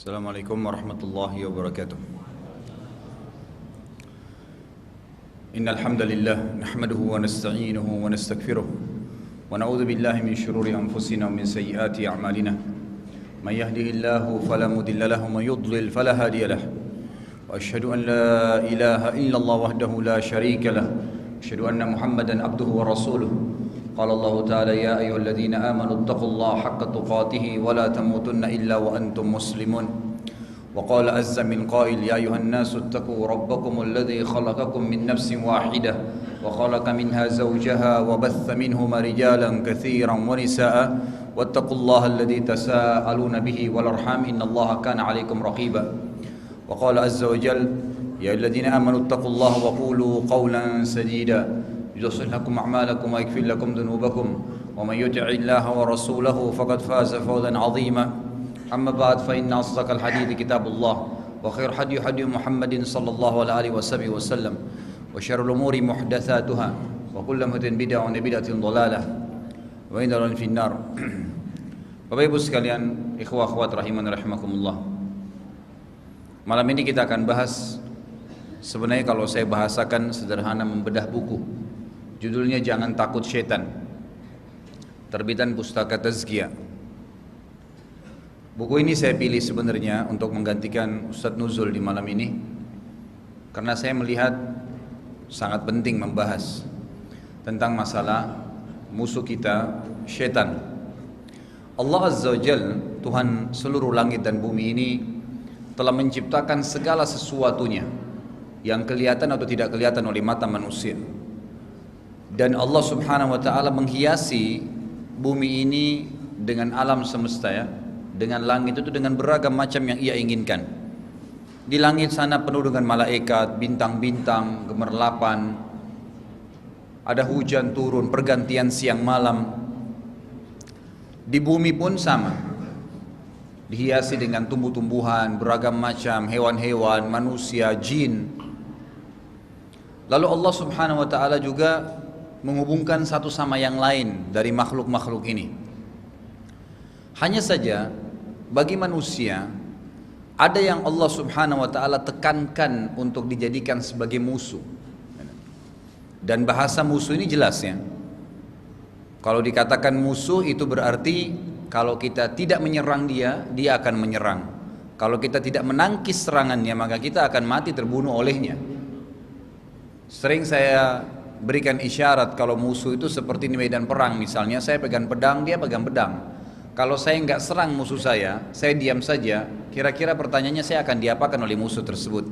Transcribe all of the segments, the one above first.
Assalamualaikum warahmatullahi wabarakatuh. Innal hamdalillah nahmaduhu wa nasta'inuhu wa nastaghfiruh wa na'udzu billahi min shururi anfusina wa min sayyiati a'malina. May yahdihillahu fala mudilla lahu wa may yudlil fala hadiya lahu. Wa asyhadu an la ilaha illallah wahdahu la syarika lahu. Asyhadu anna Muhammadan abduhu wa rasuluh. Qala Allah Ta'ala ya ayyuhalladzina amanu taqullaha haqqa tuqatih wa la tamutunna illa wa antum muslimun. Wa qala azza min qail ya ayyuhan nasu ittaqu rabbakum alladzi khalaqakum min nafsin wahidah wa khalaqa minha zawjaha wa batha minhuma rijalan katsiran wa nisaa'a wattaqullaha alladzi tasaaluna bihi wal arham innallaha kana 'alaikum raqiba. Wa qala azza wa jalla ya ayyuhalladzina amanu ittaqullaha wa qulu qawlan sadida يصلح لكم أعمالكم ويغفر لكم ذنوبكم ومن يطع الله ورسوله فقد فاز فوزا عظيما أما بعد فإن أصدق الحديث كتاب الله وخير هدي محمد صلى الله عليه وسلم وشر الأمور محدثاتها وكل محدثة بدعة وبدعة ضلالة وإن ضلالة في النار. Bapak Ibu sekalian, ikhwah akhwat rahiman rahimakumullah. Malam ini kita akan bahas, sebenarnya kalau saya bahasakan sederhana, membedah buku. Judulnya Jangan Takut Syaitan, terbitan Pustaka Tazkiyah. Buku ini saya pilih sebenarnya untuk menggantikan Ustadz Nuzul di malam ini, karena saya melihat sangat penting membahas tentang masalah musuh kita, syaitan. Allah Azza wa Jal, Tuhan seluruh langit dan bumi ini, telah menciptakan segala sesuatunya yang kelihatan atau tidak kelihatan oleh mata manusia. Dan Allah Subhanahu wa ta'ala menghiasi bumi ini dengan alam semesta, ya, dengan langit itu dengan beragam macam yang ia inginkan. Di langit sana penuh dengan malaikat, bintang-bintang, gemerlapan, ada hujan turun, pergantian siang malam. Di bumi pun sama, dihiasi dengan tumbuh-tumbuhan, beragam macam, hewan-hewan, manusia, jin. Lalu Allah Subhanahu wa ta'ala juga menghubungkan satu sama yang lain dari makhluk-makhluk ini. Hanya saja bagi manusia ada yang Allah Subhanahu wa ta'ala tekankan untuk dijadikan sebagai musuh. Dan bahasa musuh ini jelas, ya. Kalau dikatakan musuh itu berarti kalau kita tidak menyerang dia, dia akan menyerang. Kalau kita tidak menangkis serangannya, maka kita akan mati terbunuh olehnya. Sering saya berikan isyarat kalau musuh itu seperti di medan perang. Misalnya saya pegang pedang, dia pegang pedang. Kalau saya nggak serang musuh saya diam saja, kira-kira pertanyaannya saya akan diapakan oleh musuh tersebut?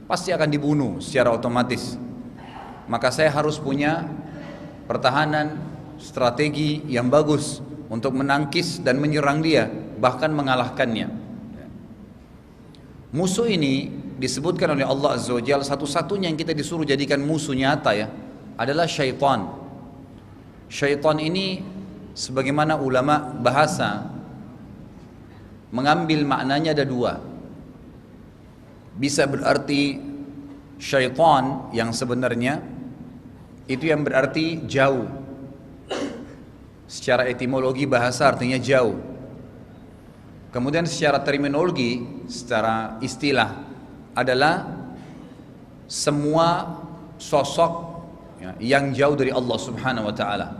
Pasti akan dibunuh secara otomatis. Maka saya harus punya pertahanan, strategi yang bagus untuk menangkis dan menyerang dia, bahkan mengalahkannya. Musuh ini disebutkan oleh Allah Azza wa Jalla, satu-satunya yang kita disuruh jadikan musuh nyata, ya, adalah syaitan. Syaitan ini sebagaimana ulama bahasa mengambil maknanya ada dua. Bisa berarti syaitan yang sebenarnya itu yang berarti jauh. Secara etimologi bahasa artinya jauh. Kemudian secara terminologi, secara istilah adalah semua sosok yang jauh dari Allah Subhanahu wa ta'ala.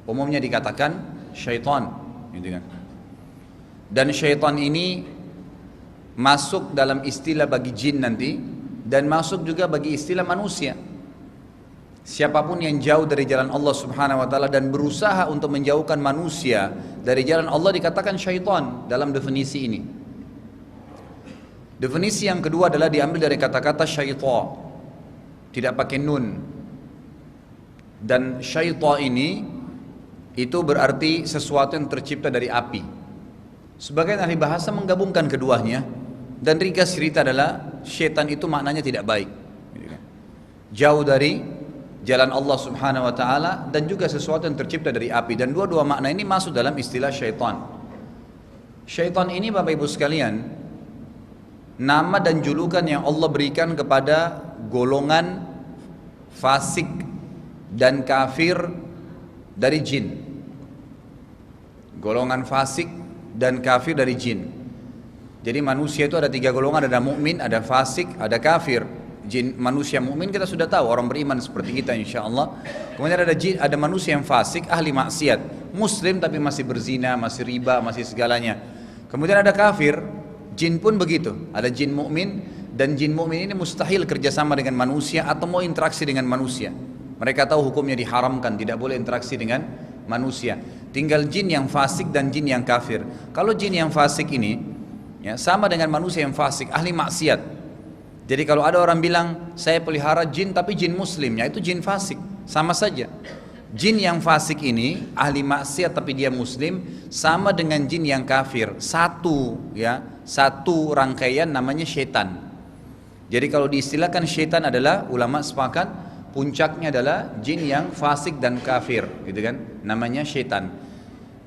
Umumnya dikatakan syaitan, gitu kan. Dan syaitan ini masuk dalam istilah bagi jin nanti, dan masuk juga bagi istilah manusia. Siapapun yang jauh dari jalan Allah Subhanahu wa ta'ala dan berusaha untuk menjauhkan manusia dari jalan Allah dikatakan syaitan dalam definisi ini. Definisi yang kedua adalah diambil dari kata-kata syaitan, tidak pakai nun. Dan syaitan ini itu berarti sesuatu yang tercipta dari api. Sebagian ahli bahasa menggabungkan keduanya, dan ringkas cerita adalah syaitan itu maknanya tidak baik, jauh dari jalan Allah Subhanahu wa ta'ala, dan juga sesuatu yang tercipta dari api. Dan dua-dua makna ini masuk dalam istilah syaitan. Syaitan ini, Bapak Ibu sekalian, nama dan julukan yang Allah berikan kepada golongan fasik dan kafir dari jin. Golongan fasik dan kafir dari jin. Jadi manusia itu ada 3 golongan, ada mukmin, ada fasik, ada kafir. Jin manusia mukmin kita sudah tahu, orang beriman seperti kita insya Allah. Kemudian ada manusia yang fasik, ahli maksiat, muslim tapi masih berzina, masih riba, masih segalanya. Kemudian ada kafir, jin pun begitu. Ada jin mukmin, dan jin mukmin ini mustahil kerjasama dengan manusia atau mau interaksi dengan manusia. Mereka tahu hukumnya diharamkan, tidak boleh interaksi dengan manusia. Tinggal jin yang fasik dan jin yang kafir. Kalau jin yang fasik ini ya, sama dengan manusia yang fasik, ahli maksiat. Jadi kalau ada orang bilang saya pelihara jin tapi jin muslim, ya itu jin fasik, sama saja. Jin yang fasik ini ahli maksiat tapi dia muslim, sama dengan jin yang kafir. Satu rangkaian namanya syaitan. Jadi kalau diistilahkan syaitan adalah, ulama sepakat puncaknya adalah jin yang fasik dan kafir, gitu kan? Namanya syaitan.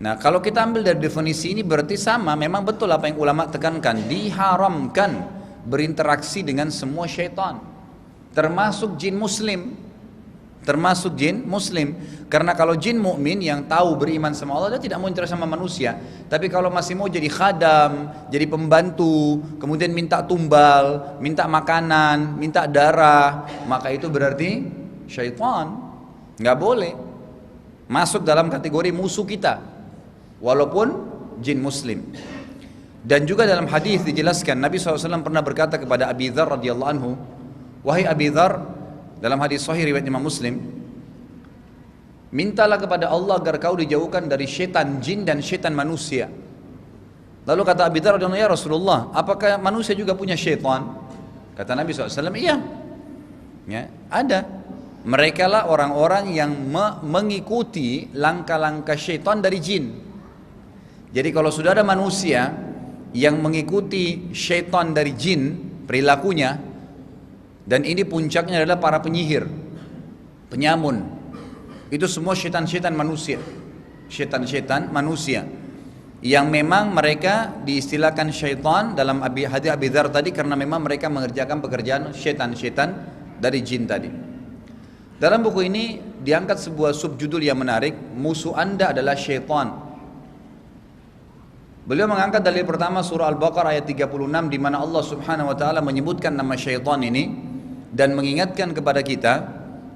Nah, kalau kita ambil dari definisi ini berarti sama, memang betul apa yang ulama tekankan, diharamkan berinteraksi dengan semua syaitan, termasuk jin muslim. Termasuk jin muslim. Karena kalau jin mukmin yang tahu beriman sama Allah, dia tidak mau interaksi sama manusia. Tapi kalau masih mau jadi khadam, jadi pembantu, kemudian minta tumbal, minta makanan, minta darah, maka itu berarti syaitan. Nggak boleh masuk dalam kategori musuh kita, walaupun jin muslim. Dan juga dalam hadis dijelaskan, Nabi SAW pernah berkata kepada Abi Dzar radhiyallahu anhu, wahai Abi Dzar, dalam hadis sahih riwayat Imam Muslim, mintalah kepada Allah agar kau dijauhkan dari syaitan jin dan syaitan manusia. Lalu kata Abi Dzar radhiyallahu anhu, ya Rasulullah, apakah manusia juga punya syaitan? Kata Nabi SAW, iya, ya, ada. Mereka lah orang-orang yang mengikuti langkah-langkah syaitan dari jin. Jadi kalau sudah ada manusia yang mengikuti syaitan dari jin perilakunya, dan ini puncaknya adalah para penyihir, penyamun, itu semua syaitan-syaitan manusia, syaitan-syaitan manusia yang memang mereka diistilahkan syaitan dalam hadis Abi Dzar tadi karena memang mereka mengerjakan pekerjaan syaitan-syaitan dari jin tadi. Dalam buku ini diangkat sebuah subjudul yang menarik, musuh Anda adalah syaitan. Beliau mengangkat dalil pertama surah Al-Baqarah ayat 36 di mana Allah Subhanahu wa taala menyebutkan nama syaitan ini dan mengingatkan kepada kita,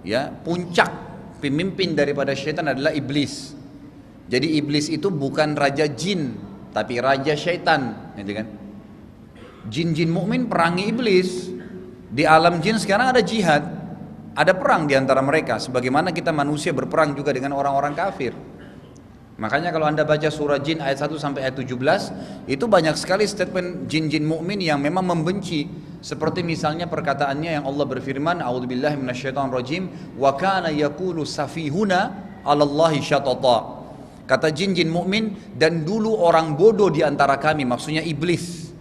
ya, puncak pemimpin daripada syaitan adalah iblis. Jadi iblis itu bukan raja jin, tapi raja syaitan, gitu kan? Jin-jin mukmin perangi iblis. Di alam jin sekarang ada jihad, ada perang di antara mereka, sebagaimana kita manusia berperang juga dengan orang-orang kafir. Makanya kalau Anda baca surah Jin ayat 1 sampai ayat 17, itu banyak sekali statement jin-jin mukmin yang memang membenci. Seperti misalnya perkataannya yang Allah berfirman, a'udzubillahi minasyaitonirrajim, wa kana yaqulu safihuna 'alallahi syatata. Kata jin-jin mukmin, dan dulu orang bodoh di antara kami, maksudnya iblis.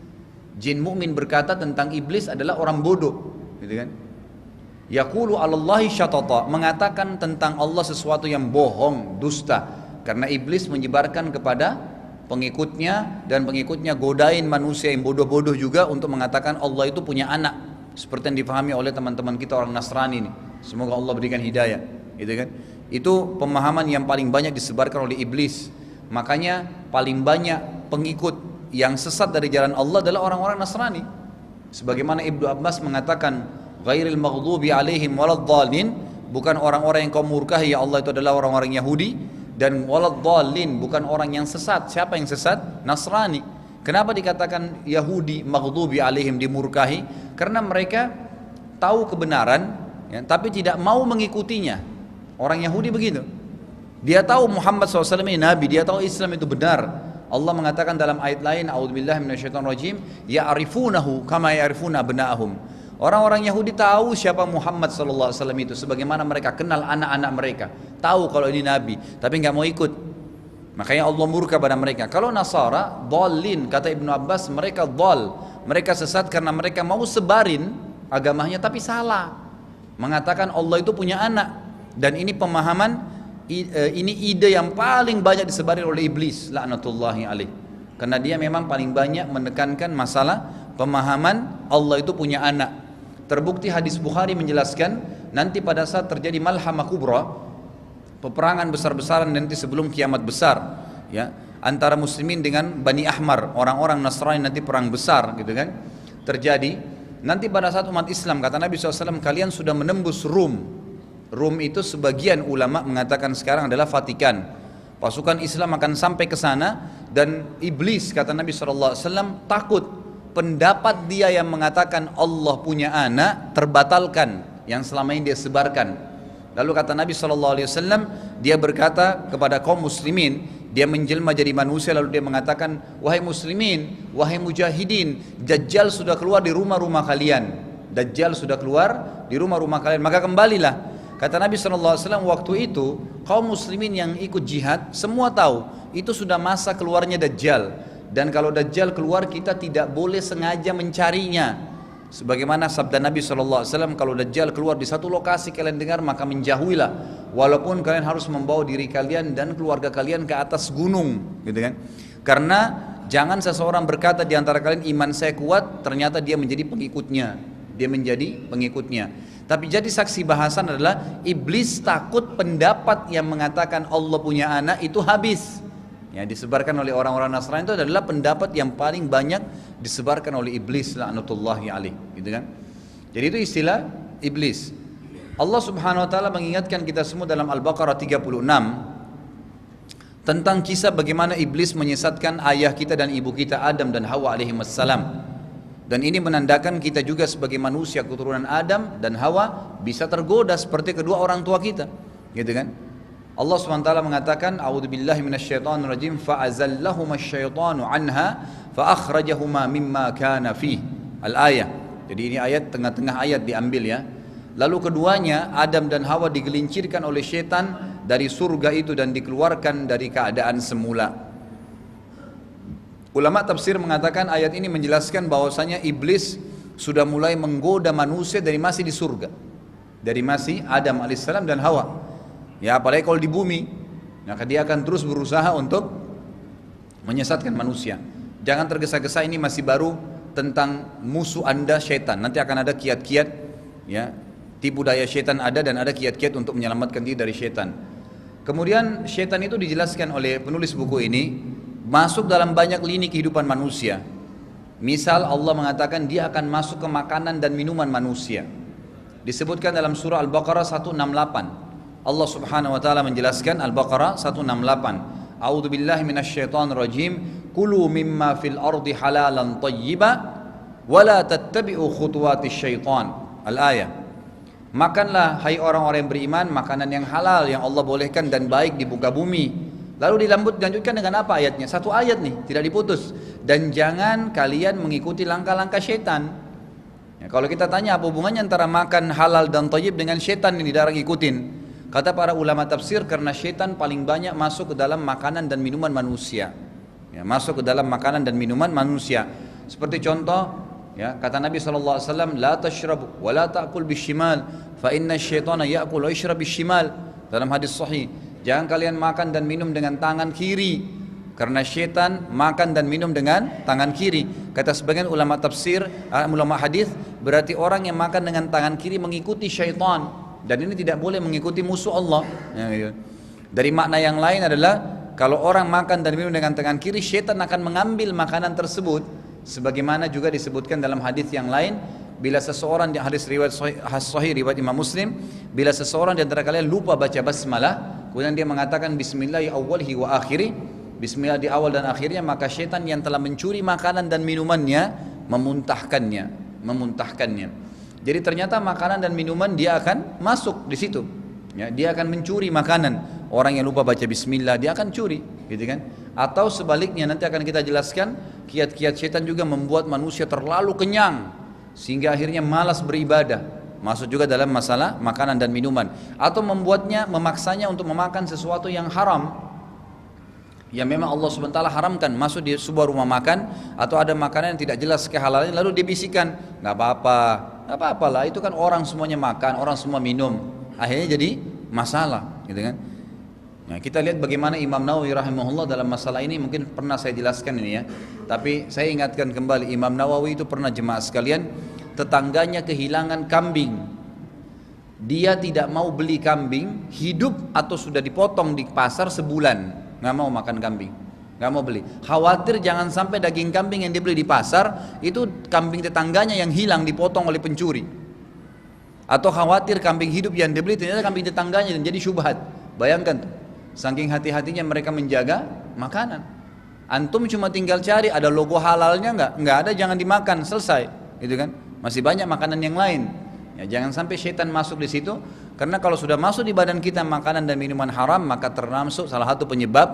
Jin mukmin berkata tentang iblis adalah orang bodoh, gitu kan? Yaqulu 'alallahi syatata, mengatakan tentang Allah sesuatu yang bohong, dusta. Karena iblis menyebarkan kepada pengikutnya, dan pengikutnya godain manusia yang bodoh-bodoh juga untuk mengatakan Allah itu punya anak, seperti yang difahami oleh teman-teman kita orang Nasrani ini. Semoga Allah berikan hidayah, gitu kan? Itu pemahaman yang paling banyak disebarkan oleh iblis. Makanya paling banyak pengikut yang sesat dari jalan Allah adalah orang-orang Nasrani. Sebagaimana Ibnu Abbas mengatakan, ghairil maghdubi alaihim waladdallin, bukan orang-orang yang kau murkahi ya Allah itu adalah orang-orang Yahudi, dan waladdallin, bukan orang yang sesat. Siapa yang sesat? Nasrani. Kenapa dikatakan Yahudi maghdubi alaihim, dimurkahi? Karena mereka tahu kebenaran, ya, tapi tidak mau mengikutinya. Orang Yahudi begitu. Dia tahu Muhammad SAW ini Nabi, dia tahu Islam itu benar. Allah mengatakan dalam ayat lain, a'udzubillahi minasyaitonirrajim, ya'rifunahu kama ya'rifuna abna'ahum. Orang-orang Yahudi tahu siapa Muhammad SAW itu, sebagaimana mereka kenal anak-anak mereka, tahu kalau ini Nabi, tapi nggak mau ikut. Makanya Allah murka pada mereka. Kalau Nasara, dhalin, kata Ibnu Abbas, mereka dhal, mereka sesat karena mereka mau sebarin agamanya tapi salah, mengatakan Allah itu punya anak. Dan ini pemahaman, ini ide yang paling banyak disebarin oleh iblis, laknatullahi alaih. Karena dia memang paling banyak menekankan masalah pemahaman Allah itu punya anak. Terbukti hadis Bukhari menjelaskan nanti pada saat terjadi malhamah kubra, peperangan besar-besaran nanti sebelum kiamat besar, ya, antara muslimin dengan Bani Ahmar, orang-orang Nasrani, nanti perang besar gitu kan terjadi. Nanti pada saat umat Islam, kata Nabi SAW, kalian sudah menembus Rum. Rum itu sebagian ulama mengatakan sekarang adalah Vatikan. Pasukan Islam akan sampai ke sana, dan iblis, kata Nabi SAW, takut pendapat dia yang mengatakan Allah punya anak terbatalkan yang selama ini dia sebarkan. Lalu kata Nabi SAW, dia berkata kepada kaum muslimin, dia menjelma jadi manusia, lalu dia mengatakan, wahai muslimin, wahai mujahidin, Dajjal sudah keluar di rumah-rumah kalian. Dajjal sudah keluar di rumah-rumah kalian, maka kembalilah. Kata Nabi SAW, waktu itu kaum muslimin yang ikut jihad semua tahu itu sudah masa keluarnya Dajjal, dan kalau Dajjal keluar kita tidak boleh sengaja mencarinya. Sebagaimana sabda Nabi SAW, kalau Dajjal keluar di satu lokasi kalian dengar, maka menjauhilah, walaupun kalian harus membawa diri kalian dan keluarga kalian ke atas gunung, gitu kan? Karena jangan seseorang berkata di antara kalian, iman saya kuat, ternyata dia menjadi pengikutnya. Dia menjadi pengikutnya. Tapi jadi saksi bahasan adalah iblis takut pendapat yang mengatakan Allah punya anak itu habis. Yang disebarkan oleh orang-orang Nasrani itu adalah pendapat yang paling banyak disebarkan oleh iblis laknatullahi alaih, gitu kan? Jadi itu istilah iblis. Allah Subhanahu wa taala mengingatkan kita semua dalam Al-Baqarah 36 tentang kisah bagaimana iblis menyesatkan ayah kita dan ibu kita Adam dan Hawa alaihi wassalam. Dan ini menandakan kita juga sebagai manusia keturunan Adam dan Hawa bisa tergoda seperti kedua orang tua kita, gitu kan? Allah SWT mengatakan, a'udzubillahi minasyaitonirrajim, fa'azallahuma asyaitanu anha fa'akhrajahuma mimma kana fih. Al-ayah. Jadi ini ayat, tengah-tengah ayat diambil ya. Lalu keduanya, Adam dan Hawa, digelincirkan oleh syaitan dari surga itu dan dikeluarkan dari keadaan semula. Ulama tafsir mengatakan ayat ini menjelaskan bahwasanya iblis sudah mulai menggoda manusia dari masih di surga, dari masih Adam alaihissalam dan Hawa. Ya, apalagi kalau di bumi, maka dia akan terus berusaha untuk menyesatkan manusia. Jangan tergesa-gesa, ini masih baru tentang musuh anda syaitan. Nanti akan ada kiat-kiat, ya, tipu daya syaitan ada, dan ada kiat-kiat untuk menyelamatkan diri dari syaitan. Kemudian syaitan itu dijelaskan oleh penulis buku ini masuk dalam banyak lini kehidupan manusia. Misal Allah mengatakan dia akan masuk ke makanan dan minuman manusia. Disebutkan dalam surah Al-Baqarah 168. Allah Subhanahu wa taala menjelaskan, Al-Baqarah 168. A'udzubillahi minasyaitonirrajim. Kulu mimma fil ardi halalan thayyiba wa la tattabi'u khutuwatis syaitan. Al-ayah. Makanlah hai orang-orang yang beriman makanan yang halal yang Allah bolehkan dan baik di muka bumi. Lalu dilanjutkan dengan apa ayatnya? Satu ayat nih, tidak diputus. Dan jangan kalian mengikuti langkah-langkah syaitan. Ya, kalau kita tanya apa hubungannya antara makan halal dan thayyib dengan syaitan yang dilarang ikutin? Kata para ulama tafsir, karena syaitan paling banyak masuk ke dalam makanan dan minuman manusia. Ya, masuk ke dalam makanan dan minuman manusia. Seperti contoh, ya, kata Nabi SAW, la tashrabu wa la ta'kul bishimal fa inna syaitana ya'kul wa yashrab bishimal. Dalam hadis sahih, jangan kalian makan dan minum dengan tangan kiri, karena syaitan makan dan minum dengan tangan kiri. Kata sebagian ulama tafsir, ulama hadis, berarti orang yang makan dengan tangan kiri mengikuti syaitan. Dan ini tidak boleh mengikuti musuh Allah. Dari makna yang lain adalah, kalau orang makan dan minum dengan tangan kiri, syaitan akan mengambil makanan tersebut. Sebagaimana juga disebutkan dalam hadis yang lain, bila seseorang, di hadis riwayat sahih riwayat Imam Muslim, bila seseorang di antara kalian lupa baca basmalah, kemudian dia mengatakan bismillah ya awwalihi wa akhiri, bismillah di awal dan akhirnya, maka syaitan yang telah mencuri makanan dan minumannya memuntahkannya. Jadi ternyata makanan dan minuman dia akan masuk di situ. Ya, dia akan mencuri makanan. Orang yang lupa baca bismillah dia akan curi, gitu kan? Atau sebaliknya, nanti akan kita jelaskan, kiat-kiat syaitan juga membuat manusia terlalu kenyang sehingga akhirnya malas beribadah. Masuk juga dalam masalah makanan dan minuman. Atau memaksanya untuk memakan sesuatu yang haram, yang memang Allah SWT haramkan. Masuk di sebuah rumah makan atau ada makanan yang tidak jelas kehalalannya, lalu dibisikkan, nggak apa-apa lah, itu kan orang semuanya makan, orang semua minum, akhirnya jadi masalah, gitu kan? Nah, kita lihat bagaimana Imam Nawawi rahimahullah dalam masalah ini, mungkin pernah saya jelaskan ini ya, tapi saya ingatkan kembali, Imam Nawawi itu pernah, jemaah sekalian, tetangganya kehilangan kambing, dia tidak mau beli kambing hidup atau sudah dipotong di pasar sebulan, nggak mau makan kambing. nggak mau beli. Khawatir jangan sampai daging kambing yang dibeli di pasar itu kambing tetangganya yang hilang dipotong oleh pencuri. Atau khawatir kambing hidup yang dibeli ternyata kambing tetangganya dan jadi syubhat. Bayangkan tuh, saking hati-hatinya mereka menjaga makanan. Antum cuma tinggal cari ada logo halalnya nggak ada, jangan dimakan, selesai, gitu kan? Masih banyak makanan yang lain. Ya, jangan sampai syaitan masuk di situ, karena kalau sudah masuk di badan kita makanan dan minuman haram maka termasuk salah satu penyebab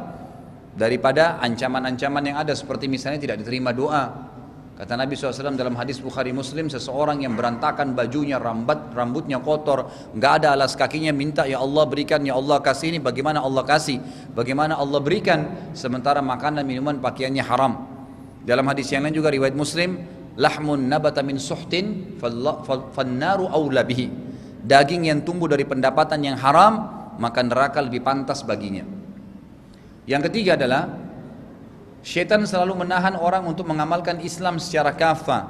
daripada ancaman-ancaman yang ada, seperti misalnya tidak diterima doa. Kata Nabi SAW dalam hadis Bukhari Muslim, seseorang yang berantakan bajunya, rambutnya kotor, nggak ada alas kakinya, minta ya Allah berikan, ya Allah kasih, ini bagaimana Allah kasih, bagaimana Allah berikan, sementara makanan minuman pakaiannya haram. Dalam hadis yang lain juga riwayat Muslim, lahmun nabata min suhtin fannaru awla bihi, daging yang tumbuh dari pendapatan yang haram maka neraka lebih pantas baginya. Yang ketiga adalah syaitan selalu menahan orang untuk mengamalkan Islam secara kafah.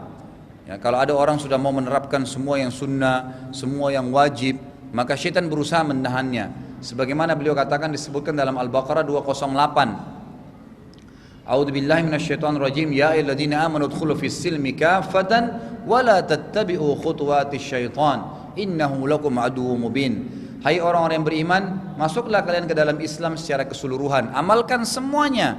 Ya, kalau ada orang sudah mau menerapkan semua yang sunnah, semua yang wajib, maka syaitan berusaha menahannya. Sebagaimana beliau katakan, disebutkan dalam Al-Baqarah 208. A'udzubillahi minasyaitonirrajim, ya ayyuhalladzina amanu udkhulu fis silmi kaffatan wa la tattabi'u khutuwatis syaitan innahu lakum aduwwum mubin. Hai orang-orang yang beriman, masuklah kalian ke dalam Islam secara keseluruhan, amalkan semuanya.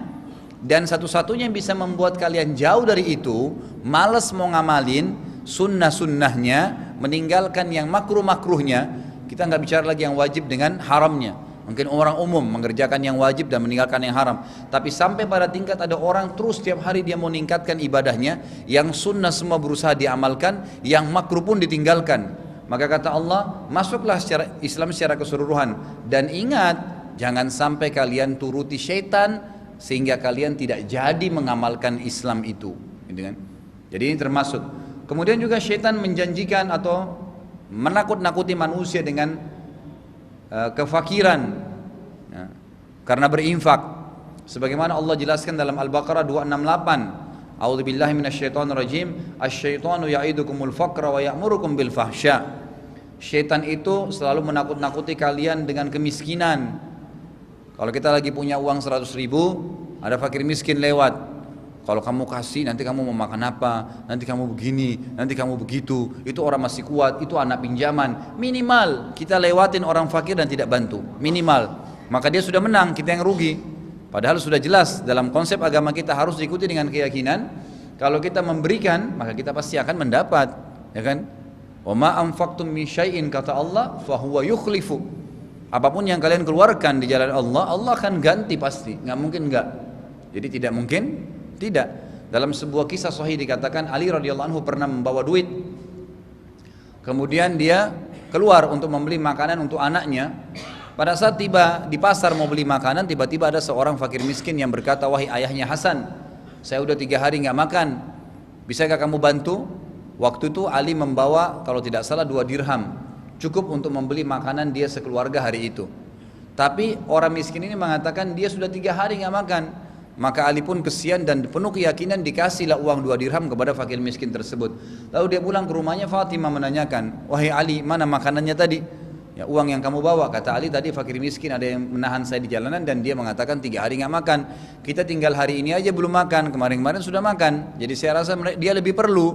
Dan satu-satunya yang bisa membuat kalian jauh dari itu, malas mau ngamalin sunnah-sunnahnya, meninggalkan yang makruh-makruhnya. Kita nggak bicara lagi yang wajib dengan haramnya. Mungkin orang umum mengerjakan yang wajib dan meninggalkan yang haram. Tapi sampai pada tingkat ada orang terus setiap hari dia mau meningkatkan ibadahnya, yang sunnah semua berusaha diamalkan, yang makruh pun ditinggalkan. Maka kata Allah, masuklah secara Islam secara keseluruhan. Dan ingat, jangan sampai kalian turuti syaitan sehingga kalian tidak jadi mengamalkan Islam itu, gitu kan? Jadi ini termasuk. Kemudian juga syaitan menjanjikan atau menakut-nakuti manusia dengan kefakiran, ya, karena berinfak. Sebagaimana Allah jelaskan dalam Al-Baqarah 268, A'udzubillahi minasyaitonirrajim, asyaitonu ya'idukumul faqra wa ya'murukum bil fahsya. Syaitan itu selalu menakut-nakuti kalian dengan kemiskinan. Kalau kita lagi punya uang 100 ribu, ada fakir miskin lewat, kalau kamu kasih nanti kamu mau makan apa, nanti kamu begini, nanti kamu begitu, itu orang masih kuat, itu anak pinjaman. Minimal kita lewatin orang fakir dan tidak bantu, minimal, maka dia sudah menang, kita yang rugi. Padahal sudah jelas dalam konsep agama kita harus diikuti dengan keyakinan, kalau kita memberikan maka kita pasti akan mendapat, ya kan? Wa ma anfaqtum min syai'in, kata Allah, fa huwa yukhlifu. Apapun yang kalian keluarkan di jalan Allah, Allah akan ganti pasti, nggak mungkin nggak. Jadi tidak mungkin tidak. Dalam sebuah kisah sahih dikatakan Ali radhiyallahu anhu pernah membawa duit, kemudian dia keluar untuk membeli makanan untuk anaknya. Pada saat tiba di pasar mau beli makanan, tiba-tiba ada seorang fakir miskin yang berkata, wahai ayahnya Hasan, saya udah 3 hari nggak makan, bisakah kamu bantu? Waktu itu Ali membawa kalau tidak salah 2 dirham, cukup untuk membeli makanan dia sekeluarga hari itu. Tapi orang miskin ini mengatakan dia sudah 3 hari nggak makan. Maka Ali pun kesian dan penuh keyakinan dikasihlah uang 2 dirham kepada fakir miskin tersebut. Lalu dia pulang ke rumahnya, Fatimah menanyakan, wahai Ali, mana makanannya tadi? Ya, uang yang kamu bawa. Kata Ali, tadi fakir miskin ada yang menahan saya di jalanan dan dia mengatakan 3 hari nggak makan. Kita tinggal hari ini aja belum makan, kemarin-kemarin sudah makan. Jadi saya rasa dia lebih perlu.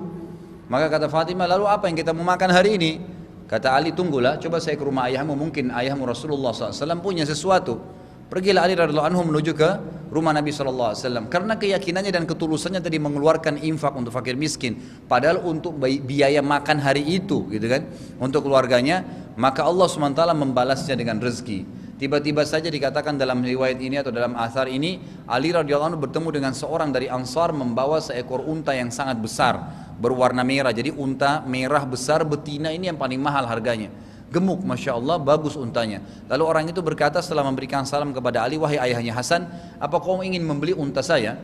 Maka kata Fatimah, lalu apa yang kita mau makan hari ini? Kata Ali, tunggulah, coba saya ke rumah ayahmu, mungkin ayahmu Rasulullah SAW punya sesuatu. Pergilah Ali radhiyallahu anhu menuju ke rumah Nabi SAW. Karena keyakinannya dan ketulusannya tadi mengeluarkan infak untuk fakir miskin, padahal untuk biaya makan hari itu, gitu kan, untuk keluarganya, maka Allah SWT membalasnya dengan rezeki. Tiba-tiba saja dikatakan dalam riwayat ini atau dalam athar ini, Ali radhiyallahu anhu bertemu dengan seorang dari Ansar membawa seekor unta yang sangat besar, berwarna merah. Jadi unta merah besar betina ini yang paling mahal harganya. Gemuk, Masya Allah, bagus untanya. Lalu orang itu berkata setelah memberikan salam kepada Ali, wahai ayahnya Hasan, apa kau ingin membeli unta saya?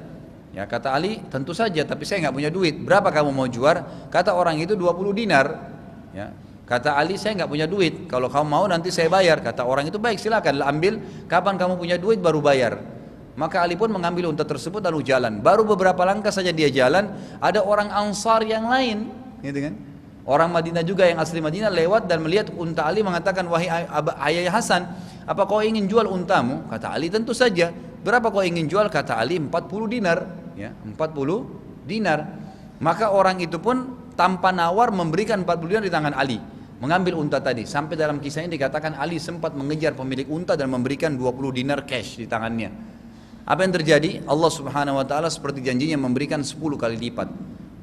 Ya, kata Ali, tentu saja, tapi saya nggak punya duit. Berapa kamu mau jual? Kata orang itu 20 dinar. Ya. Kata Ali, saya nggak punya duit, kalau kamu mau nanti saya bayar. Kata orang itu, baik silakan ambil, kapan kamu punya duit baru bayar. Maka Ali pun mengambil unta tersebut lalu jalan. Baru beberapa langkah saja dia jalan, ada orang Ansar yang lain, gitu kan? Orang Madinah juga yang asli Madinah lewat dan melihat unta Ali, mengatakan, wahai ayah Hasan, apa kau ingin jual untamu? Kata Ali, tentu saja. berapa kau ingin jual? Kata Ali 40 dinar, ya, 40 dinar. Maka orang itu pun tanpa nawar memberikan 40 dinar di tangan Ali, mengambil unta tadi. Sampai dalam kisah ini dikatakan Ali sempat mengejar pemilik unta dan memberikan 20 dinar cash di tangannya. Apa yang terjadi? Allah Subhanahu wa taala seperti janjinya memberikan 10 kali lipat.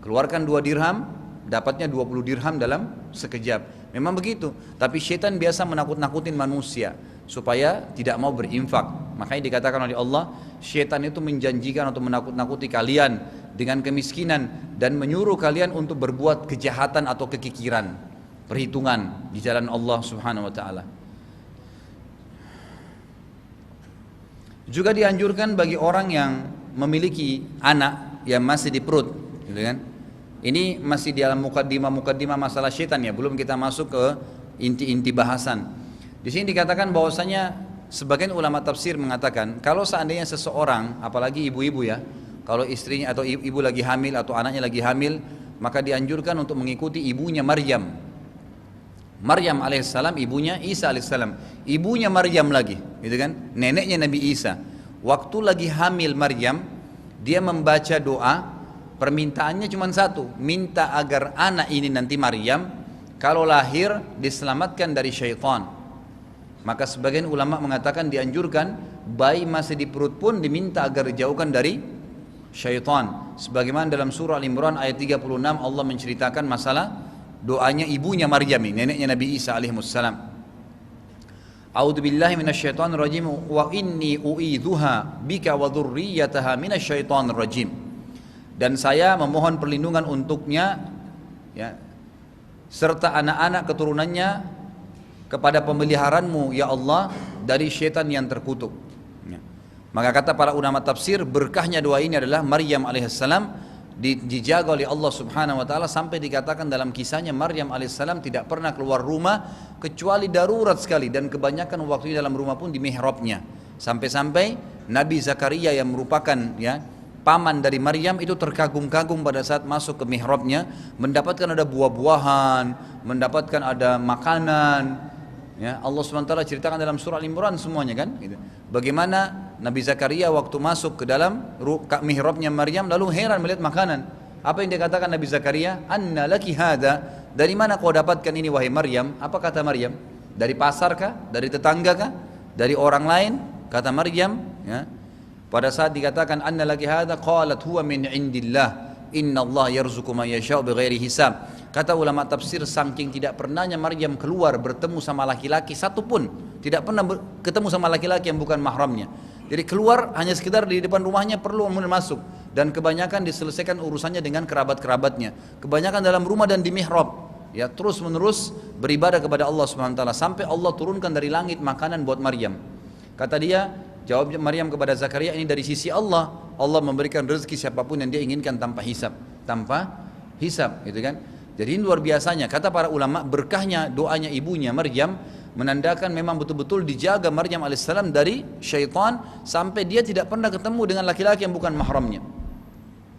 Keluarkan 2 dirham, dapatnya 20 dirham dalam sekejap. Memang begitu, tapi syaitan biasa menakut-nakutin manusia supaya tidak mau berinfak. Makanya dikatakan oleh Allah, syaitan itu menjanjikan untuk menakut-nakuti kalian dengan kemiskinan dan menyuruh kalian untuk berbuat kejahatan atau kekikiran, perhitungan di jalan Allah Subhanahu wa taala. Juga dianjurkan bagi orang yang memiliki anak yang masih di perut, gitu kan? Ini masih di dalam mukaddimah masalah syaitan ya, belum kita masuk ke inti-inti bahasan. Di sini dikatakan bahwasanya sebagian ulama tafsir mengatakan kalau seandainya seseorang, apalagi ibu-ibu ya, kalau istrinya atau ibu lagi hamil atau anaknya lagi hamil, maka dianjurkan untuk mengikuti ibunya Maryam. Maryam alaihissalam, ibunya Isa alaihissalam, ibunya Maryam lagi, gitu kan? Neneknya Nabi Isa. Waktu lagi hamil Maryam, dia membaca doa. Permintaannya cuma satu, minta agar anak ini nanti Maryam kalau lahir diselamatkan dari syaitan. Maka sebagian ulama mengatakan dianjurkan bayi masih di perut pun diminta agar dijauhkan dari syaitan. Sebagaimana dalam surah Al-Imran ayat 36 Allah menceritakan masalah doanya ibunya Maryam, neneknya Nabi Isa alaihissalam. A'udzubillahi minasyaitonir rajim wa inni u'idzuha bika wa dzurriyyataha minasyaitonir rajim. Dan saya memohon perlindungan untuknya, ya, serta anak-anak keturunannya kepada pemeliharaanmu ya Allah dari syaitan yang terkutuk, ya. Maka kata para ulama tafsir, berkahnya doa ini adalah Maryam alaihissalam dijaga oleh Allah Subhanahu wa taala, sampai dikatakan dalam kisahnya Maryam alaihissalam tidak pernah keluar rumah kecuali darurat sekali, dan kebanyakan waktunya dalam rumah pun di mihrabnya. Sampai-sampai Nabi Zakaria yang merupakan, ya, paman dari Maryam itu terkagum-kagum pada saat masuk ke mihrabnya, mendapatkan ada buah-buahan, mendapatkan ada makanan, ya. Allah SWT ceritakan dalam surah Al-Imran semuanya kan, gitu. Bagaimana Nabi Zakaria waktu masuk ke dalam mihrabnya Maryam lalu heran melihat makanan. Apa yang dikatakan Nabi Zakaria? Anna laki hada, dari mana kau dapatkan ini wahai Maryam? Apa kata Maryam? Dari pasar kah? Dari tetangga kah? Dari orang lain? Kata Maryam, ya. Pada saat dikatakan anna laki hada, qalat huwa min indillah, innallaha yarzuqu man yasha'u bighairi hisab. Kata ulama tafsir, saking tidak pernahnya Maryam keluar bertemu sama laki-laki satupun, tidak pernah ketemu sama laki-laki yang bukan mahramnya. Jadi keluar hanya sekedar di depan rumahnya perlu masuk, dan kebanyakan diselesaikan urusannya dengan kerabat-kerabatnya. Kebanyakan dalam rumah dan di mihrab, ya, terus menerus beribadah kepada Allah Subhanahu wa taala sampai Allah turunkan dari langit makanan buat Maryam. Kata dia, jawab Maryam kepada Zakaria, ini dari sisi Allah. Allah memberikan rezeki siapapun yang dia inginkan tanpa hisab, gitu kan? Jadi ini luar biasanya. Kata para ulama, berkahnya doanya ibunya Maryam menandakan memang betul-betul dijaga Maryam alaihissalam dari syaitan sampai dia tidak pernah ketemu dengan laki-laki yang bukan mahramnya.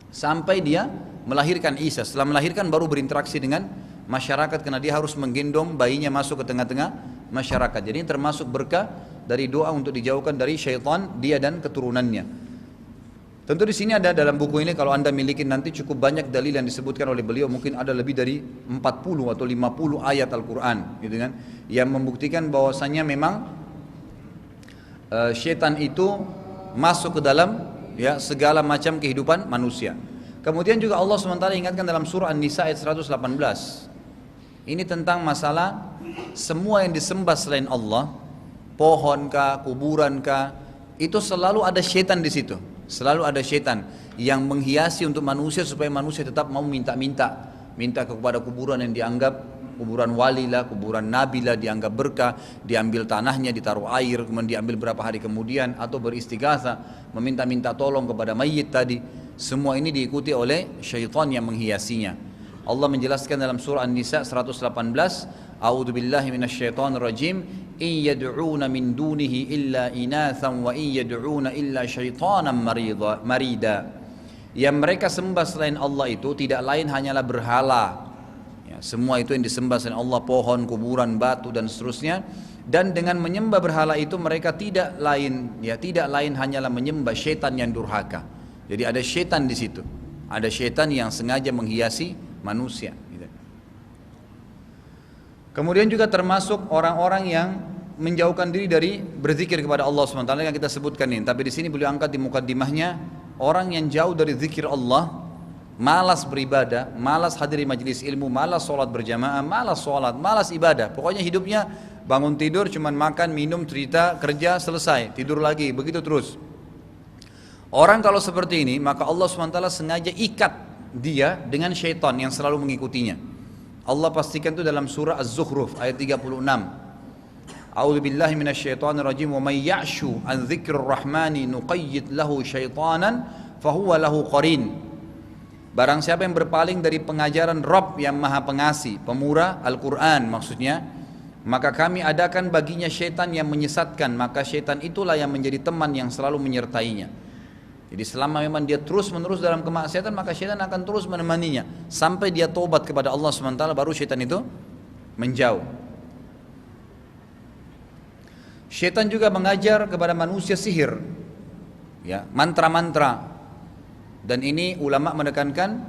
Sampai dia melahirkan Isa. Setelah melahirkan baru berinteraksi dengan masyarakat karena dia harus menggendong bayinya masuk ke tengah-tengah masyarakat. Jadi ini termasuk berkah dari doa untuk dijauhkan dari syaitan dia dan keturunannya. Tentu di sini ada dalam buku ini, kalau Anda miliki nanti cukup banyak dalil yang disebutkan oleh beliau, mungkin ada lebih dari 40 atau 50 ayat Al-Qur'an, gitu kan, yang membuktikan bahwasanya memang syaitan itu masuk ke dalam, ya, segala macam kehidupan manusia. Kemudian juga Allah SWT ingatkan dalam surah An-Nisa ayat 118. Ini tentang masalah semua yang disembah selain Allah, pohon kah, kuburan kah, itu selalu ada syaitan di situ. Selalu ada syaitan yang menghiasi untuk manusia supaya manusia tetap mau minta kepada kuburan yang dianggap kuburan wali lah, kuburan nabi lah, dianggap berkah, diambil tanahnya, ditaruh air, kemudian diambil berapa hari kemudian, atau beristighatha, meminta tolong kepada mayit tadi. Semua ini diikuti oleh syaitan yang menghiasinya. Allah menjelaskan dalam surah An-Nisa 118, A'udzubillahi minasyaitonir rajim, in yad'una min dunihi illa inathan wa in yad'una illa syaitanan marida. Yang mereka sembah selain Allah itu tidak lain hanyalah berhala. Ya, semua itu yang disembah selain Allah, pohon, kuburan, batu dan seterusnya, Dan dengan menyembah berhala itu mereka tidak lain hanyalah menyembah syaitan yang durhaka. Jadi ada syaitan di situ. Ada syaitan yang sengaja menghiasi manusia. Kemudian juga termasuk orang-orang yang menjauhkan diri dari berzikir kepada Allah SWT yang kita sebutkan ini. Tapi di sini beliau angkat di mukaddimahnya, orang yang jauh dari zikir Allah, malas beribadah, malas hadir di majelis ilmu, malas sholat berjamaah, malas ibadah. Pokoknya hidupnya bangun tidur cuman makan, minum, cerita, kerja, selesai, tidur lagi, begitu terus. Orang kalau seperti ini, maka Allah SWT sengaja ikat dia dengan syaitan yang selalu mengikutinya. Allah pastikan itu dalam surah Az-Zukhruf ayat 36. A'udzu billahi minasyaitonir rajim, wa may ya'shu an dzikrir rahmani nuqayyid lahu syaitanan fahuwa lahu qarin. Barang siapa yang berpaling dari pengajaran Rabb yang Maha Pengasih, pemurah Al-Qur'an maksudnya, maka kami adakan baginya syaitan yang menyesatkan, maka syaitan itulah yang menjadi teman yang selalu menyertainya. Jadi selama memang dia terus menerus dalam kemaksiatan, maka syaitan akan terus menemaninya sampai dia tobat kepada Allah SWT, baru syaitan itu menjauh. Syaitan juga mengajar kepada manusia sihir, ya, mantra-mantra. Dan ini ulama menekankan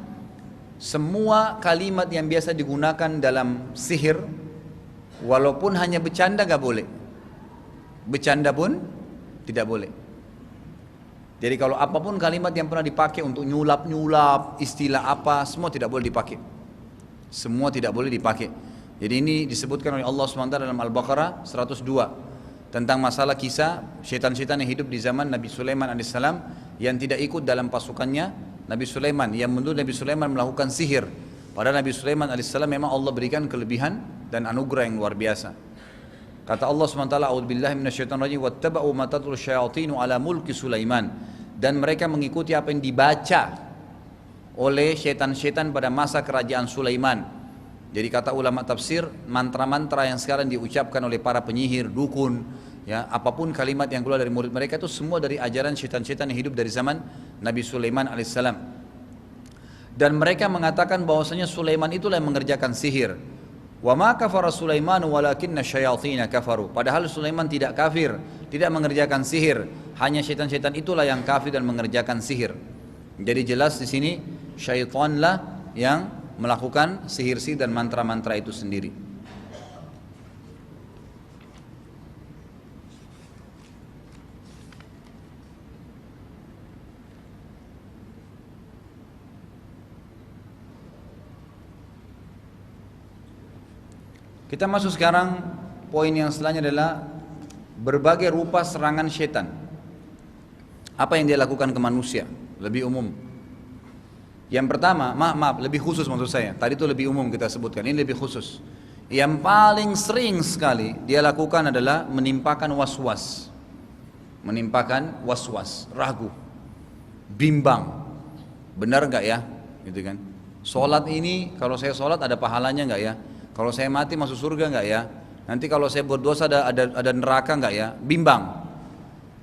semua kalimat yang biasa digunakan dalam sihir, walaupun hanya bercanda gak boleh, bercanda pun tidak boleh. Jadi kalau apapun kalimat yang pernah dipakai untuk nyulap-nyulap, istilah apa, semua tidak boleh dipakai. Semua tidak boleh dipakai. Jadi ini disebutkan oleh Allah SWT dalam Al-Baqarah 102 tentang masalah kisah syaitan-syaitan yang hidup di zaman Nabi Sulaiman AS yang tidak ikut dalam pasukannya Nabi Sulaiman, yang menurut Nabi Sulaiman melakukan sihir. Padahal Nabi Sulaiman AS memang Allah berikan kelebihan dan anugerah yang luar biasa. Kata Allah SWT, a'udzubillahi minasyaitonirrajim, wattaba'u ma tatlus syayatinu ala mulki Sulaiman. Dan mereka mengikuti apa yang dibaca oleh syaitan-syaitan pada masa kerajaan Sulaiman. Jadi kata ulama tafsir, mantra-mantra yang sekarang diucapkan oleh para penyihir, dukun, ya, apapun kalimat yang keluar dari murid mereka itu semua dari ajaran syaitan-syaitan yang hidup dari zaman Nabi Sulaiman alaihissalam. Dan mereka mengatakan bahwasanya Sulaiman itulah yang mengerjakan sihir. Wa ma kafara Sulaiman walakinna syayatina kafaru. Padahal Sulaiman tidak kafir, tidak mengerjakan sihir, hanya syaitan-syaitan itulah yang kafir dan mengerjakan sihir. Jadi jelas di sini syaitanlah yang melakukan sihir-sihir dan mantra-mantra itu sendiri. Kita masuk sekarang, poin yang selanjutnya adalah berbagai rupa serangan syaitan. Apa yang dia lakukan ke manusia, lebih umum. Yang pertama, maaf, lebih khusus maksud saya. Tadi itu lebih umum kita sebutkan, ini lebih khusus. Yang paling sering sekali dia lakukan adalah menimpakan was-was. Menimpakan was-was, ragu, bimbang. Benar enggak ya? Gitu kan. Salat ini, kalau saya salat ada pahalanya enggak ya? Kalau saya mati masuk surga enggak ya? Nanti kalau saya berdosa ada neraka enggak ya? Bimbang.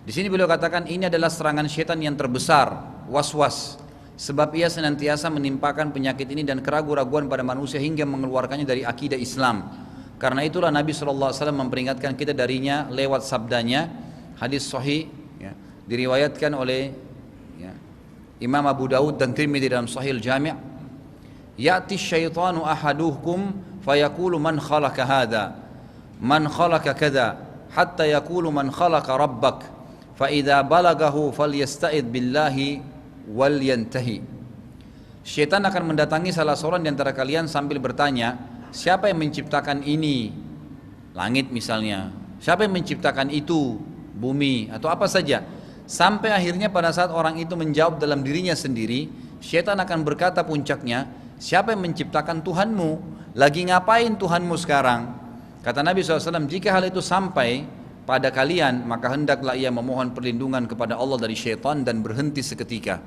Di sini beliau katakan ini adalah serangan syaitan yang terbesar, was-was. Sebab ia senantiasa menimpakan penyakit ini dan keraguan-raguan pada manusia hingga mengeluarkannya dari akidah Islam. Karena itulah Nabi SAW memperingatkan kita darinya lewat sabdanya, hadis sahih, ya, diriwayatkan oleh ya, Imam Abu Dawud dan Tirmidzi dalam Sahih Al-Jami'. Ya'ti syaitanu ahaduhkum fayaqulu man khalaqa hadha man khalaqa kadha hatta yaqulu man khalaqa rabbak fa idza balagahu falyasta'id billahi wal yantahi. Syaitan akan mendatangi salah seorang di antara kalian sambil bertanya, siapa yang menciptakan ini? Langit misalnya. Siapa yang menciptakan itu? Bumi atau apa saja. Sampai akhirnya pada saat orang itu menjawab dalam dirinya sendiri, syaitan akan berkata puncaknya, siapa yang menciptakan Tuhanmu? Lagi ngapain Tuhanmu sekarang? Kata Nabi SAW, jika hal itu sampai pada kalian, maka hendaklah ia memohon perlindungan kepada Allah dari syaitan dan berhenti seketika.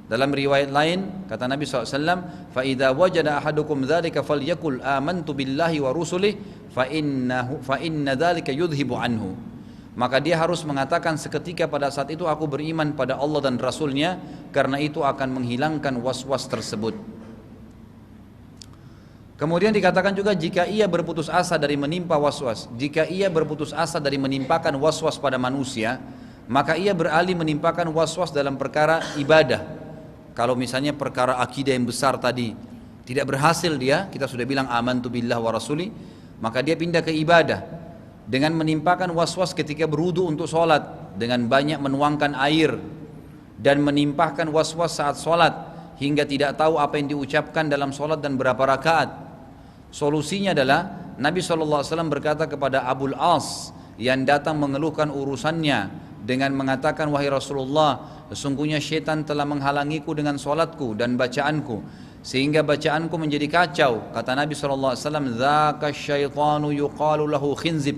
Dalam riwayat lain, kata Nabi SAW, فَإِذَا وَجَدَ أَحَدُكُمْ ذَلِكَ فَلْيَقُلْ آمَنْتُ بِاللَّهِ وَرُسُلِهِ فَإِنَّ ذَلِكَ يُذْهِبُ عَنْهُ. Maka dia harus mengatakan seketika pada saat itu, aku beriman pada Allah dan Rasulnya, karena itu akan menghilangkan was-was tersebut. Kemudian dikatakan juga jika ia berputus asa dari menimpa waswas, jika ia berputus asa dari menimpakan waswas pada manusia, maka ia beralih menimpakan waswas dalam perkara ibadah. Kalau misalnya perkara akidah yang besar tadi tidak berhasil dia, kita sudah bilang amantu billah wa rasuli, maka dia pindah ke ibadah dengan menimpakan waswas ketika berwudu untuk sholat, dengan banyak menuangkan air dan menimpahkan waswas saat sholat hingga tidak tahu apa yang diucapkan dalam sholat dan berapa rakaat. Solusinya adalah Nabi SAW berkata kepada Abul As yang datang mengeluhkan urusannya dengan mengatakan, wahai Rasulullah, sesungguhnya syaitan telah menghalangiku dengan sholatku dan bacaanku sehingga bacaanku menjadi kacau. Kata Nabi SAW, dzaka syaitanu yuqalu lahu khinzib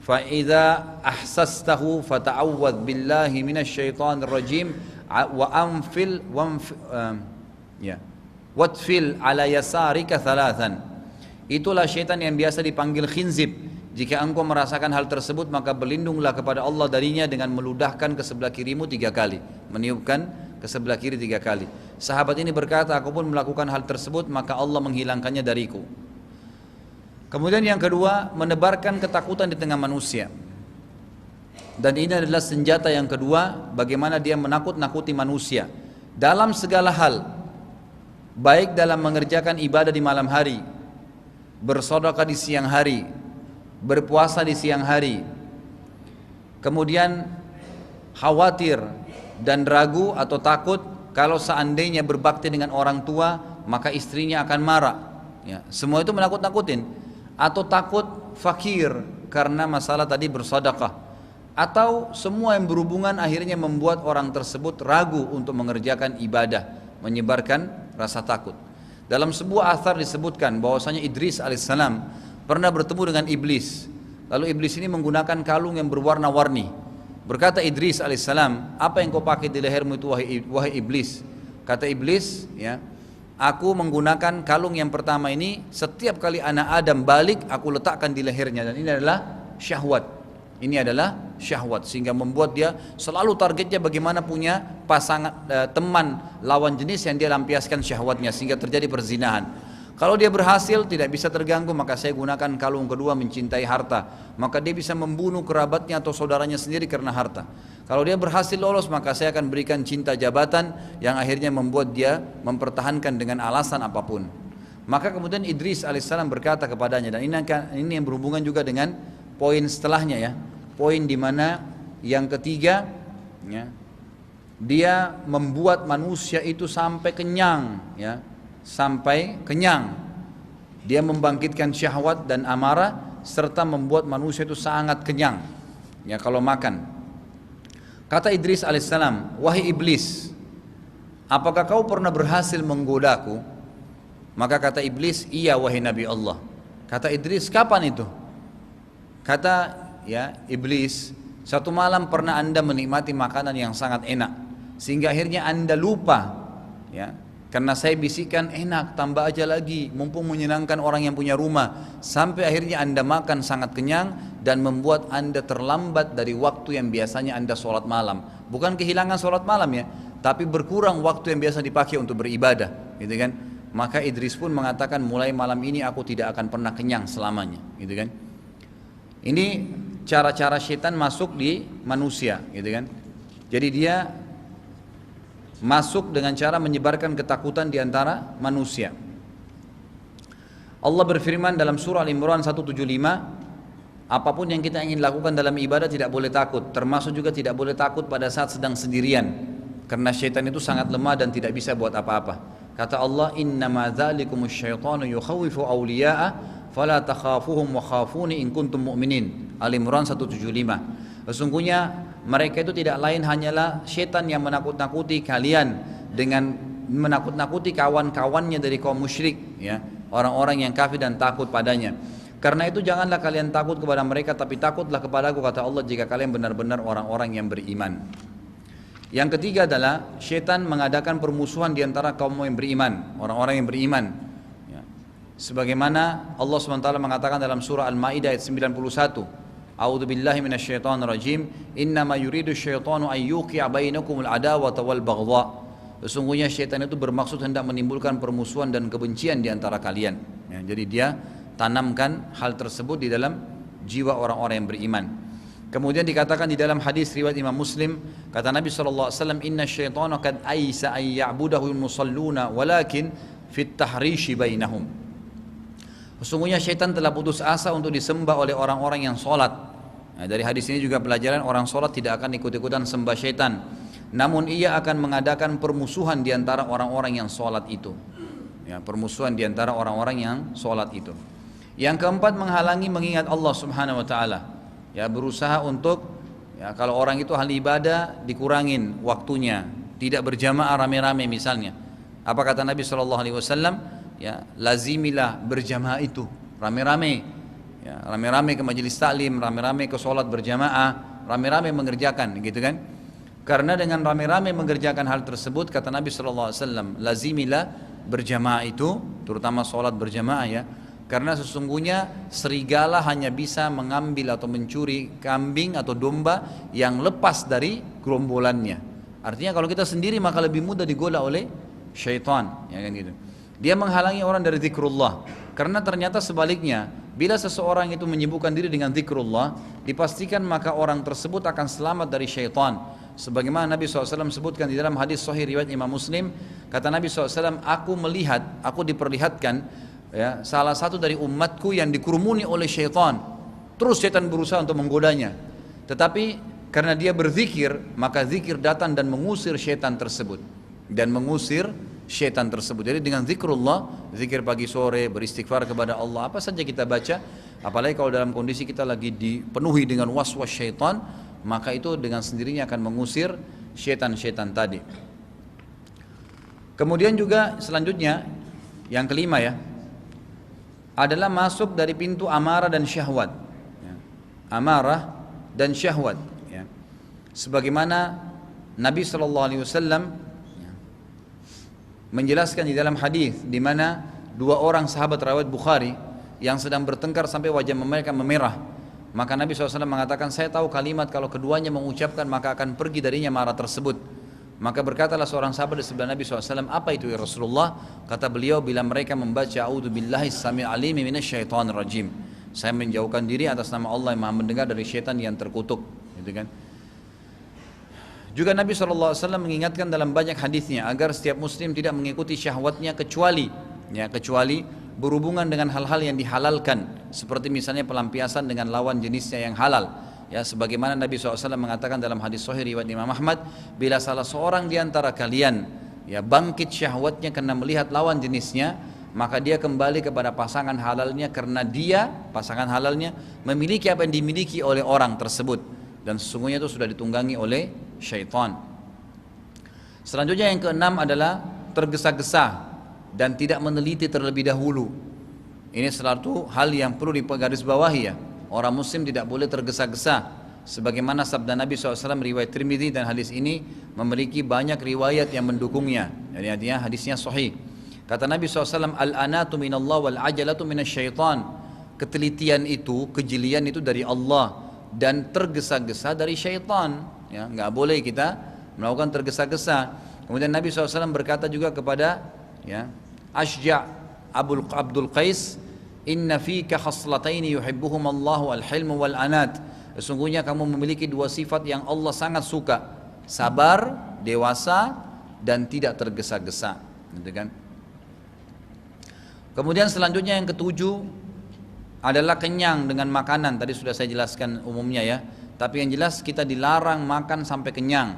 fa idza ahsastahu fata'awwadz billahi minasyaitonir rajim wa anfil watfil ala yasarika thalathan. Itulah syaitan yang biasa dipanggil khinzib. Jika engkau merasakan hal tersebut, maka berlindunglah kepada Allah darinya dengan meludahkan ke sebelah kirimu 3 kali, meniupkan ke sebelah kiri 3 kali. Sahabat ini berkata, aku pun melakukan hal tersebut, maka Allah menghilangkannya dariku. Kemudian yang kedua, menebarkan ketakutan di tengah manusia. Dan ini adalah senjata yang kedua, bagaimana dia menakut-nakuti manusia dalam segala hal, baik dalam mengerjakan ibadah di malam hari, bersedekah di siang hari, berpuasa di siang hari, kemudian khawatir dan ragu atau takut kalau seandainya berbakti dengan orang tua maka istrinya akan marah, ya, semua itu menakut-nakutin. Atau takut fakir karena masalah tadi bersedekah, atau semua yang berhubungan akhirnya membuat orang tersebut ragu untuk mengerjakan ibadah, menyebarkan rasa takut. Dalam sebuah athar disebutkan bahwasanya Idris alaihissalam pernah bertemu dengan iblis. Lalu iblis ini menggunakan kalung yang berwarna-warni. Berkata Idris alaihissalam, apa yang kau pakai di lehermu itu wahai iblis? Kata iblis, ya, aku menggunakan kalung yang pertama ini, setiap kali anak Adam balik aku letakkan di lehernya, dan ini adalah syahwat. Ini adalah syahwat, sehingga membuat dia selalu targetnya bagaimana punya pasangan, teman lawan jenis yang dia lampiaskan syahwatnya sehingga terjadi perzinahan. Kalau dia berhasil tidak bisa terganggu, maka saya gunakan kalung kedua mencintai harta, maka dia bisa membunuh kerabatnya atau saudaranya sendiri karena harta. Kalau dia berhasil lolos, maka saya akan berikan cinta jabatan yang akhirnya membuat dia mempertahankan dengan alasan apapun. Maka kemudian Idris alaihissalam berkata kepadanya, dan ini yang berhubungan juga dengan poin setelahnya, ya, poin dimana yang ketiga, ya, dia membuat manusia itu sampai kenyang, ya, sampai kenyang. Dia membangkitkan syahwat dan amarah serta membuat manusia itu sangat kenyang, ya, kalau makan. Kata Idris alaihissalam, wahai iblis, apakah kau pernah berhasil menggodaku? Maka kata iblis, iya wahai Nabi Allah. Kata Idris, kapan itu? Kata, ya, iblis, satu malam pernah anda menikmati makanan yang sangat enak sehingga akhirnya anda lupa, ya, karena saya bisikan enak, tambah aja lagi, mumpung menyenangkan orang yang punya rumah, sampai akhirnya anda makan sangat kenyang dan membuat anda terlambat dari waktu yang biasanya anda sholat malam. Bukan kehilangan sholat malam, ya, tapi berkurang waktu yang biasa dipakai untuk beribadah, gitu kan. Maka Idris pun mengatakan, mulai malam ini aku tidak akan pernah kenyang selamanya, gitu kan. Ini cara-cara syaitan masuk di manusia, gitu kan. Jadi dia masuk dengan cara menyebarkan ketakutan di antara manusia. Allah berfirman dalam surah Al-Imran 175, apapun yang kita ingin lakukan dalam ibadah tidak boleh takut, termasuk juga tidak boleh takut pada saat sedang sendirian, karena syaitan itu sangat lemah dan tidak bisa buat apa-apa. Kata Allah, innama dzalikumus syaitanu yukhawifu awliya'a fala takhafuhum wa khafuni in kuntum mu'minin. Al-Imran 175. Sesungguhnya mereka itu tidak lain hanyalah syaitan yang menakut-nakuti kalian dengan menakut-nakuti kawan-kawannya dari kaum musyrik, ya, orang-orang yang kafir dan takut padanya. Karena itu janganlah kalian takut kepada mereka, tapi takutlah kepadaku, kata Allah, jika kalian benar-benar orang-orang yang beriman. Yang ketiga adalah syaitan mengadakan permusuhan di antara kaum yang beriman, orang-orang yang beriman. Sebagaimana Allah SWT mengatakan dalam surah Al-Ma'idah ayat 91, A'udzu billahi minasyaitonir rajim, innama yuridu syaitanu an yuqi'a bainakumul adawata wal baghdha. Sesungguhnya syaitan itu bermaksud hendak menimbulkan permusuhan dan kebencian di antara kalian, Ya, jadi dia tanamkan hal tersebut di dalam jiwa orang-orang yang beriman. Kemudian dikatakan di dalam hadis riwayat Imam Muslim, kata Nabi SAW, inna syaitana kad aisa an ya'budahu musalluna walakin fit tahrishi bainahum. Sesungguhnya syaitan telah putus asa untuk disembah oleh orang-orang yang sholat. Nah, dari hadis ini juga pelajaran orang sholat tidak akan ikut-ikutan sembah syaitan, namun ia akan mengadakan permusuhan di antara orang-orang yang sholat itu. Ya, permusuhan di antara orang-orang yang sholat itu. Yang keempat, menghalangi mengingat Allah Subhanahu wa taala. Ya, berusaha untuk kalau orang itu ahli ibadah dikurangin waktunya, tidak berjamaah rame-rame misalnya. Apa kata Nabi SAW? Ya, lazimilah berjamaah itu rame-rame. Ya, rame-rame ke majelis taklim, rame-rame ke sholat berjamaah, rame-rame mengerjakan, gitu kan? Karena dengan rame-rame mengerjakan hal tersebut, kata Nabi SAW, lazimilah berjamaah itu, terutama sholat berjamaah ya. Karena sesungguhnya serigala hanya bisa mengambil atau mencuri kambing atau domba yang lepas dari gerombolannya. Artinya kalau kita sendiri maka lebih mudah digoda oleh syaitan, ya kan gitu. Dia menghalangi orang dari zikrullah. Karena ternyata sebaliknya, bila seseorang itu menyibukkan diri dengan zikrullah, dipastikan maka orang tersebut akan selamat dari syaitan. Sebagaimana Nabi SAW sebutkan di dalam hadis sahih riwayat Imam Muslim, kata Nabi SAW, aku diperlihatkan ya, salah satu dari umatku yang dikerumuni oleh syaitan. Terus syaitan berusaha untuk menggodanya, tetapi karena dia berzikir, maka zikir datang dan mengusir syaitan tersebut. Jadi dengan zikrullah, zikir pagi sore, beristighfar kepada Allah, apa saja kita baca, apalagi kalau dalam kondisi kita lagi dipenuhi dengan waswas syaitan, maka itu dengan sendirinya akan mengusir syaitan-syaitan tadi. Kemudian juga selanjutnya, yang kelima ya, adalah masuk dari pintu amarah dan syahwat. Amarah dan syahwat. Ya. Sebagaimana Nabi SAW menjelaskan di dalam hadis di mana dua orang sahabat riwayat Bukhari yang sedang bertengkar sampai wajah mereka memerah. Maka Nabi SAW mengatakan, saya tahu kalimat kalau keduanya mengucapkan maka akan pergi darinya marah tersebut. Maka berkatalah seorang sahabat di sebelah Nabi SAW, apa itu ya Rasulullah? Kata beliau, bila mereka membaca a'udzubillahi samil alimi minasyaitonir rajim, saya menjauhkan diri atas nama Allah yang maha mendengar dari syaitan yang terkutuk, gitu kan. Juga Nabi SAW mengingatkan dalam banyak hadisnya agar setiap muslim tidak mengikuti syahwatnya kecuali berhubungan dengan hal-hal yang dihalalkan, seperti misalnya pelampiasan dengan lawan jenisnya yang halal. Ya, sebagaimana Nabi SAW mengatakan dalam hadis sahih riwayat Imam Ahmad, bila salah seorang di antara kalian ya bangkit syahwatnya karena melihat lawan jenisnya, maka dia kembali kepada pasangan halalnya karena dia, pasangan halalnya, memiliki apa yang dimiliki oleh orang tersebut, dan sesungguhnya itu sudah ditunggangi oleh syaitan. Selanjutnya yang keenam adalah tergesa-gesa dan tidak meneliti terlebih dahulu. Ini satu hal yang perlu digarisbawahi ya. Orang muslim tidak boleh tergesa-gesa. Sebagaimana sabda Nabi SAW riwayat Tirmidzi, dan hadis ini memiliki banyak riwayat yang mendukungnya. Jadi artinya hadisnya sahih. Kata Nabi SAW, al-anatu minallah wal ajalatu minasyaitan. Ketelitian itu, kejelian itu dari Allah, dan tergesa-gesa dari syaitan. Ya, nggak boleh kita melakukan tergesa-gesa. Kemudian Nabi SAW berkata juga kepada ya, Ashja' Abdul Qais, inna fika khaslataini yuhibbuhum Allahu al-hilmu wal anat. Sesungguhnya kamu memiliki dua sifat yang Allah sangat suka, sabar, dewasa, dan tidak tergesa-gesa, gitu kan? Kemudian selanjutnya yang ketujuh adalah kenyang dengan makanan. Tadi sudah saya jelaskan umumnya ya, tapi yang jelas kita dilarang makan sampai kenyang.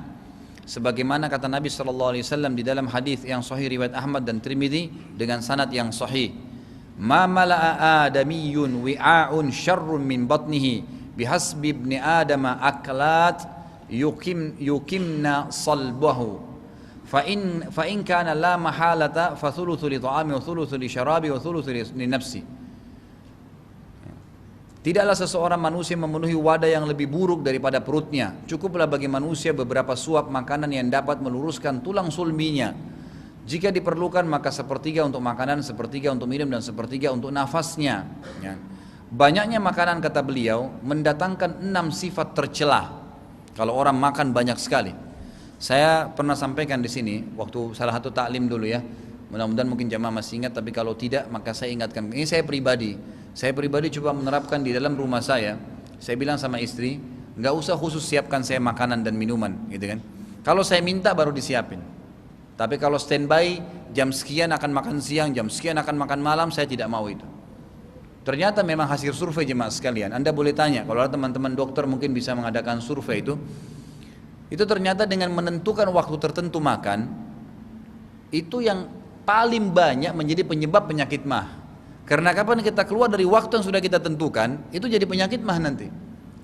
Sebagaimana kata Nabi SAW di dalam hadis yang sahih riwayat Ahmad dan Tirmidzi dengan sanad yang sahih, ma mala'a adamiyun wi'a'un syarrun min batnihi bihasbi ibni adama aklat yukimna salbahu fa in kana la mahalata fa thuluthu li ta'ami wa thuluthu li syarabi wa thuluthu li nafsi. Tidaklah seseorang manusia memenuhi wadah yang lebih buruk daripada perutnya. Cukuplah bagi manusia beberapa suap makanan yang dapat meluruskan tulang sulbinya. Jika diperlukan maka sepertiga untuk makanan, sepertiga untuk minum, dan sepertiga untuk nafasnya. Ya. Banyaknya makanan, kata beliau, mendatangkan 6 sifat tercelah. Kalau orang makan banyak sekali. Saya pernah sampaikan di sini waktu salah satu taklim dulu ya. Mudah-mudahan mungkin jamaah masih ingat, tapi kalau tidak maka saya ingatkan. Ini saya pribadi coba menerapkan di dalam rumah saya. Saya bilang sama istri, nggak usah khusus siapkan saya makanan dan minuman, gitu kan. Kalau saya minta baru disiapin. Tapi kalau standby jam sekian akan makan siang, jam sekian akan makan malam, saya tidak mau itu. Ternyata memang hasil survei jemaah sekalian. Anda boleh tanya, kalau ada teman-teman dokter mungkin bisa mengadakan survei itu. Itu ternyata dengan menentukan waktu tertentu makan, itu yang paling banyak menjadi penyebab penyakit mah. Karena kapan kita keluar dari waktu yang sudah kita tentukan, itu jadi penyakit mah nanti.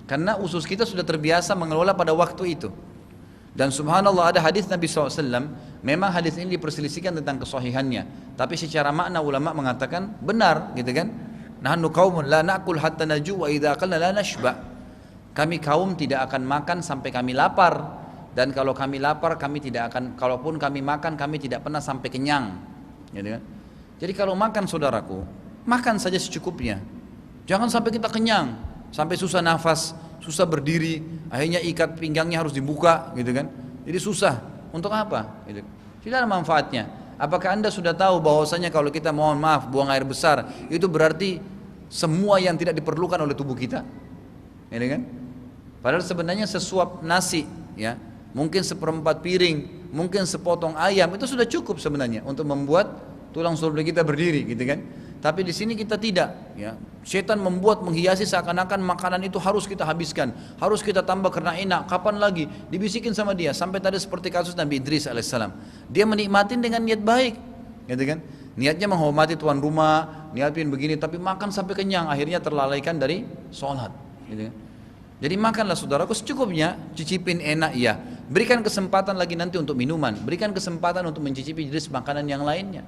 Karena usus kita sudah terbiasa mengelola pada waktu itu. Dan subhanallah ada hadis Nabi SAW, memang hadis ini diperselisihkan tentang kesahihannya. Tapi secara makna ulama mengatakan benar, gitu kan. Nahnu qaumun la na'kul hatta naju wa idza aqalna la nashba. Kami kaum tidak akan makan sampai kami lapar, dan kalau kami lapar kami tidak akan, kalaupun kami makan kami tidak pernah sampai kenyang, gitu kan? Jadi kalau makan saudaraku, makan saja secukupnya. Jangan sampai kita kenyang, sampai susah nafas, susah berdiri, akhirnya ikat pinggangnya harus dibuka, gitu kan? Jadi susah. Untuk apa? Gitu. Tidak ada manfaatnya. Apakah Anda sudah tahu bahwasanya kalau kita mohon maaf buang air besar, itu berarti semua yang tidak diperlukan oleh tubuh kita? Ini kan? Padahal sebenarnya sesuap nasi, ya, mungkin seperempat piring, mungkin sepotong ayam, itu sudah cukup sebenarnya untuk membuat tulang sulbi kita berdiri, gitu kan? Tapi di sini kita tidak, ya. Setan membuat menghiasi seakan-akan makanan itu harus kita habiskan, harus kita tambah karena enak. Kapan lagi? Dibisikin sama dia. Sampai tadi seperti kasus Nabi Idris alaihissalam. Dia menikmatin dengan niat baik, gitu kan? Niatnya menghormati tuan rumah, niatin begini, tapi makan sampai kenyang, akhirnya terlalaikan dari sholat, gitu kan? Jadi makanlah saudaraku secukupnya, cicipin enak ya. Berikan kesempatan lagi nanti untuk minuman, berikan kesempatan untuk mencicipi jenis makanan yang lainnya.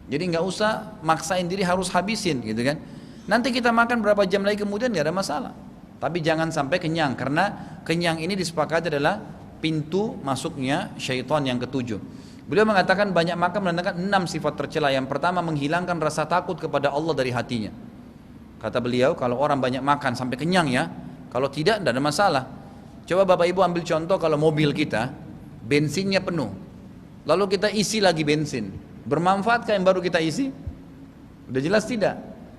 Jadi nggak usah maksain diri harus habisin, gitu kan. Nanti kita makan berapa jam lagi kemudian nggak ada masalah. Tapi jangan sampai kenyang, karena kenyang ini disepakati adalah pintu masuknya syaitan yang ketujuh. Beliau mengatakan banyak makan menandakan 6 sifat tercela. Yang pertama, menghilangkan rasa takut kepada Allah dari hatinya. Kata beliau, kalau orang banyak makan sampai kenyang ya, kalau tidak ada masalah. Coba Bapak Ibu ambil contoh, kalau mobil kita bensinnya penuh, lalu kita isi lagi bensin, bermanfaatkah yang baru kita isi? Udah jelas tidak.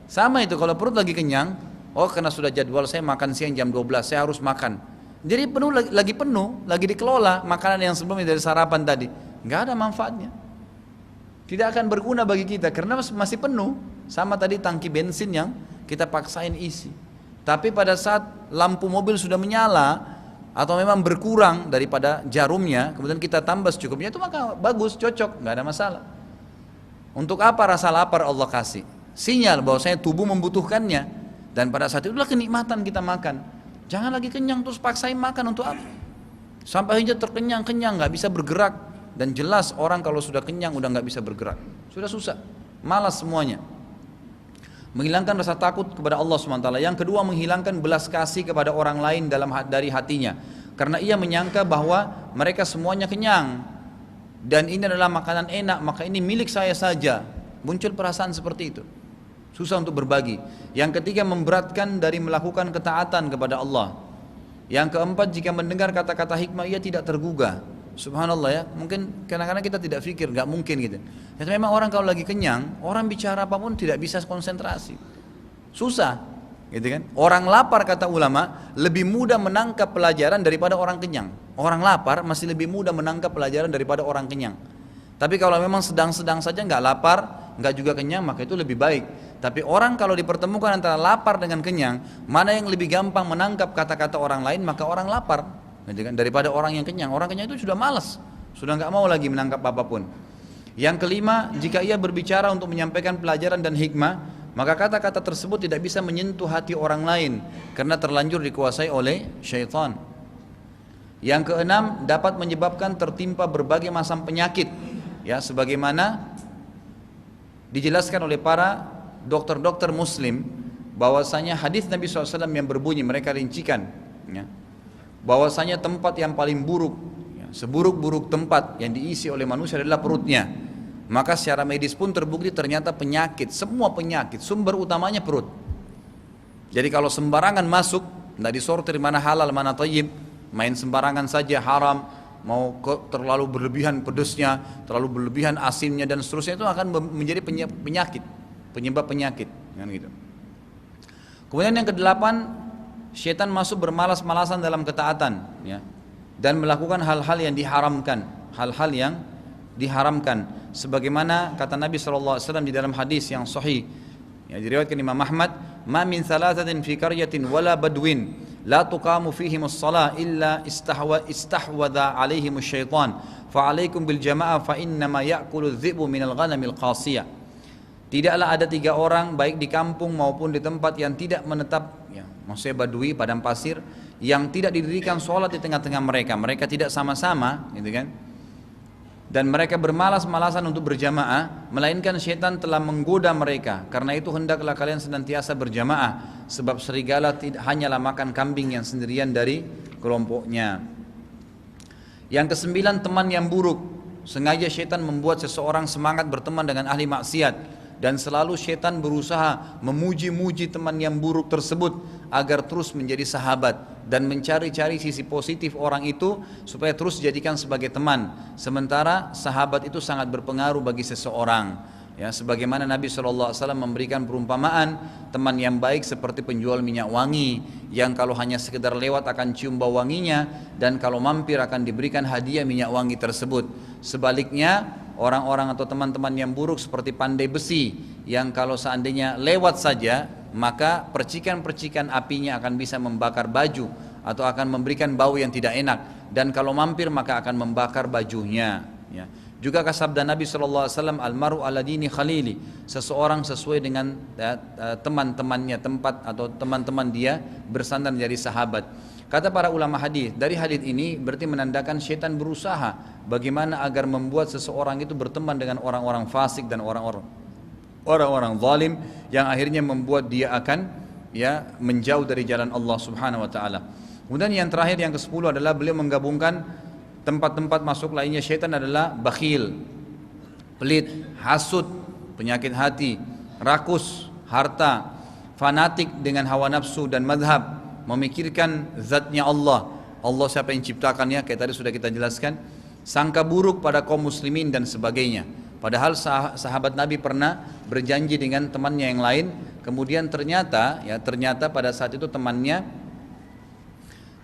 Sama itu kalau perut lagi kenyang, oh karena sudah jadwal saya makan siang jam 12, saya harus makan. Jadi penuh, lagi penuh, lagi dikelola makanan yang sebelumnya dari sarapan tadi, nggak ada manfaatnya. Tidak akan berguna bagi kita karena masih penuh. Sama tadi tangki bensin yang kita paksain isi. Tapi pada saat lampu mobil sudah menyala atau memang berkurang daripada jarumnya, kemudian kita tambah secukupnya, itu maka bagus, cocok, nggak ada masalah. Untuk apa rasa lapar Allah kasih? Sinyal bahwasanya tubuh membutuhkannya, dan pada saat itulah kenikmatan kita makan. Jangan lagi kenyang terus paksain makan, untuk apa? Sampai aja terkenyang-kenyang nggak bisa bergerak, dan jelas orang kalau sudah kenyang udah nggak bisa bergerak, sudah susah, malas semuanya. Menghilangkan rasa takut kepada Allah SWT. Yang kedua, menghilangkan belas kasih kepada orang lain dari hatinya, karena ia menyangka bahwa mereka semuanya kenyang dan ini adalah makanan enak, maka ini milik saya saja. Muncul perasaan seperti itu, susah untuk berbagi. Yang ketiga, memberatkan dari melakukan ketaatan kepada Allah. Yang keempat, jika mendengar kata-kata hikmah ia tidak tergugah. Subhanallah ya, mungkin kadang-kadang kita tidak pikir, nggak mungkin gitu. Ya, memang orang kalau lagi kenyang, orang bicara apapun tidak bisa konsentrasi, susah, gitu kan? Orang lapar kata ulama lebih mudah menangkap pelajaran daripada orang kenyang. Orang lapar masih lebih mudah menangkap pelajaran daripada orang kenyang. Tapi kalau memang sedang-sedang saja, nggak lapar, nggak juga kenyang, maka itu lebih baik. Tapi orang kalau dipertemukan antara lapar dengan kenyang, mana yang lebih gampang menangkap kata-kata orang lain, maka orang lapar, daripada orang yang kenyang. Orang kenyang itu sudah malas, sudah nggak mau lagi menangkap apapun. Yang kelima, jika ia berbicara untuk menyampaikan pelajaran dan hikmah, maka kata-kata tersebut tidak bisa menyentuh hati orang lain karena terlanjur dikuasai oleh syaitan. Yang keenam, dapat menyebabkan tertimpa berbagai macam penyakit, ya, sebagaimana dijelaskan oleh para dokter-dokter muslim, bahwasanya hadis Nabi SAW yang berbunyi, mereka rincikan, ya, bahwasanya tempat yang paling buruk, ya, seburuk-buruk tempat yang diisi oleh manusia adalah perutnya. Maka secara medis pun terbukti ternyata penyakit, semua penyakit sumber utamanya perut. Jadi kalau sembarangan masuk, tidak disortir mana halal mana thayyib, main sembarangan saja haram, terlalu berlebihan pedesnya, terlalu berlebihan asinnya dan seterusnya, itu akan menjadi penyakit, penyebab penyakit, kan gitu. Kemudian yang kedelapan, syaitan masuk bermalas-malasan dalam ketaatan, ya, dan melakukan hal-hal yang diharamkan, hal-hal yang diharamkan, sebagaimana kata Nabi SAW di dalam hadis yang sahih, ya, diriwayatkan Imam Ahmad, ma min thalathatin fi qaryatin wala badwin la tuqamu fihim as-salah illa istahwadha alaihim asy-syaitan fa alaikum bil jamaah fa innama ya'kulu adh-dhi'bu minal ghanamil qasiyah. Tidaklah ada 3 orang baik di kampung maupun di tempat yang tidak menetap, ya, maksudnya badui, padang pasir, yang tidak didirikan sholat di tengah-tengah mereka, mereka tidak sama-sama, gitu kan, dan mereka bermalas-malasan untuk berjamaah, melainkan syaitan telah menggoda mereka. Karena itu hendaklah kalian senantiasa berjamaah, sebab serigala hanyalah makan kambing yang sendirian dari kelompoknya. Yang kesembilan, teman yang buruk. Sengaja syaitan membuat seseorang semangat berteman dengan ahli maksiat, dan selalu syaitan berusaha memuji-muji teman yang buruk tersebut agar terus menjadi sahabat, dan mencari-cari sisi positif orang itu supaya terus dijadikan sebagai teman. Sementara sahabat itu sangat berpengaruh bagi seseorang, ya, sebagaimana Nabi SAW memberikan perumpamaan, teman yang baik seperti penjual minyak wangi yang kalau hanya sekedar lewat akan cium bau wanginya, dan kalau mampir akan diberikan hadiah minyak wangi tersebut. Sebaliknya, orang-orang atau teman-teman yang buruk seperti pandai besi yang kalau seandainya lewat saja maka percikan-percikan apinya akan bisa membakar baju atau akan memberikan bau yang tidak enak, dan kalau mampir maka akan membakar bajunya, ya. Juga sabda Nabi SAW, almaru ala dini khalili, seseorang sesuai dengan teman-temannya, tempat atau teman-teman dia bersandar jadi sahabat. Kata para ulama hadis, dari hadis ini berarti menandakan syaitan berusaha bagaimana agar membuat seseorang itu berteman dengan orang-orang fasik dan orang-orang zalim, yang akhirnya membuat dia akan, ya, menjauh dari jalan Allah Subhanahu wa taala. Kemudian yang terakhir, yang ke-10 adalah beliau menggabungkan tempat-tempat masuk lainnya syaitan adalah bakhil, pelit, hasud, penyakit hati, rakus, harta, fanatik dengan hawa nafsu dan madhab, memikirkan zatnya Allah siapa yang ciptakannya, kayak tadi sudah kita jelaskan, sangka buruk pada kaum muslimin dan sebagainya. Padahal sahabat Nabi pernah berjanji dengan temannya yang lain, kemudian ternyata pada saat itu temannya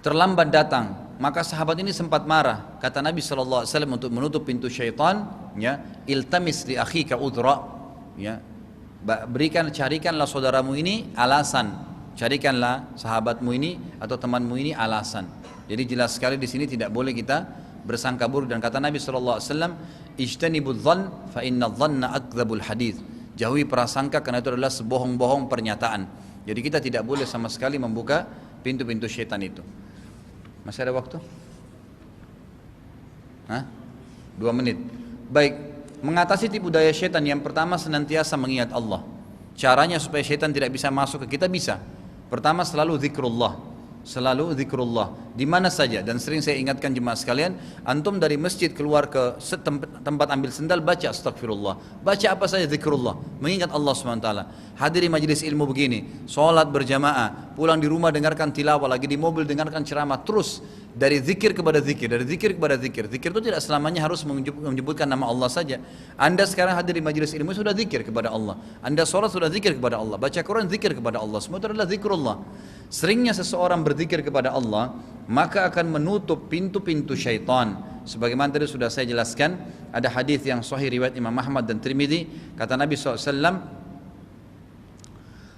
terlambat datang, maka sahabat ini sempat marah. Kata Nabi SAW untuk menutup pintu syaitan, ya, iltamis li akhika udra, ya, carikanlah saudaramu ini alasan, carikanlah sahabatmu ini atau temanmu ini alasan. Jadi jelas sekali di sini tidak boleh kita bersangka buruk, dan kata Nabi SAW, ijtanibudz dzann fa inna dzanna akdzabul hadits. Jauhi prasangka karena itu adalah sebohong-bohong pernyataan. Jadi kita tidak boleh sama sekali membuka pintu-pintu syaitan itu. Masih ada waktu? 2 menit. Baik, mengatasi tipu daya syaitan yang pertama senantiasa mengingat Allah. Caranya supaya syaitan tidak bisa masuk ke kita bisa. Pertama, selalu zikrullah di mana saja, dan sering saya ingatkan jemaah sekalian, antum dari masjid keluar ke tempat ambil sendal, baca astagfirullah, baca apa saja zikrullah, mengingat Allah SWT. Hadiri majelis ilmu begini, sholat berjamaah, pulang di rumah dengarkan tilawah, lagi di mobil dengarkan ceramah, terus dari zikir kepada zikir, dari zikir kepada zikir. Zikir itu tidak selamanya harus menyebutkan nama Allah saja. Anda sekarang hadir di majelis ilmu sudah zikir kepada Allah, Anda sholat sudah zikir kepada Allah, baca Quran zikir kepada Allah, semua itu adalah zikrullah. Seringnya seseorang berzikir kepada Allah, maka akan menutup pintu-pintu syaitan. Sebagaimana tadi sudah saya jelaskan, ada hadis yang sahih riwayat Imam Ahmad dan Tirmidzi, kata Nabi SAW,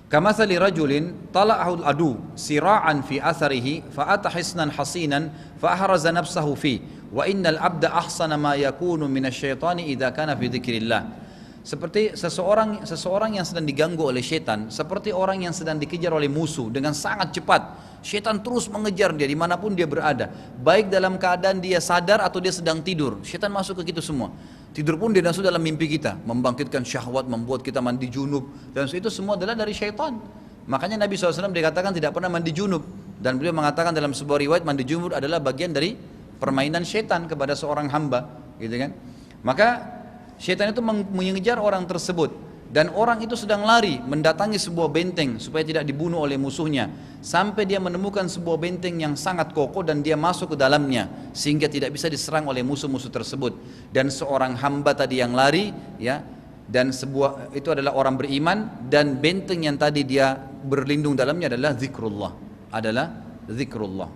kamathali rajulin tala'ahu al-adu sira'an fi atharihi fa'ata hisnan hasinan fa'ahraza nafsahu fi wa innal abda ahsana ma yakunu minasyaitani idza kana fi dzikrillah. Seperti seseorang yang sedang diganggu oleh syaitan, seperti orang yang sedang dikejar oleh musuh dengan sangat cepat. Syaitan terus mengejar dia dimanapun dia berada, baik dalam keadaan dia sadar atau dia sedang tidur. Syaitan masuk ke kita semua. Tidur pun dia masuk dalam mimpi kita, membangkitkan syahwat, membuat kita mandi junub, dan itu semua adalah dari syaitan. Makanya Nabi SAW dikatakan tidak pernah mandi junub, dan beliau mengatakan dalam sebuah riwayat mandi junub adalah bagian dari permainan syaitan kepada seorang hamba, gitu kan? Maka syaitan itu mengejar orang tersebut, Dan orang itu sedang lari mendatangi sebuah benteng supaya tidak dibunuh oleh musuhnya. Sampai dia menemukan sebuah benteng yang sangat kokoh dan dia masuk ke dalamnya sehingga tidak bisa diserang oleh musuh-musuh tersebut. Dan seorang hamba tadi yang lari, ya, dan sebuah itu adalah orang beriman, dan benteng yang tadi dia berlindung dalamnya adalah zikrullah. Adalah zikrullah.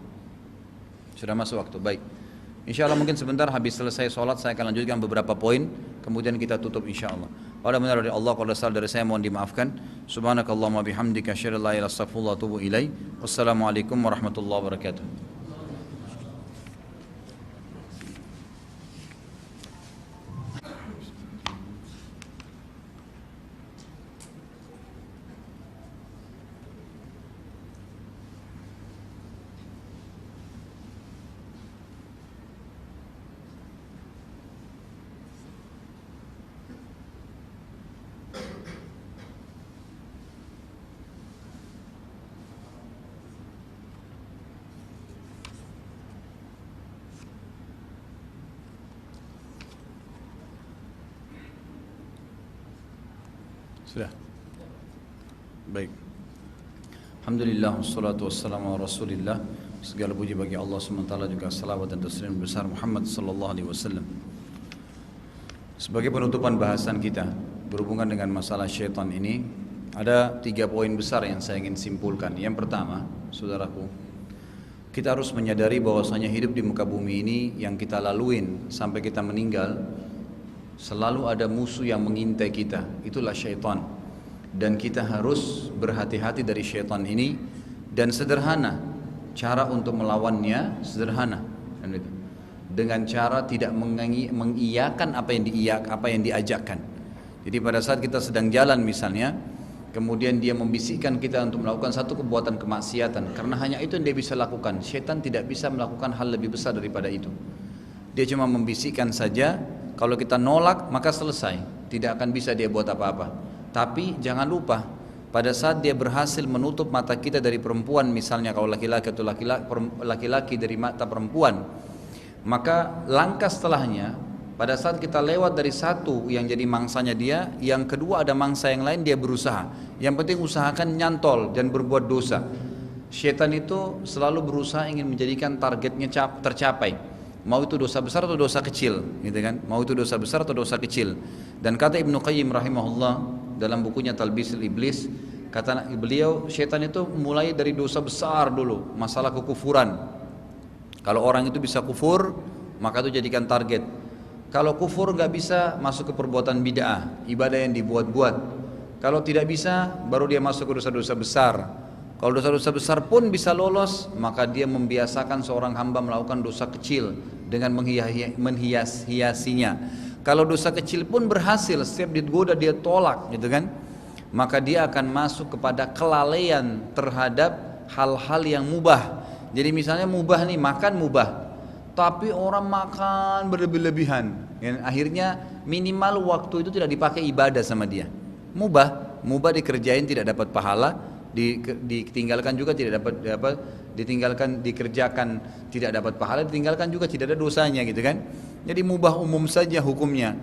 Sudah masuk waktu, baik. Insya Allah mungkin sebentar habis selesai sholat saya akan lanjutkan beberapa poin, kemudian kita tutup insya Allah. Kalau benar dari Allah, kalau salah dari saya mohon dimaafkan. Subhanakallahumma bihamdika asyhadu an la ilaha illa anta astaghfiruka wa atubu ilaik. Wassalamualaikum warahmatullahi wabarakatuh. Sudah. Baik. Alhamdulillah wassalatu wassalamu ala Rasulillah. Segala puji bagi Allah SWT, juga salawat dan taslim besar Muhammad sallallahu alaihi wasallam. Sebagai penutupan bahasan kita berhubungan dengan masalah syaitan ini, ada 3 poin besar yang saya ingin simpulkan. Yang pertama, saudaraku, kita harus menyadari bahwasanya hidup di muka bumi ini yang kita laluin sampai kita meninggal, selalu ada musuh yang mengintai kita, itulah syaitan. Dan kita harus berhati-hati dari syaitan ini. Dan sederhana, cara untuk melawannya sederhana, dengan cara tidak mengiyakan apa yang diajakkan. Jadi pada saat kita sedang jalan misalnya, kemudian dia membisikkan kita untuk melakukan satu perbuatan kemaksiatan, karena hanya itu yang dia bisa lakukan. Syaitan tidak bisa melakukan hal lebih besar daripada itu. Dia cuma membisikkan saja. Kalau kita nolak maka selesai, tidak akan bisa dia buat apa-apa. Tapi jangan lupa, pada saat dia berhasil menutup mata kita dari perempuan, misalnya kalau laki-laki atau laki-laki dari mata perempuan, maka langkah setelahnya, pada saat kita lewat dari satu yang jadi mangsanya dia, yang kedua ada mangsa yang lain, dia berusaha. Yang penting usahakan nyantol dan berbuat dosa. Syaitan itu selalu berusaha ingin menjadikan targetnya tercapai. Mau itu dosa besar atau dosa kecil, gitu kan? Mau itu dosa besar atau dosa kecil. Dan kata Ibnu Qayyim rahimahullah dalam bukunya Talbisul Iblis, kata beliau, syaitan itu mulai dari dosa besar dulu, masalah kekufuran. Kalau orang itu bisa kufur, maka itu jadikan target. Kalau kufur nggak bisa, masuk ke perbuatan bid'ah, ibadah yang dibuat-buat. Kalau tidak bisa, baru dia masuk ke dosa-dosa besar. Kalau dosa-dosa besar pun bisa lolos, maka dia membiasakan seorang hamba melakukan dosa kecil dengan menghias-hiasinya. Kalau dosa kecil pun berhasil, setiap digoda dia tolak, gitu kan? Maka dia akan masuk kepada kelalaian terhadap hal-hal yang mubah. Jadi misalnya mubah nih, makan mubah, tapi orang makan berlebih-lebihan, ya, akhirnya minimal waktu itu tidak dipakai ibadah sama dia. Mubah dikerjain tidak dapat pahala, ditinggalkan juga tidak dapat dikerjakan tidak dapat pahala, ditinggalkan juga tidak ada dosanya, gitu kan? Jadi mubah umum saja hukumnya.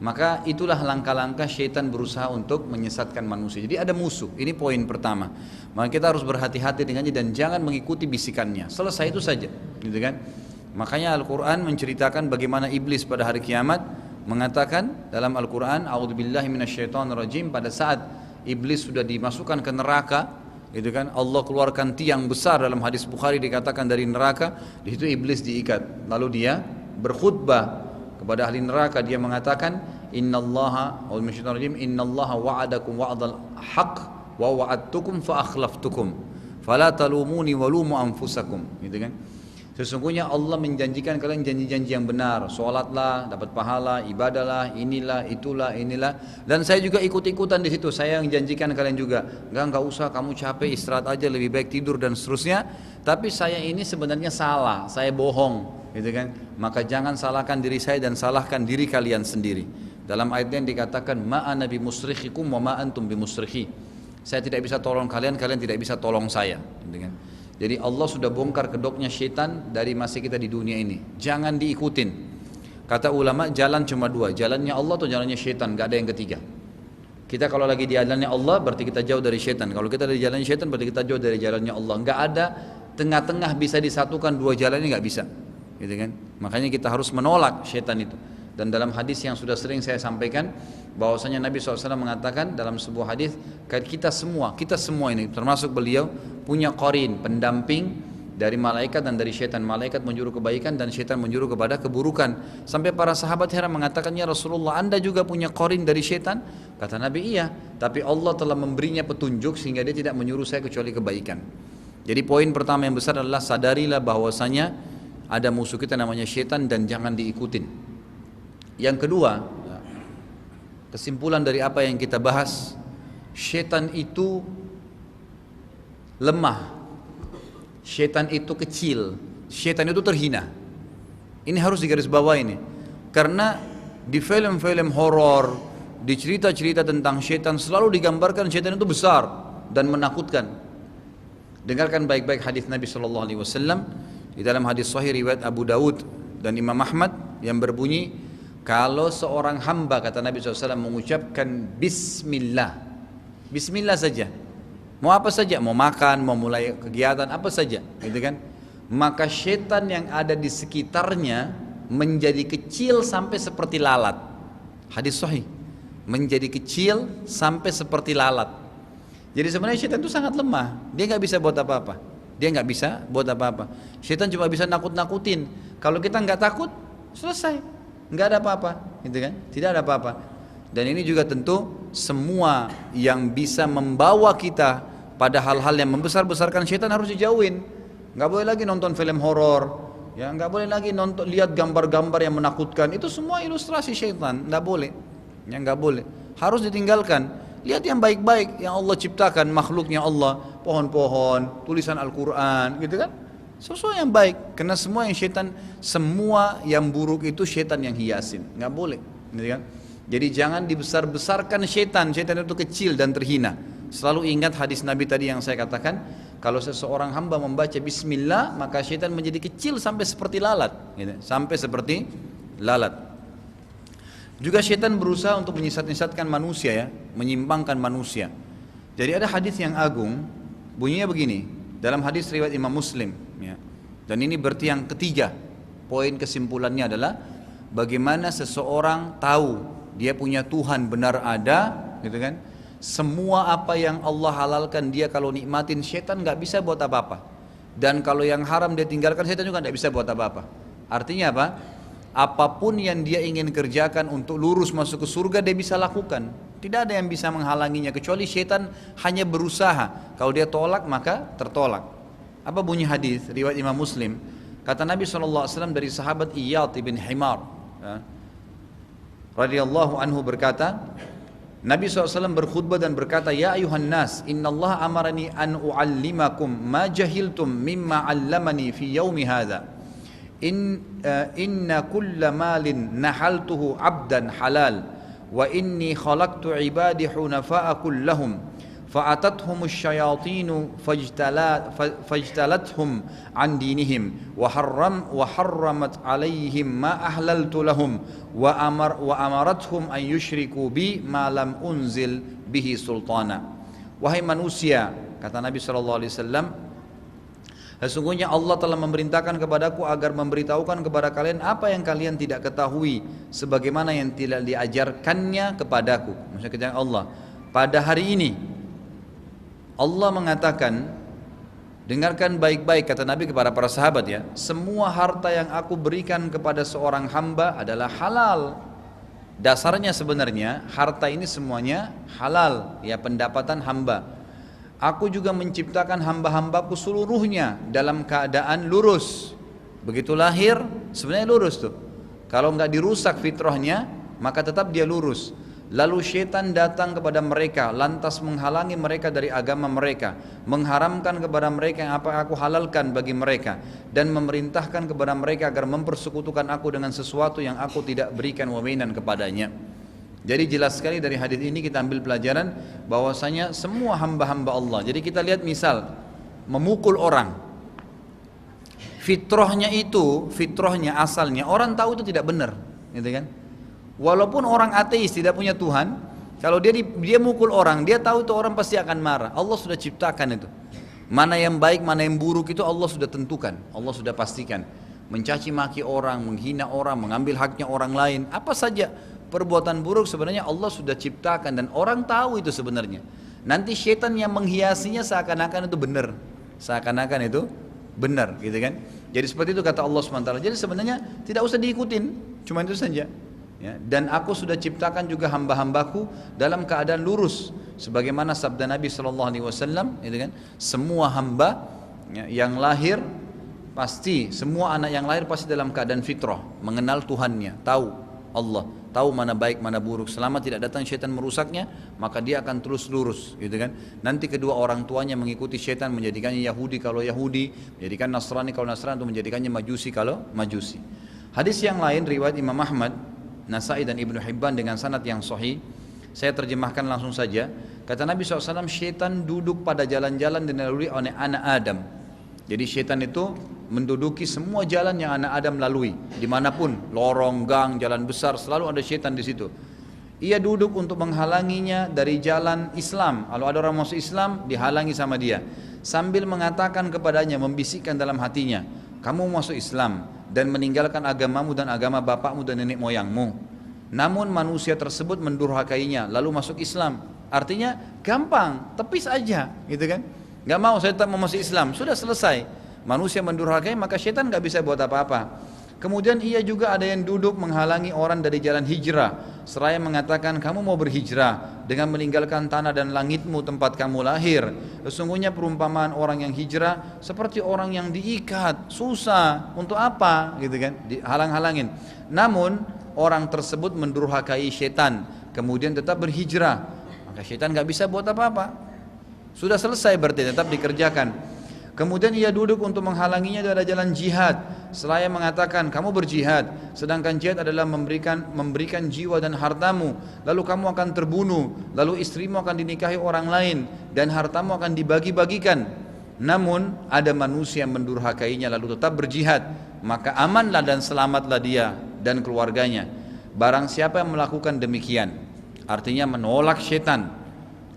Maka itulah langkah-langkah syaitan berusaha untuk menyesatkan manusia. Jadi ada musuh, ini poin pertama. Maka kita harus berhati-hati dengannya dan jangan mengikuti bisikannya. Selesai itu saja, gitu kan? Makanya Al-Quran menceritakan bagaimana iblis pada hari kiamat mengatakan dalam Al-Quran, a'udzubillahi minasyaitonirrajim, pada saat iblis sudah dimasukkan ke neraka, gitu kan? Allah keluarkan tiang besar, dalam hadis Bukhari dikatakan dari neraka, di situ iblis diikat. Lalu dia berkhutbah kepada ahli neraka, dia mengatakan, innallaha wa'adakum wa'dal haqq wa wa'adtukum fa akhlaftukum fala talumuni walumu anfusakum, gitu kan? Sesungguhnya Allah menjanjikan kalian janji-janji yang benar, sholatlah, dapat pahala, ibadahlah, inilah, itulah, inilah. Dan saya juga ikut-ikutan di situ. Saya yang janjikan kalian juga. Enggak usah, kamu capek, istirahat aja, lebih baik tidur dan seterusnya. Tapi saya ini sebenarnya salah, saya bohong, gitu kan? Maka jangan salahkan diri saya dan salahkan diri kalian sendiri. Dalam ayat yang dikatakan, ma'ana bimusrikhikum wa ma'antum bimusrikhi. Saya tidak bisa tolong kalian, kalian tidak bisa tolong saya, gitu kan? Jadi Allah sudah bongkar kedoknya syaitan dari masa kita di dunia ini. Jangan diikutin. Kata ulama, jalan cuma dua, jalannya Allah atau jalannya syaitan, gak ada yang ketiga. Kita kalau lagi di jalannya Allah berarti kita jauh dari syaitan. Kalau kita dari jalannya syaitan berarti kita jauh dari jalannya Allah. Enggak ada tengah-tengah bisa disatukan dua jalan ini, enggak bisa. Gitu kan? Makanya kita harus menolak syaitan itu. Dan dalam hadis yang sudah sering saya sampaikan, bahwasanya Nabi SAW mengatakan dalam sebuah hadis, kita semua ini termasuk beliau punya qarin, pendamping dari malaikat dan dari syaitan. Malaikat menyuruh kebaikan dan syaitan menyuruh kepada keburukan. Sampai para sahabat heran mengatakan, ya Rasulullah, Anda juga punya qarin dari syaitan? Kata Nabi, iya, tapi Allah telah memberinya petunjuk sehingga dia tidak menyuruh saya kecuali kebaikan. Jadi poin pertama yang besar adalah sadarilah bahwasanya ada musuh kita namanya syaitan dan jangan diikutin. Yang kedua, kesimpulan dari apa yang kita bahas, syaitan itu lemah, syaitan itu kecil, syaitan itu terhina. Ini harus digarisbawahi ini, karena di film-film horor, di cerita-cerita tentang syaitan selalu digambarkan syaitan itu besar dan menakutkan. Dengarkan baik-baik hadis Nabi SAW di dalam hadis Sahih riwayat Abu Dawud dan Imam Ahmad yang berbunyi, kalau seorang hamba, kata Nabi SAW, mengucapkan Bismillah, Bismillah saja, mau apa saja, mau makan, mau mulai kegiatan apa saja, gitu kan? Maka syaitan yang ada di sekitarnya menjadi kecil sampai seperti lalat. Hadis Sahih, menjadi kecil sampai seperti lalat. Jadi sebenarnya syaitan itu sangat lemah, dia nggak bisa buat apa-apa, Syaitan cuma bisa nakut-nakutin. Kalau kita nggak takut, selesai. Nggak ada apa-apa, gitu kan? Tidak ada apa-apa. Dan ini juga tentu semua yang bisa membawa kita pada hal-hal yang membesar-besarkan syaitan harus dijauhin. Nggak boleh lagi nonton film horor, ya nggak boleh lagi nonton lihat gambar-gambar yang menakutkan. Itu semua ilustrasi syaitan, nggak boleh. Ya nggak boleh. Harus ditinggalkan. Lihat yang baik-baik yang Allah ciptakan, makhluknya Allah, pohon-pohon, tulisan Al-Quran, gitu kan? Sesuatu yang baik, karena semua yang syaitan, semua yang buruk itu syaitan yang hiasin, nggak boleh, gitu kan? Jadi jangan dibesar-besarkan syaitan itu kecil dan terhina. Selalu ingat hadis Nabi tadi yang saya katakan, kalau seseorang hamba membaca Bismillah, maka syaitan menjadi kecil sampai seperti lalat, gitu. Sampai seperti lalat. Juga syaitan berusaha untuk menyesat-nyesatkan manusia, ya, menyimpangkan manusia. Jadi ada hadis yang agung, bunyinya begini, dalam hadis riwayat Imam Muslim, ya. Dan ini berarti yang ketiga, poin kesimpulannya adalah bagaimana seseorang tahu dia punya Tuhan benar ada, gitu kan? Semua apa yang Allah halalkan dia kalau nikmatin, syaitan nggak bisa buat apa-apa. Dan kalau yang haram dia tinggalkan, syaitan juga nggak bisa buat apa-apa. Artinya apa? Apapun yang dia ingin kerjakan untuk lurus masuk ke surga dia bisa lakukan. Tidak ada yang bisa menghalanginya kecuali syaitan hanya berusaha. Kalau dia tolak maka tertolak. Apa bunyi hadis riwayat Imam Muslim? Kata Nabi SAW dari sahabat Iyad ibn Himar, ya, radhiyallahu anhu berkata, Nabi SAW berkhutbah dan berkata, ya ayuhan nas, innallaha amarani an u'allimakum ma jahiltum mimma 'allamani fi yaumi hadha. Inna kulla malin nahaltuhu 'abdan halal wa inni khalaqtu 'ibadi hunafa'a kullahum fa'atathum asy-syayatinu fajtalathum 'an dinihim wa harramat 'alaihim ma ahlaltu lahum wa amarathum an yusyriku bi ma lam unzil bihi sultana. Wahai manusia, kata Nabi sallallahu alaihi wasallam, sesungguhnya Allah telah memerintahkan kepadaku agar memberitahukan kepada kalian apa yang kalian tidak ketahui sebagaimana yang tidak diajarkannya kepadaku. Maksudnya Allah pada hari ini Allah mengatakan, dengarkan baik-baik kata Nabi kepada para sahabat, ya, semua harta yang aku berikan kepada seorang hamba adalah halal. Dasarnya sebenarnya harta ini semuanya halal, ya, pendapatan hamba. Aku juga menciptakan hamba-hambaku seluruhnya dalam keadaan lurus. Begitu lahir sebenarnya lurus tuh. Kalau nggak dirusak fitrahnya maka tetap dia lurus. Lalu syaitan datang kepada mereka lantas menghalangi mereka dari agama mereka, mengharamkan kepada mereka yang apa aku halalkan bagi mereka, dan memerintahkan kepada mereka agar mempersekutukan aku dengan sesuatu yang aku tidak berikan waminan kepadanya. Jadi jelas sekali dari hadis ini kita ambil pelajaran bahwasanya semua hamba-hamba Allah. Jadi kita lihat misal memukul orang, fitrahnya asalnya orang tahu itu tidak benar, gitu kan? Walaupun orang ateis tidak punya Tuhan, Kalau dia mukul orang, dia tahu itu orang pasti akan marah. Allah sudah ciptakan itu. Mana yang baik, mana yang buruk itu Allah sudah tentukan, Allah sudah pastikan. Mencaci maki orang, menghina orang, mengambil haknya orang lain, apa saja perbuatan buruk sebenarnya Allah sudah ciptakan dan orang tahu itu sebenarnya. Nanti syaitan yang menghiasinya seakan-akan itu benar, seakan-akan itu benar, gitu kan? Jadi seperti itu kata Allah SWT. Jadi sebenarnya tidak usah diikutin, cuma itu saja. Ya, dan aku sudah ciptakan juga hamba-hambaku dalam keadaan lurus, sebagaimana sabda Nabi SAW, gitu kan? Semua hamba ya, yang lahir pasti, semua anak yang lahir pasti dalam keadaan fitrah, mengenal Tuhannya, tahu Allah, tahu mana baik mana buruk. Selama tidak datang syaitan merusaknya, maka dia akan terus lurus, gitu kan? Nanti kedua orang tuanya mengikuti syaitan, menjadikannya Yahudi kalau Yahudi, menjadikan Nasrani kalau Nasrani, atau menjadikannya Majusi kalau Majusi. Hadis yang lain riwayat Imam Ahmad, Nasai dan Ibnu Hibban dengan sanad yang sahih. Saya terjemahkan langsung saja. Kata Nabi SAW, syaitan duduk pada jalan-jalan dan dilalui oleh anak Adam. Jadi syaitan itu menduduki semua jalan yang anak Adam lalui, dimanapun, lorong, gang, jalan besar, selalu ada syaitan di situ. Ia duduk untuk menghalanginya dari jalan Islam. Kalau ada orang masuk Islam, dihalangi sama dia, sambil mengatakan kepadanya, membisikkan dalam hatinya, kamu masuk Islam dan meninggalkan agamamu dan agama bapakmu dan nenek moyangmu. Namun manusia tersebut mendurhakainya lalu masuk Islam. Artinya gampang, tepis aja, gitu kan? Gak mau, saya tetap mau masuk Islam, sudah selesai. Manusia mendurhakai, maka syaitan gak bisa buat apa-apa. Kemudian ia juga ada yang duduk menghalangi orang dari jalan hijrah, seraya mengatakan, kamu mau berhijrah dengan meninggalkan tanah dan langitmu tempat kamu lahir. Sesungguhnya perumpamaan orang yang hijrah seperti orang yang diikat, susah, untuk apa, gitu kan, dihalang-halangin. Namun orang tersebut mendurhakai syaitan, kemudian tetap berhijrah, maka syaitan gak bisa buat apa-apa. Sudah selesai berarti, tetap dikerjakan. Kemudian ia duduk untuk menghalanginya dari jalan jihad, seraya mengatakan, kamu berjihad, sedangkan jihad adalah memberikan jiwa dan hartamu, lalu kamu akan terbunuh, lalu istrimu akan dinikahi orang lain, dan hartamu akan dibagi-bagikan. Namun ada manusia yang mendurhakainya lalu tetap berjihad, maka amanlah dan selamatlah dia dan keluarganya. Barang siapa yang melakukan demikian, artinya menolak syaitan,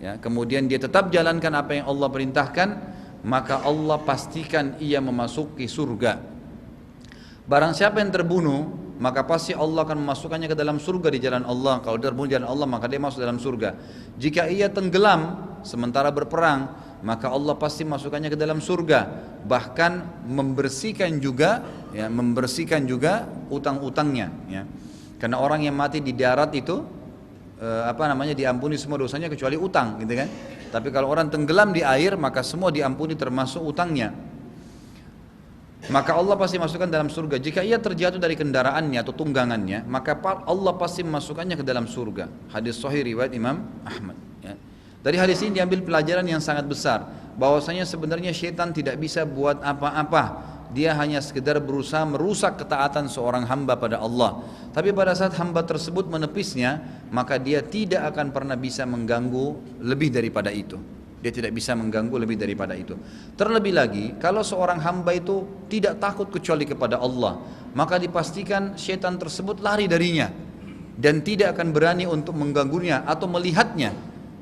ya, kemudian dia tetap jalankan apa yang Allah perintahkan, maka Allah pastikan ia memasuki surga. Barang siapa yang terbunuh, maka pasti Allah akan memasukkannya ke dalam surga di jalan Allah. Kalau dia terbunuh di jalan Allah, maka dia masuk dalam surga. Jika ia tenggelam sementara berperang, maka Allah pasti masukkannya ke dalam surga. Bahkan membersihkan juga, ya, membersihkan juga utang-utangnya, ya. Karena orang yang mati di darat itu diampuni semua dosanya kecuali utang, gitu kan. Tapi kalau orang tenggelam di air, maka semua diampuni termasuk utangnya. Maka Allah pasti masukkan dalam surga. Jika ia terjatuh dari kendaraannya atau tunggangannya, maka Allah pasti memasukkannya ke dalam surga. Hadis sahih riwayat Imam Ahmad, ya. Dari hadis ini diambil pelajaran yang sangat besar, bahwasanya sebenarnya syaitan tidak bisa buat apa-apa. Dia hanya sekedar berusaha merusak ketaatan seorang hamba pada Allah. Tapi pada saat hamba tersebut menepisnya, maka dia tidak akan pernah bisa mengganggu lebih daripada itu. Dia tidak bisa mengganggu lebih daripada itu. Terlebih lagi, kalau seorang hamba itu tidak takut kecuali kepada Allah, maka dipastikan syaitan tersebut lari darinya dan tidak akan berani untuk mengganggunya atau melihatnya,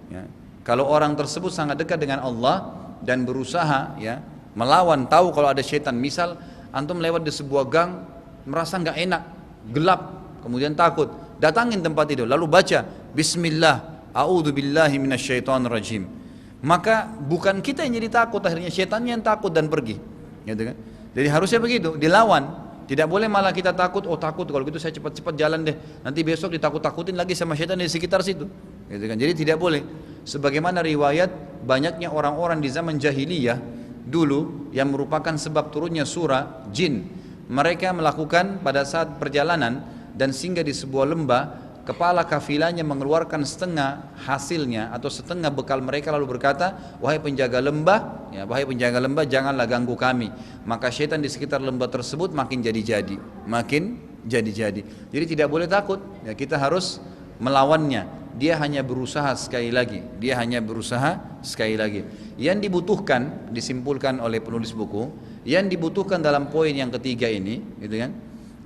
ya. Kalau orang tersebut sangat dekat dengan Allah dan berusaha, ya, melawan, tahu kalau ada syaitan. Misal antum lewat di sebuah gang, merasa nggak enak, gelap, kemudian takut, datangin tempat itu, lalu baca Bismillah, A'udzubillahi minasyaitonirrajim. Maka bukan kita yang jadi takut, akhirnya syaitannya yang takut dan pergi, gitu kan? Jadi harusnya begitu, dilawan. Tidak boleh malah kita takut, oh takut, kalau gitu saya cepat-cepat jalan deh, nanti besok ditakut-takutin lagi sama syaitan di sekitar situ, gitu kan? Jadi tidak boleh. Sebagaimana riwayat banyaknya orang-orang di zaman jahiliyah dulu yang merupakan sebab turunnya surah jin. Mereka melakukan pada saat perjalanan dan singgah di sebuah lembah, kepala kafilahnya mengeluarkan setengah hasilnya atau setengah bekal mereka, lalu berkata, wahai penjaga lembah, ya, wahai penjaga lembah, janganlah ganggu kami. Maka syaitan di sekitar lembah tersebut makin jadi-jadi, makin jadi-jadi. Jadi tidak boleh takut, ya, kita harus melawannya. Dia hanya berusaha sekali lagi, dia hanya berusaha sekali lagi. Yang dibutuhkan, disimpulkan oleh penulis buku, yang dibutuhkan dalam poin yang ketiga ini, gitu kan,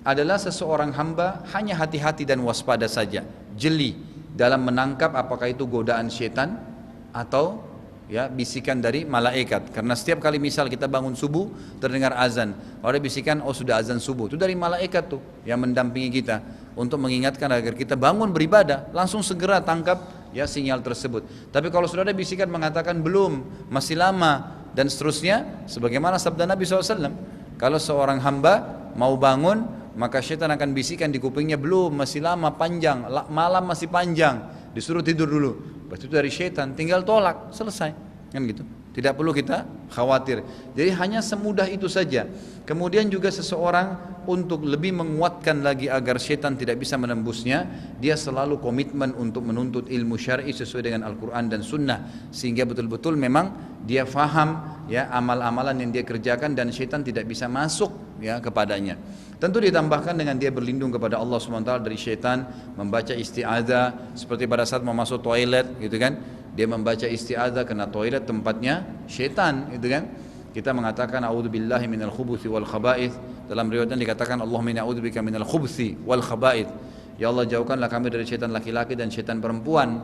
adalah seseorang hamba hanya hati-hati dan waspada saja, jeli, dalam menangkap apakah itu godaan syaitan atau ya bisikan dari malaikat. Karena setiap kali misal kita bangun subuh terdengar azan, ada bisikan oh sudah azan subuh, itu dari malaikat tuh yang mendampingi kita untuk mengingatkan agar kita bangun beribadah, langsung segera tangkap ya sinyal tersebut. Tapi kalau sudah ada bisikan mengatakan belum, masih lama dan seterusnya, sebagaimana sabda Nabi SAW, kalau seorang hamba mau bangun maka syaitan akan bisikan di kupingnya, belum, masih lama, panjang, malam masih panjang, disuruh tidur dulu. Itu dari syaitan, tinggal tolak, selesai, kan gitu. Tidak perlu kita khawatir. Jadi hanya semudah itu saja. Kemudian juga seseorang untuk lebih menguatkan lagi agar syaitan tidak bisa menembusnya, dia selalu komitmen untuk menuntut ilmu syar'i sesuai dengan Al-Quran dan Sunnah, sehingga betul-betul memang dia faham ya amal-amalan yang dia kerjakan dan syaitan tidak bisa masuk ya kepadanya. Tentu ditambahkan dengan dia berlindung kepada Allah SWT dari syaitan, membaca isti'adzah seperti pada saat mau masuk toilet gitu kan, dia membaca isti'adzah karena toilet tempatnya syaitan gitu kan. Kita mengatakan a'udzubillahi minal khubuthi wal khaba'ith, dalam riwayatnya dikatakan Allahumma inni a'udzubika minal khubuthi wal khaba'ith, ya Allah jauhkanlah kami dari syaitan laki-laki dan syaitan perempuan.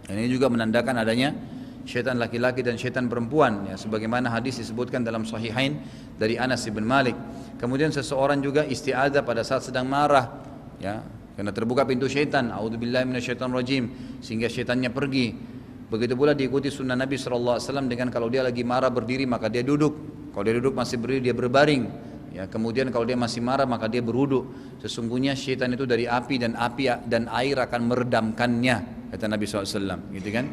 Dan ini juga menandakan adanya syaitan laki-laki dan syaitan perempuan ya, sebagaimana hadis disebutkan dalam Sahihain dari Anas bin Malik. Kemudian seseorang juga isti'adzah pada saat sedang marah ya, karena terbuka pintu syaitan, a'udzubillahi minasyaitonirrajim, sehingga syaitannya pergi. Begitu pula diikuti sunnah Nabi SAW dengan kalau dia lagi marah berdiri maka dia duduk, kalau dia duduk masih berdiri dia berbaring ya. Kemudian kalau dia masih marah maka dia berwudu. Sesungguhnya syaitan itu dari api dan air akan meredamkannya, kata Nabi SAW gitu kan.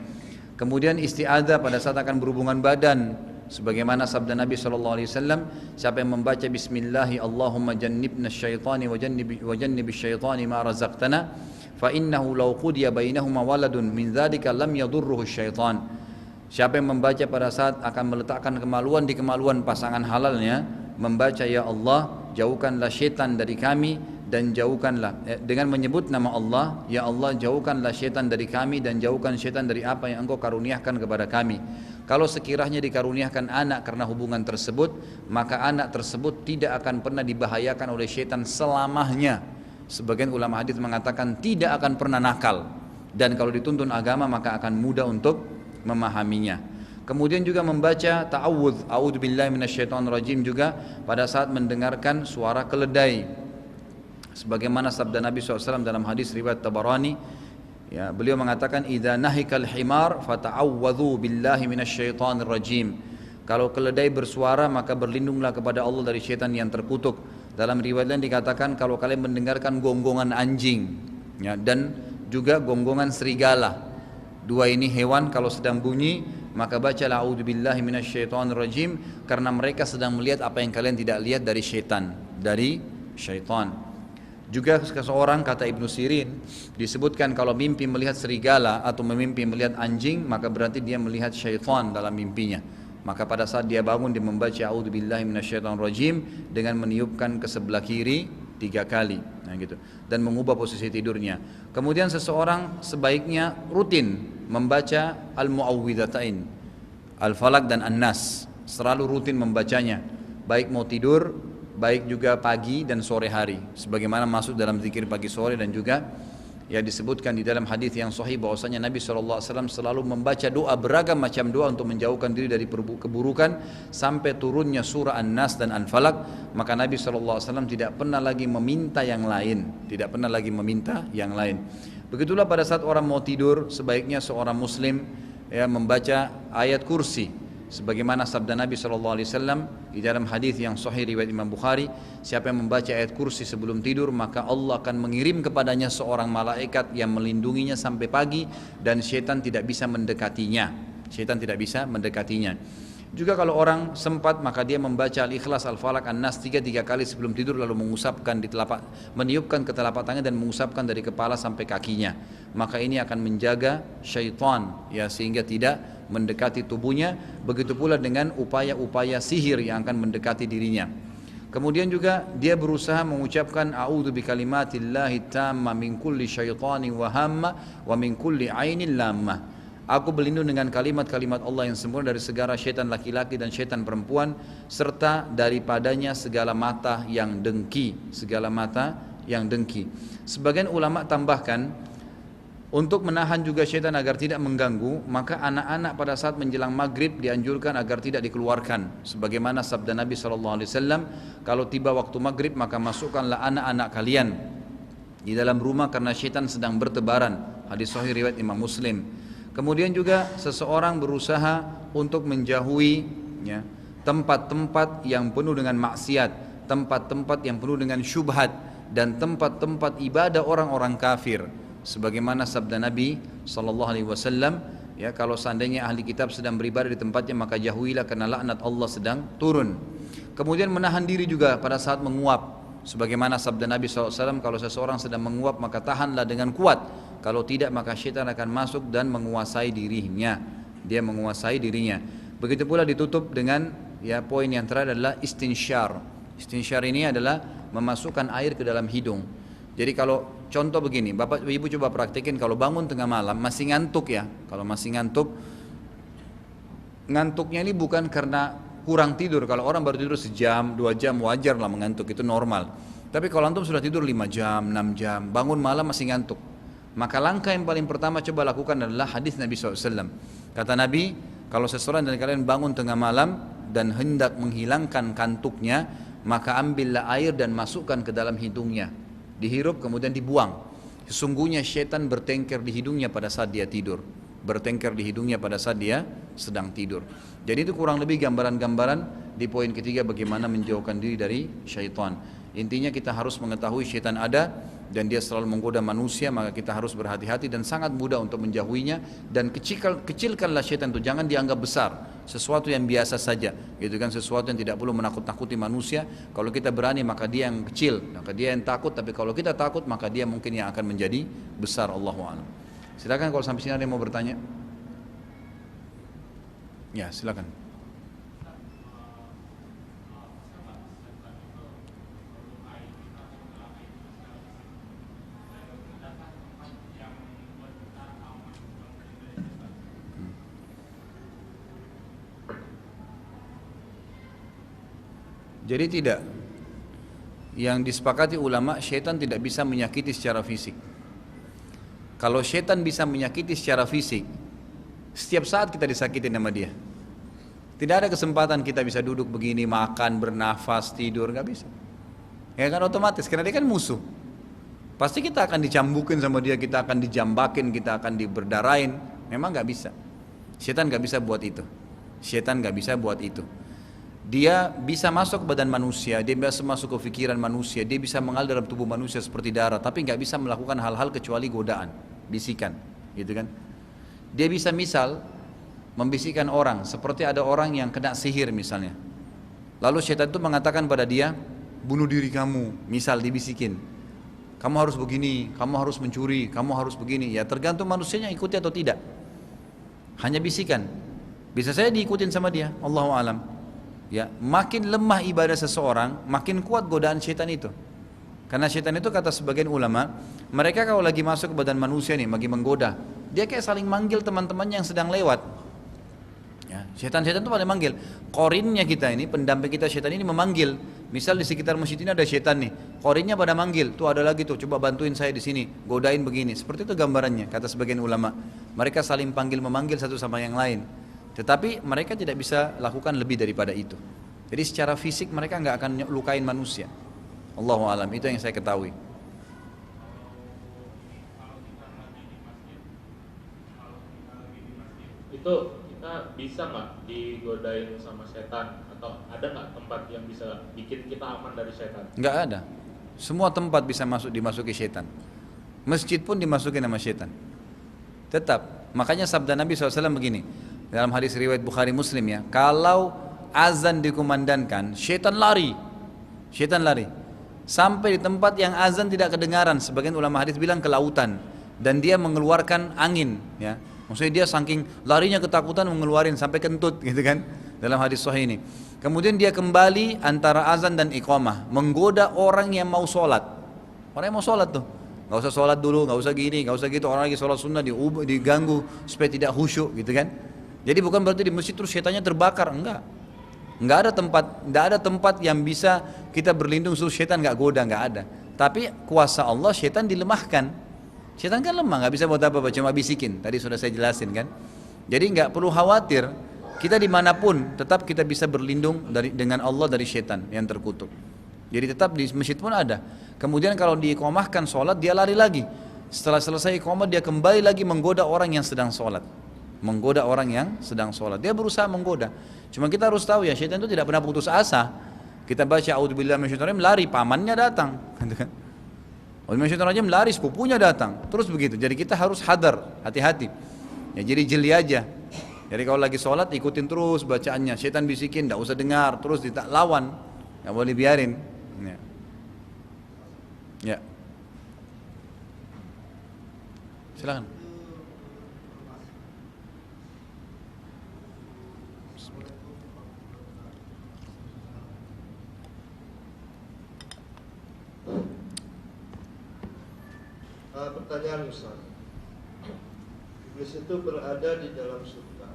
Kemudian isti'adzah pada saat akan berhubungan badan, sebagaimana sabda Nabi SAW, siapa yang membaca Bismillahi Allahumma jannibna syaitani wa jannibi syaitani ma razaqtana fa innahu law qudiya bainahuma waladun min dzalika lam yadurruhu syaitan. Siapa yang membaca pada saat akan meletakkan kemaluan di kemaluan pasangan halalnya, membaca ya Allah jauhkanlah syaitan dari kami dan jauhkanlah dengan menyebut nama Allah, ya Allah jauhkanlah syaitan dari kami dan jauhkan syaitan dari apa yang engkau karuniakan kepada kami. Kalau sekiranya dikaruniakan anak karena hubungan tersebut, maka anak tersebut tidak akan pernah dibahayakan oleh syaitan selamanya. Sebagian ulama hadis mengatakan tidak akan pernah nakal, dan kalau dituntun agama maka akan mudah untuk memahaminya. Kemudian juga membaca ta'awudz, a'udzubillahi minasyaitonirrajim juga pada saat mendengarkan suara keledai. Sebagaimana sabda Nabi SAW dalam hadis riwayat Tabarani ya, beliau mengatakan idza nahikal himar fata'awwadhu billahi minasyaitonir rajim. Kalau keledai bersuara maka berlindunglah kepada Allah dari syaitan yang terkutuk. Dalam riwayat lain dikatakan kalau kalian mendengarkan gonggongan anjing ya, dan juga gonggongan serigala, dua ini hewan kalau sedang bunyi maka bacalah a'udzubillahi minasyaitonir rajim, karena mereka sedang melihat apa yang kalian tidak lihat dari syaitan, Juga seseorang, kata Ibnu Sirin, disebutkan kalau mimpi melihat serigala atau mimpi melihat anjing, maka berarti dia melihat syaitan dalam mimpinya. Maka pada saat dia bangun dia membaca a'udzubillahi minasyaitonirrajim dengan meniupkan ke sebelah kiri 3 kali, nah gitu, dan mengubah posisi tidurnya. Kemudian seseorang sebaiknya rutin membaca al-mu'awwidhatain, al-falaq dan an-nas, selalu rutin membacanya, baik mau tidur, baik juga pagi dan sore hari, sebagaimana masuk dalam zikir pagi sore, dan juga ya disebutkan di dalam hadis yang sahih bahwasanya Nabi SAW selalu membaca doa, beragam macam doa untuk menjauhkan diri dari keburukan sampai turunnya surah An-Nas dan Al-Falaq. Maka Nabi SAW tidak pernah lagi meminta yang lain, Begitulah pada saat orang mau tidur, sebaiknya seorang muslim ya membaca ayat kursi, sebagaimana sabda Nabi SAW di dalam hadis yang sahih riwayat Imam Bukhari, siapa yang membaca ayat kursi sebelum tidur maka Allah akan mengirim kepadanya seorang malaikat yang melindunginya sampai pagi, dan syaitan tidak bisa mendekatinya. Juga kalau orang sempat maka dia membaca Al-Ikhlas, Al-Falaq, An-Nas 3 kali sebelum tidur, lalu meniupkan ke telapak tangan dan mengusapkan dari kepala sampai kakinya. Maka ini akan menjaga syaitan ya, sehingga tidak mendekati tubuhnya. Begitu pula dengan upaya-upaya sihir yang akan mendekati dirinya. Kemudian juga dia berusaha mengucapkan a'udzu bikalimatillahi tamma min kulli syaitanin wa hamma wa min kulli ainin lammah. Aku berlindung dengan kalimat-kalimat Allah yang sempurna dari segala syaitan laki-laki dan syaitan perempuan, serta daripadanya segala mata yang dengki. Sebagian ulama tambahkan Untuk menahan juga syaitan agar tidak mengganggu, maka anak-anak pada saat menjelang maghrib dianjurkan agar tidak dikeluarkan. Sebagaimana sabda Nabi SAW, kalau tiba waktu maghrib maka masukkanlah anak-anak kalian di dalam rumah karena syaitan sedang bertebaran. Hadis sahih riwayat Imam Muslim. Kemudian juga seseorang berusaha untuk menjauhi ya, tempat-tempat yang penuh dengan maksiat, tempat-tempat yang penuh dengan syubhat, dan tempat-tempat ibadah orang-orang kafir. Sebagaimana sabda Nabi SAW, ya, kalau seandainya ahli kitab sedang beribadah di tempatnya maka jauhilah karena laknat Allah sedang turun. Kemudian menahan diri juga pada saat menguap. Sebagaimana sabda Nabi SAW, kalau seseorang sedang menguap maka tahanlah dengan kuat. Kalau tidak maka syaitan akan masuk dan menguasai dirinya. Dia menguasai dirinya. Begitu pula ditutup dengan ya poin yang terakhir adalah istinsyar. Istinsyar ini adalah memasukkan air ke dalam hidung. Jadi kalau contoh begini, Bapak Ibu coba praktekin kalau bangun tengah malam masih ngantuk ya. Kalau masih ngantuk, ngantuknya ini bukan karena kurang tidur. Kalau orang baru tidur sejam, 2 jam wajar lah mengantuk, itu normal. Tapi kalau antum sudah tidur 5 jam, 6 jam, bangun malam masih ngantuk, maka langkah yang paling pertama coba lakukan adalah hadis Nabi SAW. Kata Nabi, kalau seseorang dari kalian bangun tengah malam dan hendak menghilangkan kantuknya, maka ambillah air dan masukkan ke dalam hidungnya. Dihirup kemudian dibuang. Sesungguhnya syaitan bertengkar di hidungnya pada saat dia tidur, bertengkar di hidungnya pada saat dia sedang tidur. Jadi itu kurang lebih gambaran-gambaran di poin ketiga bagaimana menjauhkan diri dari syaitan. Intinya kita harus mengetahui syaitan ada dan dia selalu menggoda manusia, maka kita harus berhati-hati dan sangat mudah untuk menjauhinya. Dan kecilkanlah syaitan itu, jangan dianggap besar, sesuatu yang biasa saja, gitu kan, sesuatu yang tidak perlu menakut-nakuti manusia. Kalau kita berani maka dia yang kecil, maka dia yang takut. Tapi kalau kita takut maka dia mungkin yang akan menjadi besar. Allahu a'lam. Silakan kalau sampai sini ada yang mau bertanya. Ya silakan. Jadi tidak, yang disepakati ulama, syaitan tidak bisa menyakiti secara fisik. Kalau syaitan bisa menyakiti secara fisik, setiap saat kita disakiti sama dia. Tidak ada kesempatan kita bisa duduk begini, makan, bernafas, tidur, nggak bisa. Ya kan otomatis, karena dia kan musuh. Pasti kita akan dicambukin sama dia, kita akan dijambakin, kita akan diberdarain. Memang nggak bisa. Syaitan nggak bisa buat itu. Syaitan nggak bisa buat itu. Dia bisa masuk ke badan manusia, dia bisa masuk ke pikiran manusia, dia bisa mengalir dalam tubuh manusia seperti darah, tapi nggak bisa melakukan hal-hal kecuali godaan, bisikan, gitu kan? Dia bisa misal membisikkan orang, seperti ada orang yang kena sihir misalnya. Lalu syaitan itu mengatakan pada dia, bunuh diri kamu, misal dibisikin. Kamu harus begini, kamu harus mencuri, kamu harus begini. Ya tergantung manusianya ikuti atau tidak. Hanya bisikan. Bisa saya diikutin sama dia, Allahu a'lam. Ya, makin lemah ibadah seseorang, makin kuat godaan syaitan itu. Karena syaitan itu kata sebagian ulama, mereka kalau lagi masuk ke badan manusia nih, lagi menggoda, dia kayak saling manggil teman-temannya yang sedang lewat. Ya, syaitan-syaitan itu paling manggil. Korinnya kita ini, pendamping kita syaitan ini memanggil. Misal di sekitar masjid ini ada syaitan nih, korinnya pada manggil, tuh ada lagi tuh, coba bantuin saya di sini, godain begini. Seperti itu gambarannya, kata sebagian ulama. Mereka saling panggil memanggil satu sama yang lain. Tetapi mereka tidak bisa lakukan lebih daripada itu. Jadi secara fisik mereka nggak akan lukain manusia. Allahu a'lam, itu yang saya ketahui. Itu kita bisa nggak digodain sama setan, atau ada nggak tempat yang bisa bikin kita aman dari setan? Nggak ada. Semua tempat bisa dimasuki setan. Masjid pun dimasuki sama setan. Tetap. Makanya sabda Nabi SAW begini. Dalam hadis riwayat Bukhari Muslim ya, kalau azan dikumandangkan, syaitan lari. Syaitan lari. Sampai di tempat yang azan tidak kedengaran, sebagian ulama hadis bilang ke lautan, dan dia mengeluarkan angin ya. Maksudnya dia saking larinya ketakutan mengeluarin sampai kentut gitu kan, dalam hadis sahih ini. Kemudian dia kembali antara azan dan iqamah, menggoda orang yang mau sholat. Orang yang mau sholat tuh, nggak usah sholat dulu, nggak usah gini, nggak usah gitu. Orang lagi sholat sunnah diganggu supaya tidak khusyuk gitu kan. Jadi bukan berarti di masjid terus syaitannya terbakar, enggak. Enggak ada tempat yang bisa kita berlindung supaya syaitan enggak goda, enggak ada. Tapi kuasa Allah syaitan dilemahkan. Syaitan kan lemah, nggak bisa buat apa-apa, cuma bisikin. Tadi sudah saya jelasin kan. Jadi nggak perlu khawatir. Kita dimanapun tetap kita bisa berlindung dengan Allah dari syaitan yang terkutuk. Jadi tetap di masjid pun ada. Kemudian kalau diiqamahkan sholat dia lari lagi. Setelah selesai iqamah dia kembali lagi menggoda orang yang sedang sholat. Menggoda orang yang sedang sholat. Dia berusaha menggoda. Cuma kita harus tahu ya, syaitan itu tidak pernah putus asa. Kita baca a'udzubillahi minasyaitonir rajim, lari pamannya datang. A'udzubillahi minasyaitonir rajim, lari sepupunya datang. Terus begitu. Jadi kita harus hadar, hati-hati. Ya jadi jeli aja. Jadi kalau lagi sholat ikutin terus bacaannya. Syaitan bisikin, tidak usah dengar, terus lawan. Nggak boleh biarin. Ya. Ya. Silakan. Pertanyaan Ustaz, Iblis itu berada di dalam surga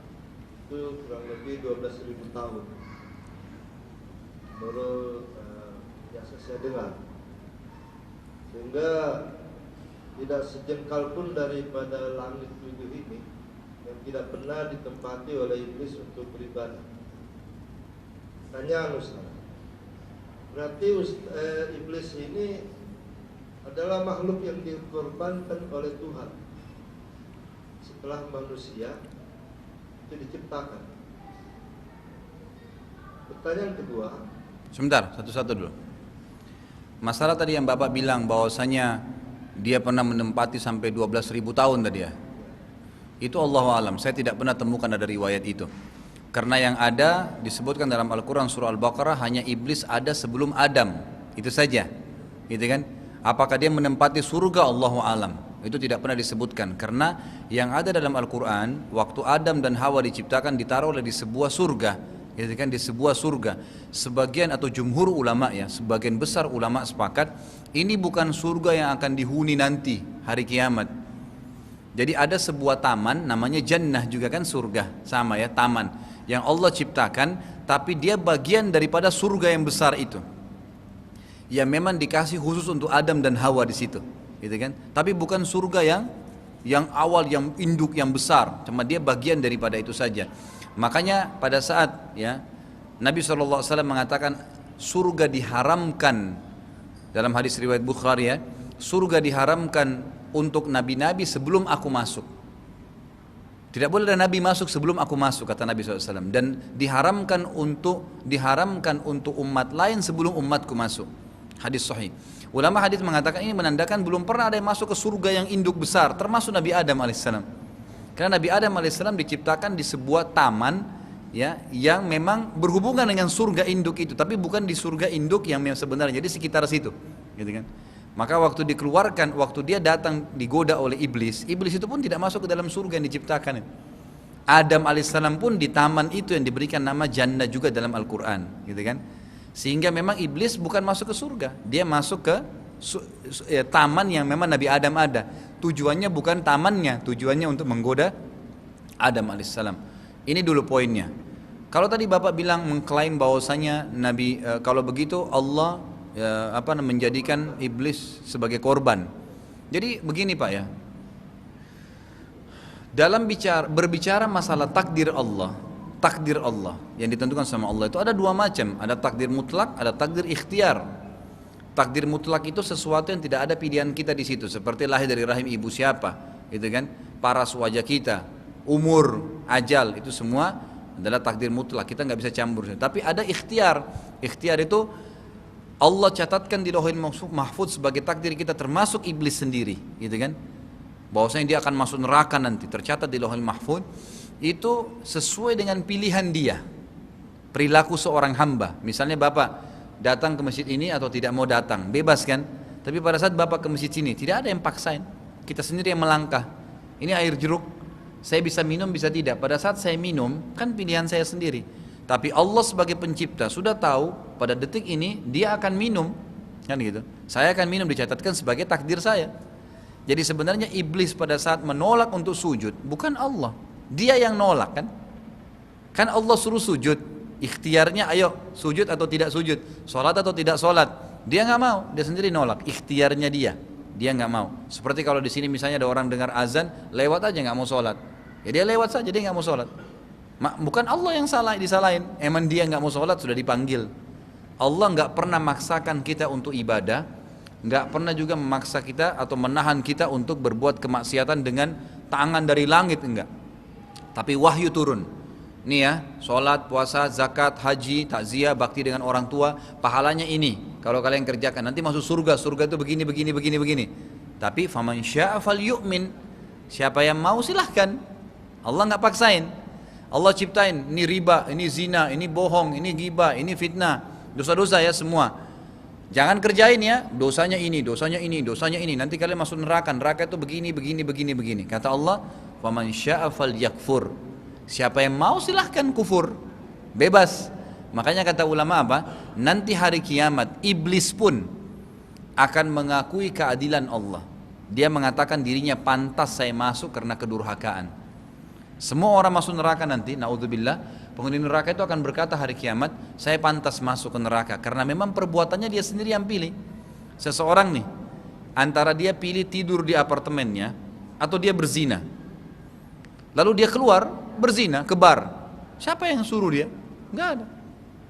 itu kurang lebih 12.000 tahun menurut yang saya dengar, sehingga tidak sejengkal pun daripada langit tujuh ini yang tidak pernah ditempati oleh iblis untuk beribadah. Pertanyaan Ustaz, berarti iblis ini adalah makhluk yang dikorbankan oleh Tuhan setelah manusia itu diciptakan. Pertanyaan kedua. Sebentar, satu-satu dulu. Masalah tadi yang Bapak bilang bahwasanya dia pernah menempati sampai 12.000 tahun tadi ya. Itu Allahu alam, saya tidak pernah temukan ada riwayat itu. Karena yang ada disebutkan dalam Al-Quran surah Al-Baqarah hanya iblis ada sebelum Adam. Itu saja. Gitu kan? Apakah dia menempati surga, Allahu alam. Itu tidak pernah disebutkan. Karena yang ada dalam Al-Quran, waktu Adam dan Hawa diciptakan ditaruh di sebuah surga. Gitu kan, di sebuah surga. Sebagian atau jumhur ulama ya, sebagian besar ulama sepakat, ini bukan surga yang akan dihuni nanti hari kiamat. Jadi ada sebuah taman namanya jannah juga kan surga, sama ya, taman yang Allah ciptakan, tapi dia bagian daripada surga yang besar itu. Ya memang dikasih khusus untuk Adam dan Hawa di situ, gitu kan? Tapi bukan surga yang awal, yang induk, yang besar. Cuma dia bagian daripada itu saja. Makanya pada saat ya Nabi SAW mengatakan surga diharamkan dalam hadis riwayat Bukhari ya, surga diharamkan untuk nabi-nabi sebelum aku masuk. Tidak boleh ada nabi masuk sebelum aku masuk, kata Nabi SAW. Dan diharamkan untuk umat lain sebelum umatku masuk. Hadis sahih. Ulama hadis mengatakan ini menandakan belum pernah ada yang masuk ke surga yang induk besar, termasuk Nabi Adam alaihissalam. Karena Nabi Adam alaihissalam diciptakan di sebuah taman ya, yang memang berhubungan dengan surga induk itu, tapi bukan di surga induk yang sebenarnya, jadi sekitar situ, gitu kan. Maka waktu dikeluarkan, waktu dia datang digoda oleh iblis, iblis itu pun tidak masuk ke dalam surga yang diciptakan. Adam alaihissalam pun di taman itu yang diberikan nama jannah juga dalam Al-Quran, gitu kan. Sehingga memang iblis bukan masuk ke surga, dia masuk ke taman yang memang Nabi Adam ada. Tujuannya bukan tamannya, tujuannya untuk menggoda Adam alaihissalam. Ini dulu poinnya. Kalau tadi Bapak bilang mengklaim bahwasanya Nabi kalau begitu Allah menjadikan iblis sebagai korban. Jadi begini Pak ya. Dalam berbicara masalah takdir Allah yang ditentukan sama Allah itu ada dua macam, ada takdir mutlak, ada takdir ikhtiar. Takdir mutlak itu sesuatu yang tidak ada pilihan kita di situ, seperti lahir dari rahim ibu siapa, gitu kan, paras wajah kita, umur, ajal, itu semua adalah takdir mutlak, kita nggak bisa campur. Tapi ada ikhtiar. Ikhtiar itu Allah catatkan di Lauhul Mahfuz sebagai takdir kita, termasuk iblis sendiri, gitu kan, bahwasanya dia akan masuk neraka nanti, tercatat di Lauhul Mahfuz. Itu sesuai dengan pilihan dia, perilaku seorang hamba. Misalnya Bapak datang ke masjid ini atau tidak mau datang, bebas kan. Tapi pada saat Bapak ke masjid sini tidak ada yang paksain, kita sendiri yang melangkah. Ini air jeruk, saya bisa minum bisa tidak. Pada saat saya minum kan pilihan saya sendiri. Tapi Allah sebagai pencipta sudah tahu pada detik ini dia akan minum, kan gitu. Saya akan minum, dicatatkan sebagai takdir saya. Jadi sebenarnya iblis pada saat menolak untuk sujud bukan Allah, dia yang nolak kan. Kan Allah suruh sujud, ikhtiarnya ayo sujud atau tidak sujud, sholat atau tidak sholat. Dia nggak mau, dia sendiri nolak, ikhtiarnya dia, dia nggak mau. Seperti kalau di sini misalnya ada orang dengar azan, lewat aja nggak mau sholat. Ya dia lewat saja, dia nggak mau sholat. Bukan Allah yang salah disalahin, emang dia nggak mau sholat sudah dipanggil. Allah nggak pernah maksakan kita untuk ibadah, nggak pernah juga memaksa kita atau menahan kita untuk berbuat kemaksiatan dengan tangan dari langit, enggak. Tapi wahyu turun. Nih ya, sholat, puasa, zakat, haji, takziah, bakti dengan orang tua, pahalanya ini. Kalau kalian kerjakan nanti masuk surga. Surga itu begini, begini, begini, begini. Tapi faman syaa falyu'min. Siapa yang mau silahkan. Allah nggak paksain. Allah ciptain, ini riba, ini zina, ini bohong, ini ghibah, ini fitnah, dosa-dosa ya semua. Jangan kerjain ya, dosanya ini, dosanya ini, dosanya ini. Nanti kalian masuk neraka. Neraka itu begini, begini, begini, begini. Kata Allah, faman syaa falyakfur. Siapa yang mau silahkan kufur, bebas. Makanya kata ulama apa? Nanti hari kiamat iblis pun akan mengakui keadilan Allah. Dia mengatakan dirinya pantas saya masuk karena kedurhakaan. Semua orang masuk neraka nanti, naudzubillah, penghuni neraka itu akan berkata hari kiamat, saya pantas masuk ke neraka karena memang perbuatannya dia sendiri yang pilih. Seseorang nih, antara dia pilih tidur di apartemennya atau dia berzina. Lalu dia keluar berzina ke bar. Siapa yang suruh dia? Enggak ada.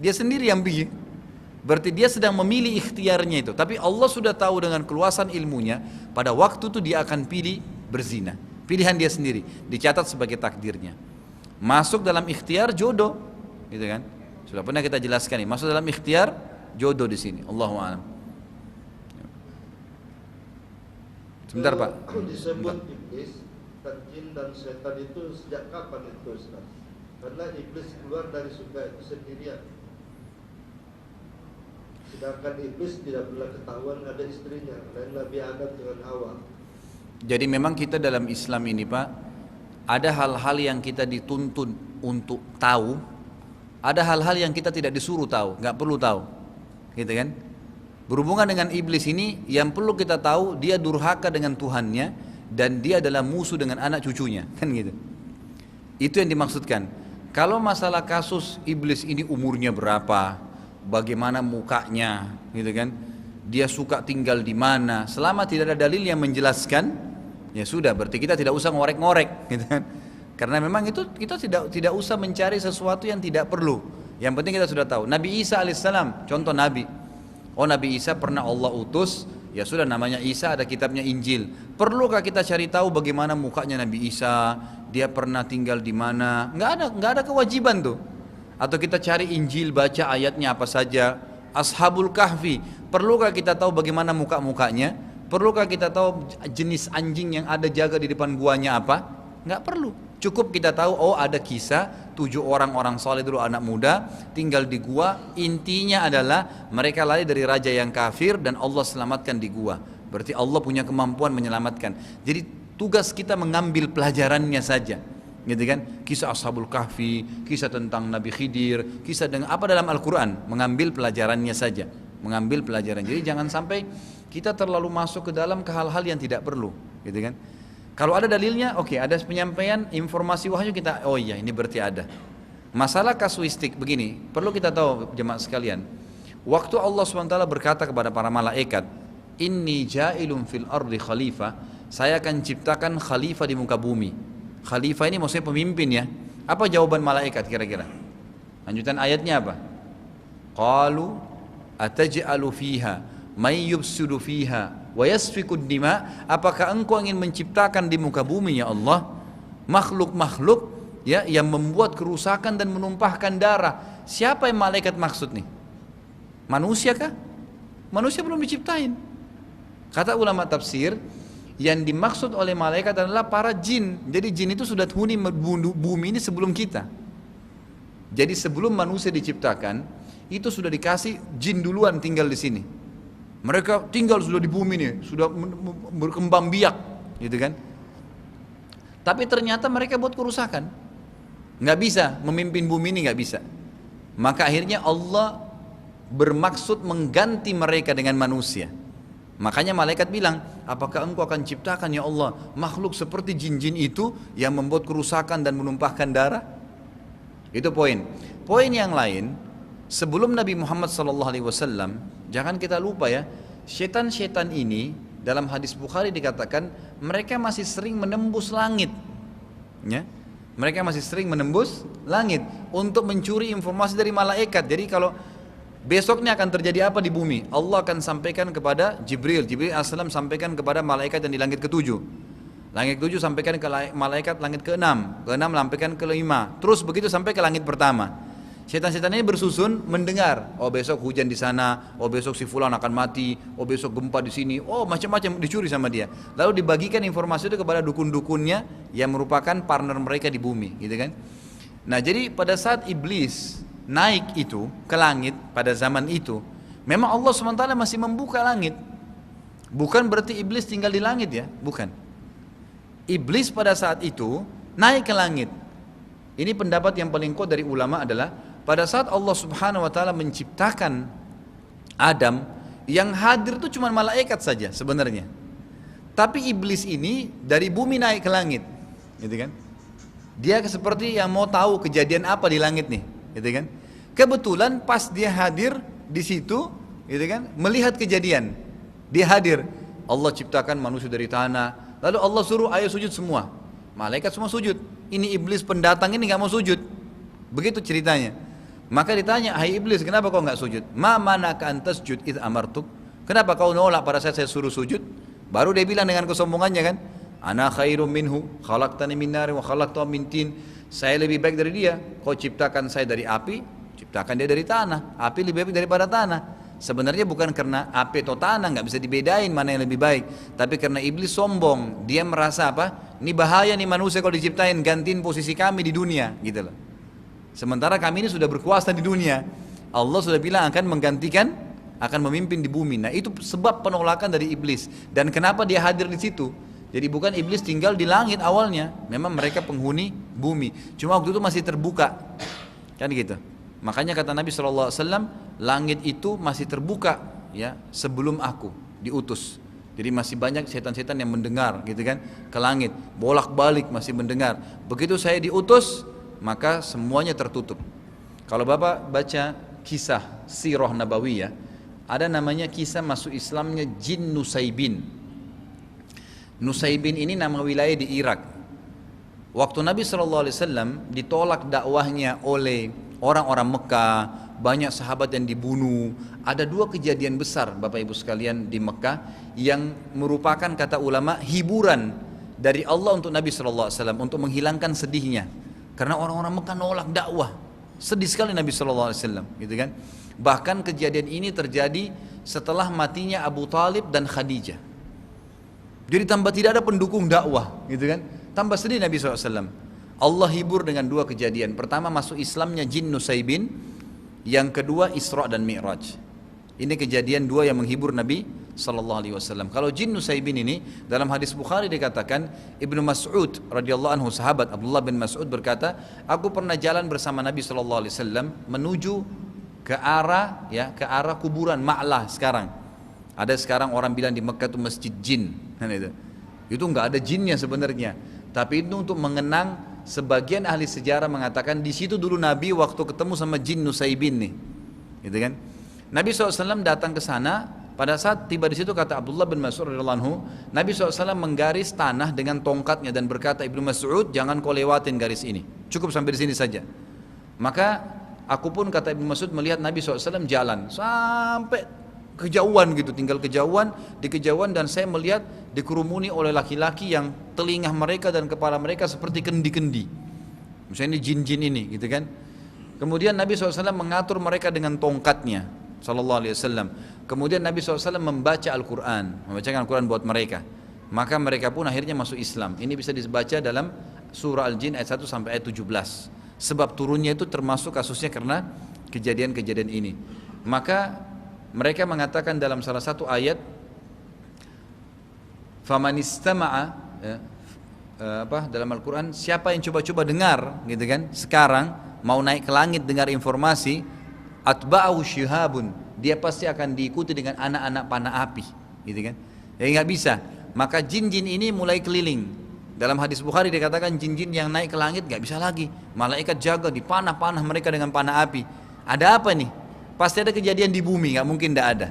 Dia sendiri yang pilih. Berarti dia sedang memilih ikhtiarnya itu. Tapi Allah sudah tahu dengan keluasan ilmunya, pada waktu itu dia akan pilih berzina. Pilihan dia sendiri, dicatat sebagai takdirnya. Masuk dalam ikhtiar jodoh, gitu kan? Sudah pernah kita jelaskan ini. Masuk dalam ikhtiar jodoh di sini. Allahu a'lam. Sebentar Pak. Disebut iblis, jin dan setan itu sejak kapan itu Ustaz? Karena iblis keluar dari surga itu sendirian. Sedangkan iblis tidak pernah ketahuan ada istrinya, lain Nabi Adam dengan Hawa. Jadi memang kita dalam Islam ini Pak, ada hal-hal yang kita dituntun untuk tahu, ada hal-hal yang kita tidak disuruh tahu, nggak perlu tahu, gitu kan? Berhubungan dengan iblis ini, yang perlu kita tahu dia durhaka dengan Tuhannya dan dia adalah musuh dengan anak cucunya, kan gitu. Itu yang dimaksudkan. Kalau masalah kasus iblis ini umurnya berapa, bagaimana mukanya, gitu kan? Dia suka tinggal di mana? Selama tidak ada dalil yang menjelaskan, ya sudah. Berarti kita tidak usah ngorek-ngorek, gitu kan? Karena memang itu kita tidak usah mencari sesuatu yang tidak perlu. Yang penting kita sudah tahu. Nabi Isa alaihissalam, contoh Nabi. Oh Nabi Isa pernah Allah utus. Ya sudah namanya Isa, ada kitabnya Injil. Perlukah kita cari tahu bagaimana mukanya Nabi Isa? Dia pernah tinggal di mana? Nggak ada kewajiban tuh. Atau kita cari Injil, baca ayatnya apa saja. Ashabul Kahfi, perlukah kita tahu bagaimana muka-mukanya? Perlukah kita tahu jenis anjing yang ada jaga di depan guanya apa? Nggak perlu. Cukup kita tahu, oh ada kisah 7 orang soleh dulu anak muda tinggal di gua. Intinya adalah mereka lari dari raja yang kafir dan Allah selamatkan di gua. Berarti Allah punya kemampuan menyelamatkan. Jadi tugas kita mengambil pelajarannya saja, gitu kan? Kisah Ashabul Kahfi, kisah tentang Nabi Khidir, kisah dengan apa dalam Al-Quran, mengambil pelajarannya saja, mengambil pelajaran. Jadi jangan sampai kita terlalu masuk ke dalam ke hal-hal yang tidak perlu, gitu kan? Kalau ada dalilnya, oke, ada penyampaian informasi wahyu kita, oh iya ini berarti ada. Masalah kasuistik begini, perlu kita tahu jemaah sekalian. Waktu Allah SWT berkata kepada para malaikat, Inni ja'ilun fil ardi khalifah, saya akan ciptakan khalifah di muka bumi. Khalifah ini maksudnya pemimpin ya. Apa jawaban malaikat kira-kira? Lanjutan ayatnya apa? Qalu ataj'alu fiha may yufsidu fiha wa yasfikud dima. Apakah engkau ingin menciptakan di muka bumi ya Allah makhluk-makhluk ya yang membuat kerusakan dan menumpahkan darah? Siapa yang malaikat maksud nih? Manusia kah? Manusia belum diciptain. Kata ulama tafsir, yang dimaksud oleh malaikat adalah para jin. Jadi jin itu sudah huni bumi ini sebelum kita. Jadi sebelum manusia diciptakan, itu sudah dikasih jin duluan tinggal di sini. Mereka tinggal sudah di bumi nih, sudah berkembang biak, gitu kan? Tapi ternyata mereka buat kerusakan. Nggak bisa memimpin bumi ini, nggak bisa. Maka akhirnya Allah bermaksud mengganti mereka dengan manusia. Makanya malaikat bilang, apakah engkau akan ciptakan ya Allah makhluk seperti jin-jin itu yang membuat kerusakan dan menumpahkan darah? Itu poin. Poin yang lain, sebelum Nabi Muhammad SAW, jangan kita lupa ya, setan-setan ini dalam hadis Bukhari dikatakan mereka masih sering menembus langit. Ya. Mereka masih sering menembus langit untuk mencuri informasi dari malaikat. Jadi kalau besoknya akan terjadi apa di bumi, Allah akan sampaikan kepada Jibril AS sampaikan kepada malaikat yang di langit ketujuh. Langit ketujuh sampaikan ke malaikat langit keenam, keenam sampaikan ke lima. Terus begitu sampai ke langit pertama. Setan-setan ini bersusun mendengar, oh besok hujan di sana, oh besok si fulan akan mati, oh besok gempa di sini, oh macam-macam dicuri sama dia. Lalu dibagikan informasi itu kepada dukun-dukunnya yang merupakan partner mereka di bumi, gitu kan? Nah, jadi pada saat iblis naik itu ke langit pada zaman itu, memang Allah SWT masih membuka langit. Bukan berarti iblis tinggal di langit ya, bukan. Iblis pada saat itu naik ke langit. Ini pendapat yang paling kuat dari ulama adalah pada saat Allah Subhanahu wa taala menciptakan Adam, yang hadir itu cuma malaikat saja sebenarnya. Tapi iblis ini dari bumi naik ke langit, gitu kan? Dia seperti yang mau tahu kejadian apa di langit nih, gitu kan? Kebetulan pas dia hadir di situ, gitu kan? Melihat kejadian, dia hadir. Allah ciptakan manusia dari tanah, lalu Allah suruh ayo sujud semua. Malaikat semua sujud. Ini iblis pendatang ini nggak mau sujud. Begitu ceritanya. Maka ditanya, hai iblis, kenapa kau nggak sujud? Ma manaka an tasjud id amartuk? Kenapa kau nolak pada saat saya suruh sujud? Baru dia bilang dengan kesombongannya kan, ana khairum minhu, khalaqtani min nar wa khalaqtahu min tin. Saya lebih baik dari dia. Kau ciptakan saya dari api, ciptakan dia dari tanah. Api lebih baik daripada tanah. Sebenarnya bukan karena api atau tanah, nggak bisa dibedain mana yang lebih baik. Tapi karena iblis sombong, dia merasa apa? Ini bahaya nih manusia kalau diciptain, gantiin posisi kami di dunia, gitu loh. Sementara kami ini sudah berkuasa di dunia. Allah sudah bilang akan menggantikan, akan memimpin di bumi. Nah itu sebab penolakan dari iblis. Dan kenapa dia hadir di situ? Jadi bukan iblis tinggal di langit awalnya. Memang mereka penghuni bumi. Cuma waktu itu masih terbuka. Kan gitu. Makanya kata Nabi SAW, langit itu masih terbuka ya sebelum aku diutus. Jadi masih banyak setan-setan yang mendengar gitu kan ke langit. Bolak-balik masih mendengar. Begitu saya diutus, maka semuanya tertutup. Kalau Bapak baca kisah Sirah Nabawiyah, ada namanya kisah masuk Islamnya Jin Nusaybin. Nusaybin ini nama wilayah di Irak. Waktu Nabi SAW ditolak dakwahnya oleh orang-orang Mekah, banyak sahabat yang dibunuh. Ada dua kejadian besar Bapak Ibu sekalian di Mekah yang merupakan kata ulama hiburan dari Allah untuk Nabi SAW untuk menghilangkan sedihnya. Karena orang-orang Mekah nolak dakwah, sedih sekali Nabi SAW, gitu kan? Bahkan kejadian ini terjadi setelah matinya Abu Talib dan Khadijah. Jadi tambah tidak ada pendukung dakwah, gitu kan? Tambah sedih Nabi SAW. Allah hibur dengan dua kejadian. Pertama masuk Islamnya Jin Nusaybin, yang kedua Isra dan Mi'raj. Ini kejadian dua yang menghibur Nabi SAW. Kalau Jin Nusaybin ini dalam hadis Bukhari dikatakan Ibnu Mas'ud radhiyallahu anhu, sahabat Abdullah bin Mas'ud berkata, aku pernah jalan bersama Nabi SAW menuju ke arah kuburan Ma'lah sekarang. Ada sekarang orang bilang di Mekah itu masjid jin. Itu nggak ada jinnya sebenarnya, tapi itu untuk mengenang. Sebagian ahli sejarah mengatakan di situ dulu Nabi waktu ketemu sama Jin Nusaybin nih, gitu kan? Nabi SAW datang ke sana. Pada saat tiba di situ kata Abdullah bin Mas'ud radhiyallahu anhu, Nabi SAW menggaris tanah dengan tongkatnya dan berkata, Ibnu Mas'ud, jangan kau lewatin garis ini, cukup sampai di sini saja. Maka aku pun kata Ibnu Mas'ud melihat Nabi SAW jalan sampai kejauhan gitu, tinggal di kejauhan, dan saya melihat dikerumuni oleh laki-laki yang telinga mereka dan kepala mereka seperti kendi-kendi. Misalnya ini jin-jin ini, gitu kan? Kemudian Nabi SAW mengatur mereka dengan tongkatnya, Sallallahu Alaihi Wasallam. Kemudian Nabi SAW membaca Al-Quran, membacakan Al-Quran buat mereka. Maka mereka pun akhirnya masuk Islam. Ini bisa dibaca dalam surah Al-Jin ayat 1 sampai ayat 17. Sebab turunnya itu termasuk kasusnya karena kejadian-kejadian ini. Maka mereka mengatakan dalam salah satu ayat, faman istama'a, dalam Al-Quran, siapa yang coba-coba dengar, gitu kan? Sekarang mau naik ke langit dengar informasi, atba'ahu syihabun, dia pasti akan diikuti dengan anak-anak panah api, gitu kan? Jadi nggak bisa. Maka jin-jin ini mulai keliling. Dalam hadis Bukhari dikatakan jin-jin yang naik ke langit nggak bisa lagi. Malaikat jaga di panah-panah mereka dengan panah api. Ada apa nih? Pasti ada kejadian di bumi, nggak mungkin tidak ada.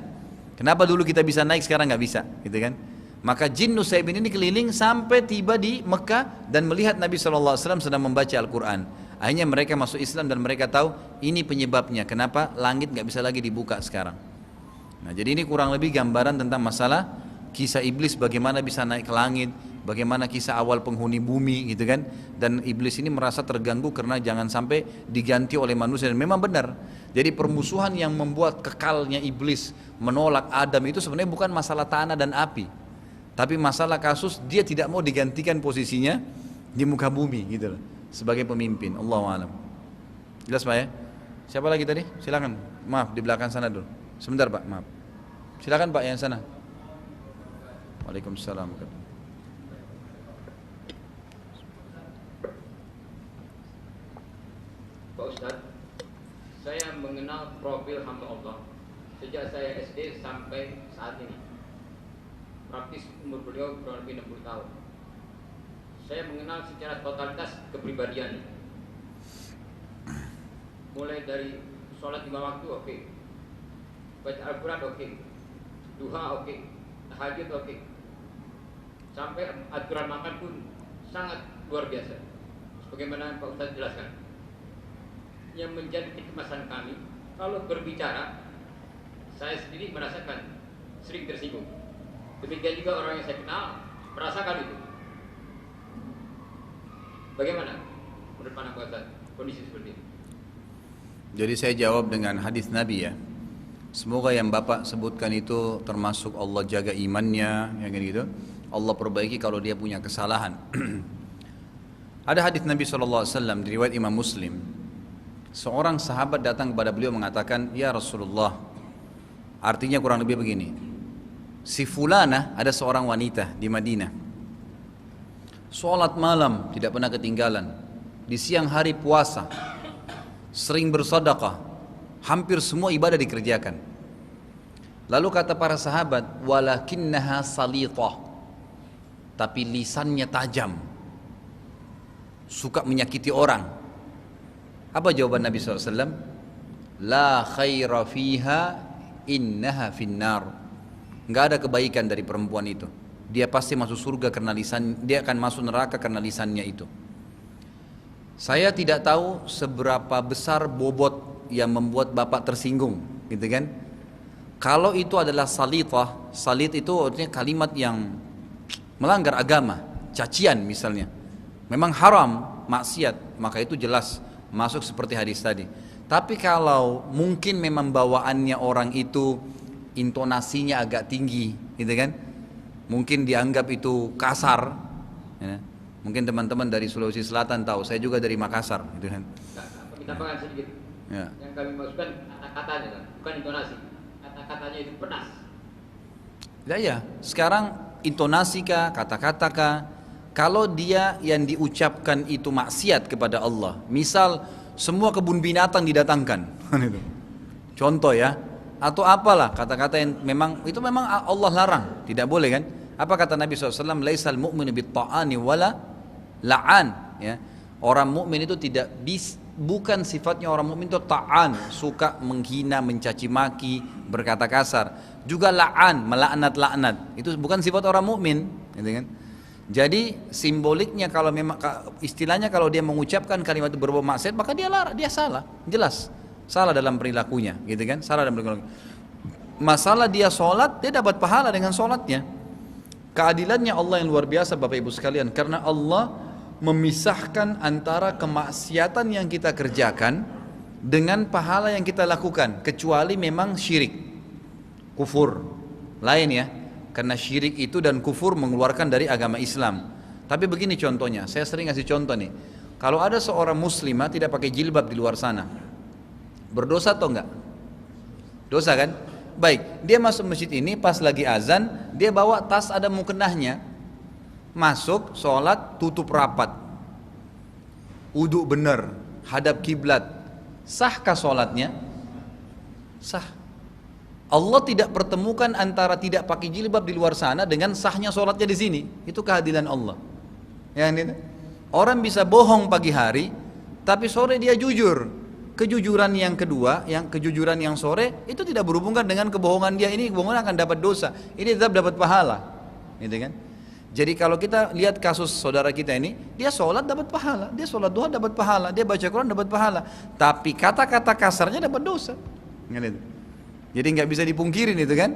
Kenapa dulu kita bisa naik sekarang nggak bisa, gitu kan? Maka jin Nusaybin ini keliling sampai tiba di Mekah dan melihat Nabi SAW sedang membaca Al-Quran. Akhirnya mereka masuk Islam dan mereka tahu ini penyebabnya, kenapa langit nggak bisa lagi dibuka sekarang. Nah, jadi ini kurang lebih gambaran tentang masalah kisah iblis, bagaimana bisa naik ke langit, bagaimana kisah awal penghuni bumi gitu kan. Dan iblis ini merasa terganggu karena jangan sampai diganti oleh manusia, dan memang benar. Jadi permusuhan yang membuat kekalnya iblis menolak Adam itu sebenarnya bukan masalah tanah dan api, tapi masalah kasus dia tidak mau digantikan posisinya di muka bumi gitu loh, sebagai pemimpin. Allahu a'lam. Jelas Pak ya? Siapa lagi tadi? Silakan. Maaf, di belakang sana dulu. Sebentar Pak, maaf. Silakan Pak yang sana. Waalaikumsalam. Pak Ustadz, saya mengenal profil hamba Allah sejak saya SD sampai saat ini. Praktis umur beliau kurang lebih 60 tahun. Saya mengenal secara totalitas kepribadiannya. Mulai dari sholat 5 waktu oke, baca Al-Quran oke, duha oke, tahajud oke, sampai aturan makan pun sangat luar biasa. Sebagaimana Pak Ustadz jelaskan. Yang menjadi kecemasan kami, kalau berbicara, saya sendiri merasakan sering tersinggung. Demikian juga orang yang saya kenal merasakan itu. Bagaimana menurut Pak Ustadz kondisi seperti ini? Jadi saya jawab dengan hadis Nabi ya. Semoga yang Bapak sebutkan itu termasuk Allah jaga imannya, ya gitu. Allah perbaiki kalau dia punya kesalahan. Ada hadis Nabi SAW di riwayat Imam Muslim. Seorang sahabat datang kepada beliau mengatakan, "Ya Rasulullah," artinya kurang lebih begini, si fulana, ada seorang wanita di Madinah, sholat malam tidak pernah ketinggalan, di siang hari puasa, sering bersedekah, hampir semua ibadah dikerjakan. Lalu kata para sahabat, "Walakinnaha salitah," tapi lisannya tajam, suka menyakiti orang. Apa jawaban Nabi SAW? La khaira fiha innaha finnar. Nggak ada kebaikan dari perempuan itu. Dia pasti masuk surga karena lisan, dia akan masuk neraka karena lisannya itu. Saya tidak tahu seberapa besar bobot yang membuat Bapak tersinggung, gitu kan? Kalau itu adalah salitah, salit itu artinya kalimat yang melanggar agama, cacian misalnya, memang haram, maksiat, maka itu jelas masuk seperti hadis tadi. Tapi kalau mungkin memang bawaannya orang itu intonasinya agak tinggi, gitu kan? Mungkin dianggap itu kasar. Ya. Mungkin teman-teman dari Sulawesi Selatan tahu, saya juga dari Makassar, gitu kan? Tambahkan sedikit. Ya. Yang kami maksudkan kata-katanya, kan? Bukan intonasi. Kata-katanya itu pedas. Ya, sekarang intonasi kah, kata-kata kah? Kalau dia yang diucapkan itu maksiat kepada Allah, misal semua kebun binatang didatangkan, contoh ya, atau apalah kata-kata yang memang itu memang Allah larang, tidak boleh kan? Apa kata Nabi SAW? Laisal mu'minu bit-ta'ani wala la'an. Ya, orang mukmin itu bukan sifatnya orang mukmin itu ta'an, suka menghina, mencaci maki, berkata kasar. Juga la'an, melaknat-laknat. Itu bukan sifat orang mukmin, gitu kan? Jadi simboliknya kalau memang istilahnya kalau dia mengucapkan kalimat itu berbau maksiat, maka dia salah, jelas salah dalam perilakunya, gitu kan? Salah dalam perilakunya. Masalah dia sholat, dia dapat pahala dengan sholatnya. Keadilannya Allah yang luar biasa Bapak Ibu sekalian, karena Allah memisahkan antara kemaksiatan yang kita kerjakan dengan pahala yang kita lakukan, kecuali memang syirik, kufur, lain ya. Karena syirik itu dan kufur mengeluarkan dari agama Islam. Tapi begini contohnya, saya sering kasih contoh nih. Kalau ada seorang muslimah tidak pakai jilbab di luar sana, berdosa atau enggak? Dosa kan? Baik, dia masuk masjid ini pas lagi azan, dia bawa tas ada mukenahnya, masuk sholat tutup rapat, wudhu benar, hadap kiblat, sahkah sholatnya? Sah. Allah tidak pertemukan antara tidak pakai jilbab di luar sana dengan sahnya sholatnya di sini. Itu keadilan Allah. Ya, orang bisa bohong pagi hari, tapi sore dia jujur. Kejujuran yang kedua, yang kejujuran yang sore itu tidak berhubungan dengan kebohongan dia ini. Kebohongan akan dapat dosa. Ini tetap dapat pahala. gitu kan? Jadi kalau kita lihat kasus saudara kita ini, dia sholat dapat pahala, dia sholat duha dapat pahala, dia baca Quran dapat pahala, tapi kata-kata kasarnya dapat dosa. Gitu. Jadi nggak bisa dipungkirin itu kan?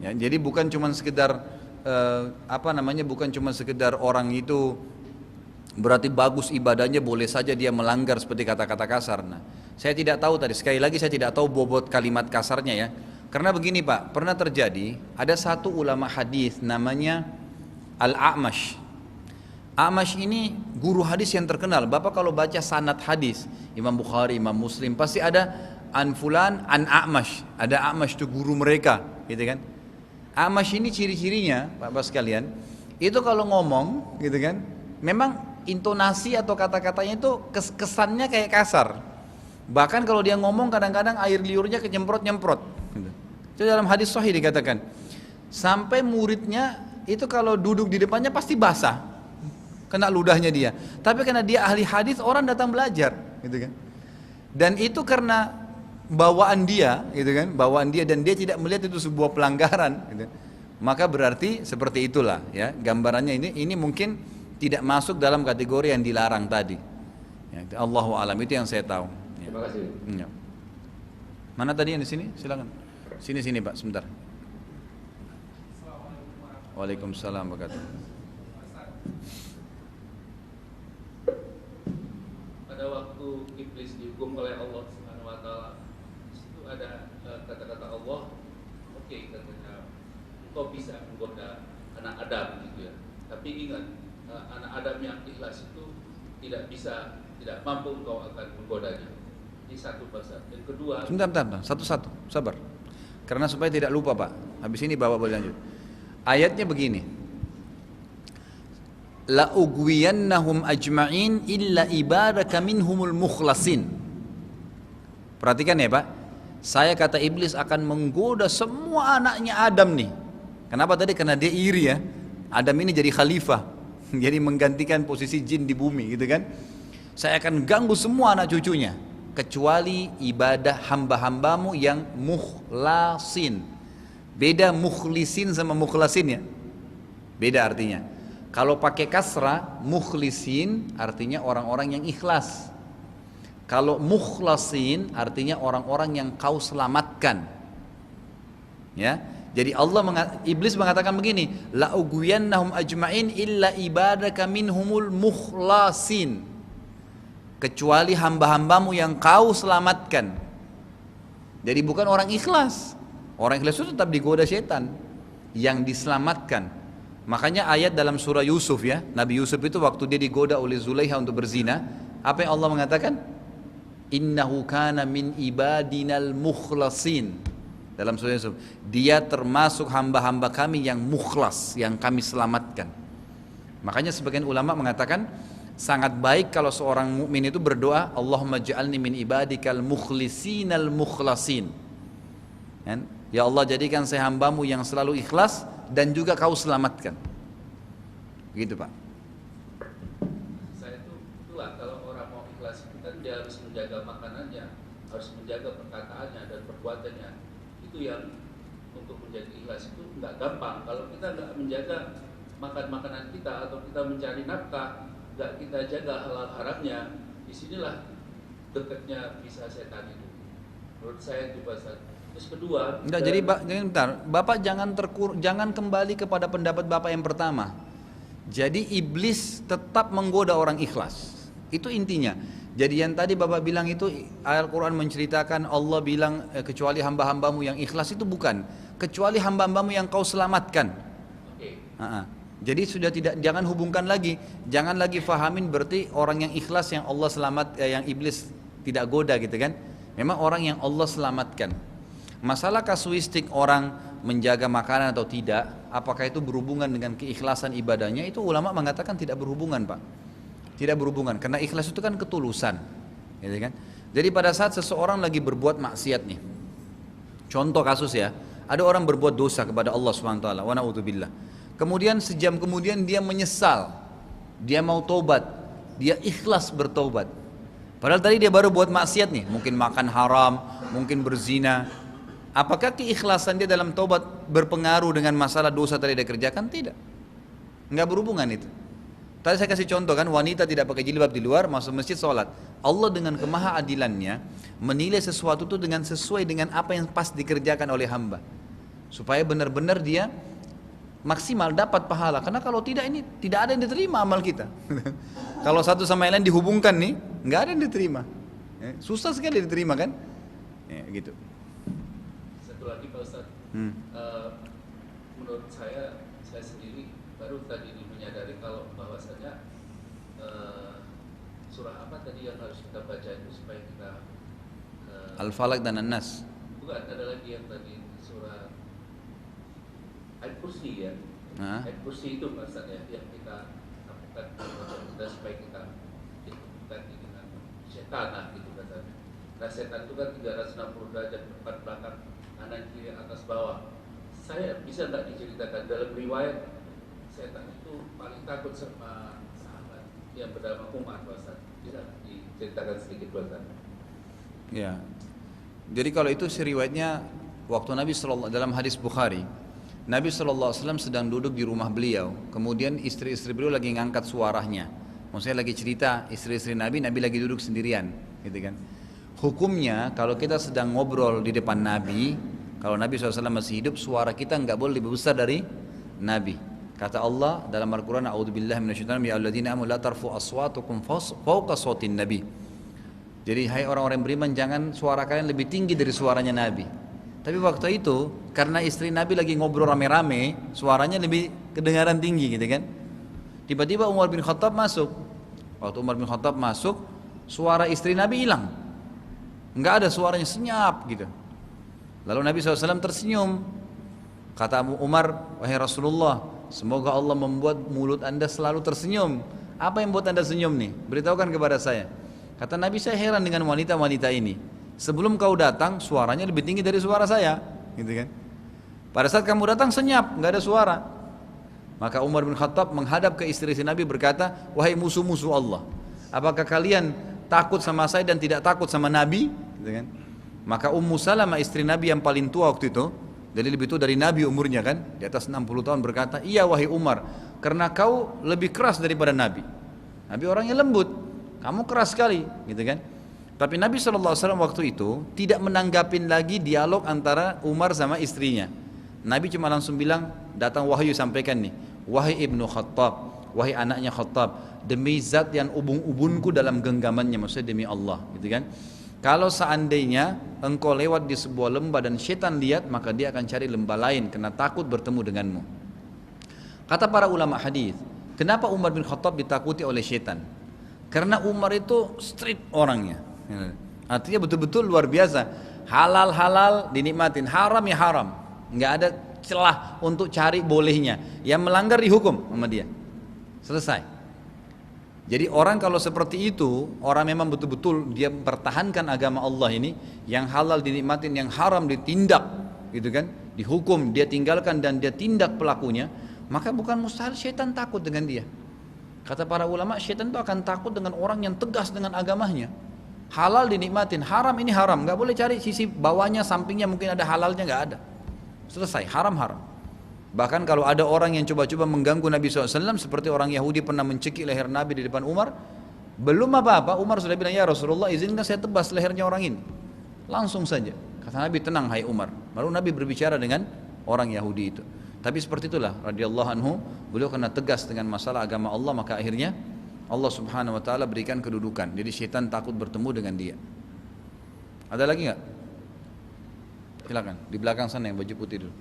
Ya, jadi bukan cuma sekedar bukan cuma sekedar orang itu berarti bagus ibadahnya, boleh saja dia melanggar seperti kata-kata kasar. Nah, saya tidak tahu tadi, sekali lagi saya tidak tahu bobot kalimat kasarnya ya. Karena begini Pak, pernah terjadi ada satu ulama hadis namanya Al-A'mash. A'mash ini guru hadis yang terkenal. Bapak kalau baca sanad hadis Imam Bukhari, Imam Muslim, pasti ada an fulan an A'mash. Ada A'mash itu guru mereka, gitu kan? A'mash ini ciri-cirinya, Bapak sekalian, itu kalau ngomong, gitu kan, memang intonasi atau kata-katanya itu kesannya kayak kasar. Bahkan kalau dia ngomong kadang-kadang air liurnya kenyemprot-nyemprot. Gitu. Itu dalam hadis sahih dikatakan. Sampai muridnya itu kalau duduk di depannya pasti basah, kena ludahnya dia. Tapi karena dia ahli hadis, orang datang belajar, gitu kan. Dan itu karena bawaan dia, gitu kan, bawaan dia, dan dia tidak melihat itu sebuah pelanggaran, gitu. Maka berarti seperti itulah, ya. Gambarannya ini mungkin tidak masuk dalam kategori yang dilarang tadi. Ya, Allahu a'lam, itu yang saya tahu. Ya. Terima kasih. Ya. Mana tadi yang di sini? Silakan. Sini Pak, sebentar. Waalaikumsalam warahmatullahi wabarakatuh. Pada waktu iblis dihukum oleh Allah Subhanahu wa taala, itu ada kata-kata Allah, oke, katanya engkau bisa menggoda anak Adam gitu ya. Tapi ingat, anak Adam yang ikhlas itu tidak mampu engkau akan menggodanya. Ini satu pasal. Yang kedua, Sebentar, satu-satu, sabar. Karena supaya tidak lupa Pak. Habis ini Bapak boleh lanjut. Ayatnya begini, la ugwiyannahum ajma'in illa ibadaka minhumul mukhlasin. Perhatikan ya Pak, saya kata iblis akan menggoda semua anaknya Adam nih. Kenapa tadi? Karena dia iri ya, Adam ini jadi khalifah, jadi menggantikan posisi jin di bumi gitu kan. Saya akan ganggu semua anak cucunya, kecuali ibadah hamba-hambamu yang mukhlasin. Beda mukhlisin sama mukhlasin ya, beda artinya. Kalau pakai kasrah, mukhlisin artinya orang-orang yang ikhlas. Kalau mukhlasin artinya orang-orang yang kau selamatkan. Ya, jadi iblis mengatakan begini, la ugwiyannahum ajma'in illa ibadaka minhumul mukhlasin, kecuali hamba-hambamu yang kau selamatkan. Jadi bukan orang ikhlas. Orang ikhlas itu tetap digoda setan, yang diselamatkan. Makanya ayat dalam surah Yusuf ya, Nabi Yusuf itu waktu dia digoda oleh Zulaiha untuk berzina, apa yang Allah mengatakan? Innahu kana min ibadinal mukhlasin. Dalam surah Yusuf, dia termasuk hamba-hamba kami yang mukhlas, yang kami selamatkan. Makanya sebagian ulama mengatakan sangat baik kalau seorang mukmin itu berdoa, Allahumma ja'alni min ibadikal mukhlisinal mukhlasin. Ya Allah, jadikan saya hambamu yang selalu ikhlas dan juga kau selamatkan. Gitu Pak. saya itulah kalau orang mau ikhlas itu kan dia harus menjaga makanannya, harus menjaga perkataannya dan perbuatannya. Itu yang untuk menjadi ikhlas itu nggak gampang. Kalau kita nggak menjaga makanan kita atau kita mencari nafkah, nggak kita jaga halal haramnya, disinilah dekatnya bisa setan itu. Menurut saya itu pasal. Terus kedua, Enggak, jadi bentar, Bapak jangan kembali kepada pendapat Bapak yang pertama. Jadi iblis tetap menggoda orang ikhlas. Itu intinya. Jadi yang tadi Bapak bilang itu Al-Quran menceritakan Allah bilang kecuali hamba-hambamu yang ikhlas, itu bukan. Kecuali hamba-hambamu yang kau selamatkan. Oke. Jadi sudah jangan hubungkan lagi. Jangan lagi fahamin berarti orang yang ikhlas yang Allah yang iblis tidak goda gitu kan. Memang orang yang Allah selamatkan. Masalah kasuistik orang menjaga makanan atau tidak, apakah itu berhubungan dengan keikhlasan ibadahnya, itu ulama mengatakan tidak berhubungan Pak. Tidak berhubungan, karena ikhlas itu kan ketulusan, gitu kan. Jadi pada saat seseorang lagi berbuat maksiat nih, contoh kasus ya, ada orang berbuat dosa kepada Allah SWT, wa na'udzubillah. Kemudian sejam kemudian dia menyesal, dia mau tobat, dia ikhlas bertobat. Padahal tadi dia baru buat maksiat nih, mungkin makan haram, mungkin berzina. Apakah keikhlasan dia dalam taubat berpengaruh dengan masalah dosa tadi dia kerjakan? Tidak. Enggak berhubungan itu. Tadi saya kasih contoh kan, wanita tidak pakai jilbab di luar, masuk masjid sholat. Allah dengan kemahaadilannya menilai sesuatu itu dengan sesuai dengan apa yang pas dikerjakan oleh hamba. Supaya benar-benar dia maksimal dapat pahala. Karena kalau tidak ini tidak ada yang diterima amal kita. Kalau satu sama yang lain dihubungkan nih, nggak ada yang diterima. Susah sekali diterima kan? Gitu. Satu lagi Pak Ustadz, menurut saya sendiri baru tadi menyadari kalau bahwasanya surah apa tadi yang harus kita baca itu supaya kita Al-Falaq dan An-Nas. Bukan, ada lagi yang tadi surah Ayat Kursi ya. Ayat Kursi itu maksudnya yang kita lakukan dan supaya kita bukan dengan setan gitu katanya. Nah setan itu kan 360 derajat depan belakang kanan kiri atas bawah. Saya bisa nggak diceritakan dalam riwayat setan itu paling takut sama sahabat yang bernama Umar Ustaz. Bisa diceritakan sedikit Ustaz? Ya. Jadi kalau itu riwayatnya waktu Nabi SAW dalam hadis Bukhari, Nabi SAW sedang duduk di rumah beliau, kemudian istri-istri beliau lagi ngangkat suaranya. Maksudnya lagi cerita istri-istri Nabi lagi duduk sendirian, gitu kan. Hukumnya kalau kita sedang ngobrol di depan Nabi, kalau Nabi SAW masih hidup, suara kita nggak boleh lebih besar dari Nabi. Kata Allah dalam Al-Quran, A'udzubillahi minasyaitonir rajim, ya alladzina amanu la tarfu aswatukum fawqa sautin Nabi. Jadi hai orang-orang beriman, jangan suara kalian lebih tinggi dari suaranya Nabi. Tapi waktu itu karena istri Nabi lagi ngobrol rame-rame, suaranya lebih kedengaran tinggi gitu kan. Tiba-tiba Umar bin Khattab masuk. Waktu Umar bin Khattab masuk, suara istri Nabi hilang. Enggak ada suaranya, senyap gitu. Lalu Nabi SAW tersenyum. Kata Abu Umar, wahai Rasulullah, semoga Allah membuat mulut anda selalu tersenyum. Apa yang buat anda senyum nih? Beritahukan kepada saya. Kata Nabi, saya heran dengan wanita-wanita ini. Sebelum kau datang, suaranya lebih tinggi dari suara saya, gitu kan? Pada saat kamu datang senyap, nggak ada suara. Maka Umar bin Khattab menghadap ke istri Nabi berkata, wahai musuh-musuh Allah, apakah kalian takut sama saya dan tidak takut sama Nabi? Gitu kan? Maka Ummu Salamah istri Nabi yang paling tua waktu itu, jadi lebih tua dari Nabi umurnya kan, di atas 60 tahun berkata, iya wahai Umar, karena kau lebih keras daripada Nabi. Nabi orangnya lembut, kamu keras sekali, gitu kan? Tapi Nabi SAW waktu itu tidak menanggapin lagi dialog antara Umar sama istrinya. Nabi cuma langsung bilang, datang wahyu sampaikan nih, wahai ibnu Khattab, wahai anaknya Khattab, demi zat yang ubun-ubunku dalam genggamannya, maksudnya demi Allah, gitu kan? Kalau seandainya engkau lewat di sebuah lembah dan syaitan lihat, maka dia akan cari lembah lain karena takut bertemu denganmu. Kata para ulama hadis, kenapa Umar bin Khattab ditakuti oleh syaitan? Karena Umar itu strict orangnya. Artinya betul-betul luar biasa. Halal-halal dinikmatin, haram ya haram. Nggak ada celah untuk cari bolehnya. Yang melanggar dihukum sama dia. Selesai. Jadi orang kalau seperti itu, orang memang betul-betul dia mempertahankan agama Allah ini, yang halal dinikmatin, yang haram ditindak, gitu kan? Dihukum, dia tinggalkan dan dia tindak pelakunya, maka bukan mustahil syaitan takut dengan dia. Kata para ulama, syaitan itu akan takut dengan orang yang tegas dengan agamanya. Halal dinikmatin, haram ini haram, nggak boleh cari sisi bawahnya, sampingnya mungkin ada halalnya, nggak ada. Selesai, haram-haram. Bahkan kalau ada orang yang coba-coba mengganggu Nabi SAW, seperti orang Yahudi pernah mencekik leher Nabi di depan Umar, belum apa-apa, Umar sudah bilang, ya Rasulullah izinkan saya tebas lehernya orang ini. Langsung saja, kata Nabi, tenang hai Umar. Lalu Nabi berbicara dengan orang Yahudi itu. Tapi seperti itulah, radhiyallahu anhu, beliau karena tegas dengan masalah agama Allah, maka akhirnya Allah subhanahu wa ta'ala berikan kedudukan. Jadi syaitan takut bertemu dengan dia. Ada lagi nggak? Silakan, di belakang sana yang baju putih dulu.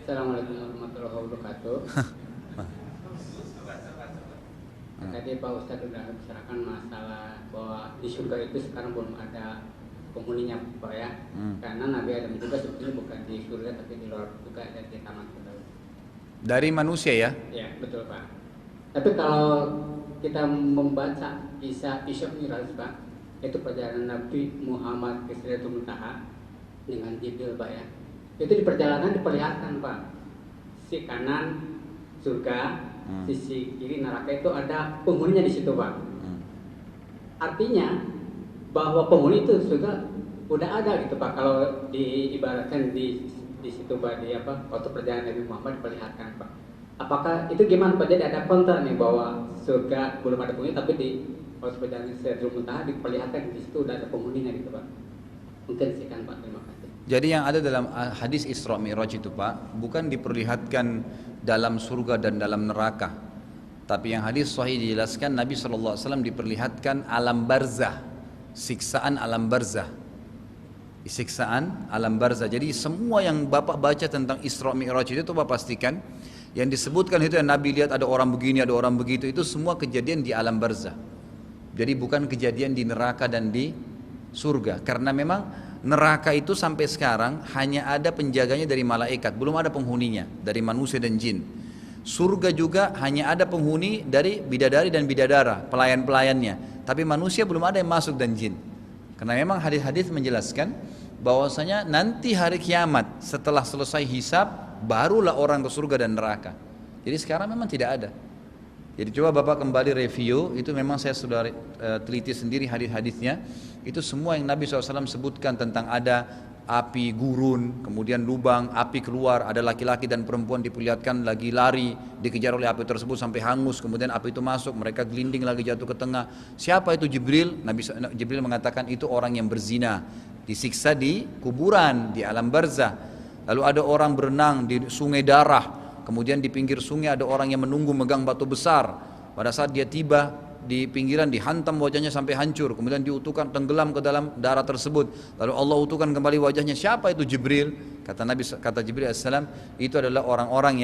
Assalamualaikum warahmatullahi wabarakatuh. Tadi Pak Ustadz sudah bicarakan masalah bahwa di surga itu sekarang belum ada penghuninya Pak ya. Karena Nabi Adam juga sebetulnya bukan di surga tapi di luar juga, ada di taman Firdaus. Dari manusia ya? Ya betul Pak. Tapi kalau kita membaca kisah Isra Mi'raj Pak, itu perjalanan Nabi Muhammad ke Sidratul Muntaha dengan Jibril Pak ya. Itu di perjalanan diperlihatkan Pak, sisi kanan surga, sisi kiri neraka itu ada penghuninya di situ Pak. Artinya bahwa penghuni itu juga udah ada gitu Pak, kalau diibaratkan di situ Pak, di apa waktu perjalanan Nabi Muhammad diperlihatkan Pak. Apakah itu gimana Pak? Jadi ada kontra nih bahwa surga belum ada penghuni, tapi di waktu perjalanan Sidratul Muntaha diperlihatkan di situ udah ada penghuninya gitu Pak. Mungkin sekian Pak, terima kasih. Jadi yang ada dalam hadis Isra Mi'raj itu Pak, bukan diperlihatkan dalam surga dan dalam neraka. Tapi yang hadis sahih dijelaskan Nabi SAW diperlihatkan alam barzah, siksaan alam barzah. Siksaan alam barzah. Jadi semua yang Bapak baca tentang Isra Mi'raj itu Bapak pastikan yang disebutkan itu yang Nabi lihat ada orang begini, ada orang begitu, itu semua kejadian di alam barzah. Jadi bukan kejadian di neraka dan di surga. Karena memang neraka itu sampai sekarang hanya ada penjaganya dari malaikat, belum ada penghuninya dari manusia dan jin. Surga juga hanya ada penghuni dari bidadari dan bidadara, pelayan-pelayannya. Tapi manusia belum ada yang masuk dan jin. Karena memang hadis-hadis menjelaskan bahwasanya nanti hari kiamat setelah selesai hisab barulah orang ke surga dan neraka. Jadi sekarang memang tidak ada. Jadi coba Bapak kembali review, itu memang saya sudah teliti sendiri hadis-hadisnya. Itu semua yang Nabi SAW sebutkan tentang ada api gurun, kemudian lubang, api keluar, ada laki-laki dan perempuan diperlihatkan lagi lari, dikejar oleh api tersebut sampai hangus, kemudian api itu masuk, mereka gelinding lagi jatuh ke tengah. Siapa itu Jibril? Jibril mengatakan itu orang yang berzina, disiksa di kuburan, di alam barzah. Lalu ada orang berenang di sungai darah, kemudian di pinggir sungai ada orang yang menunggu megang batu besar. Pada saat dia tiba di pinggiran dihantam wajahnya sampai hancur, kemudian diutuhkan tenggelam ke dalam darah tersebut. Lalu Allah utuhkan kembali wajahnya. Siapa itu Jibril? Kata Jibril AS, itu adalah orang-orang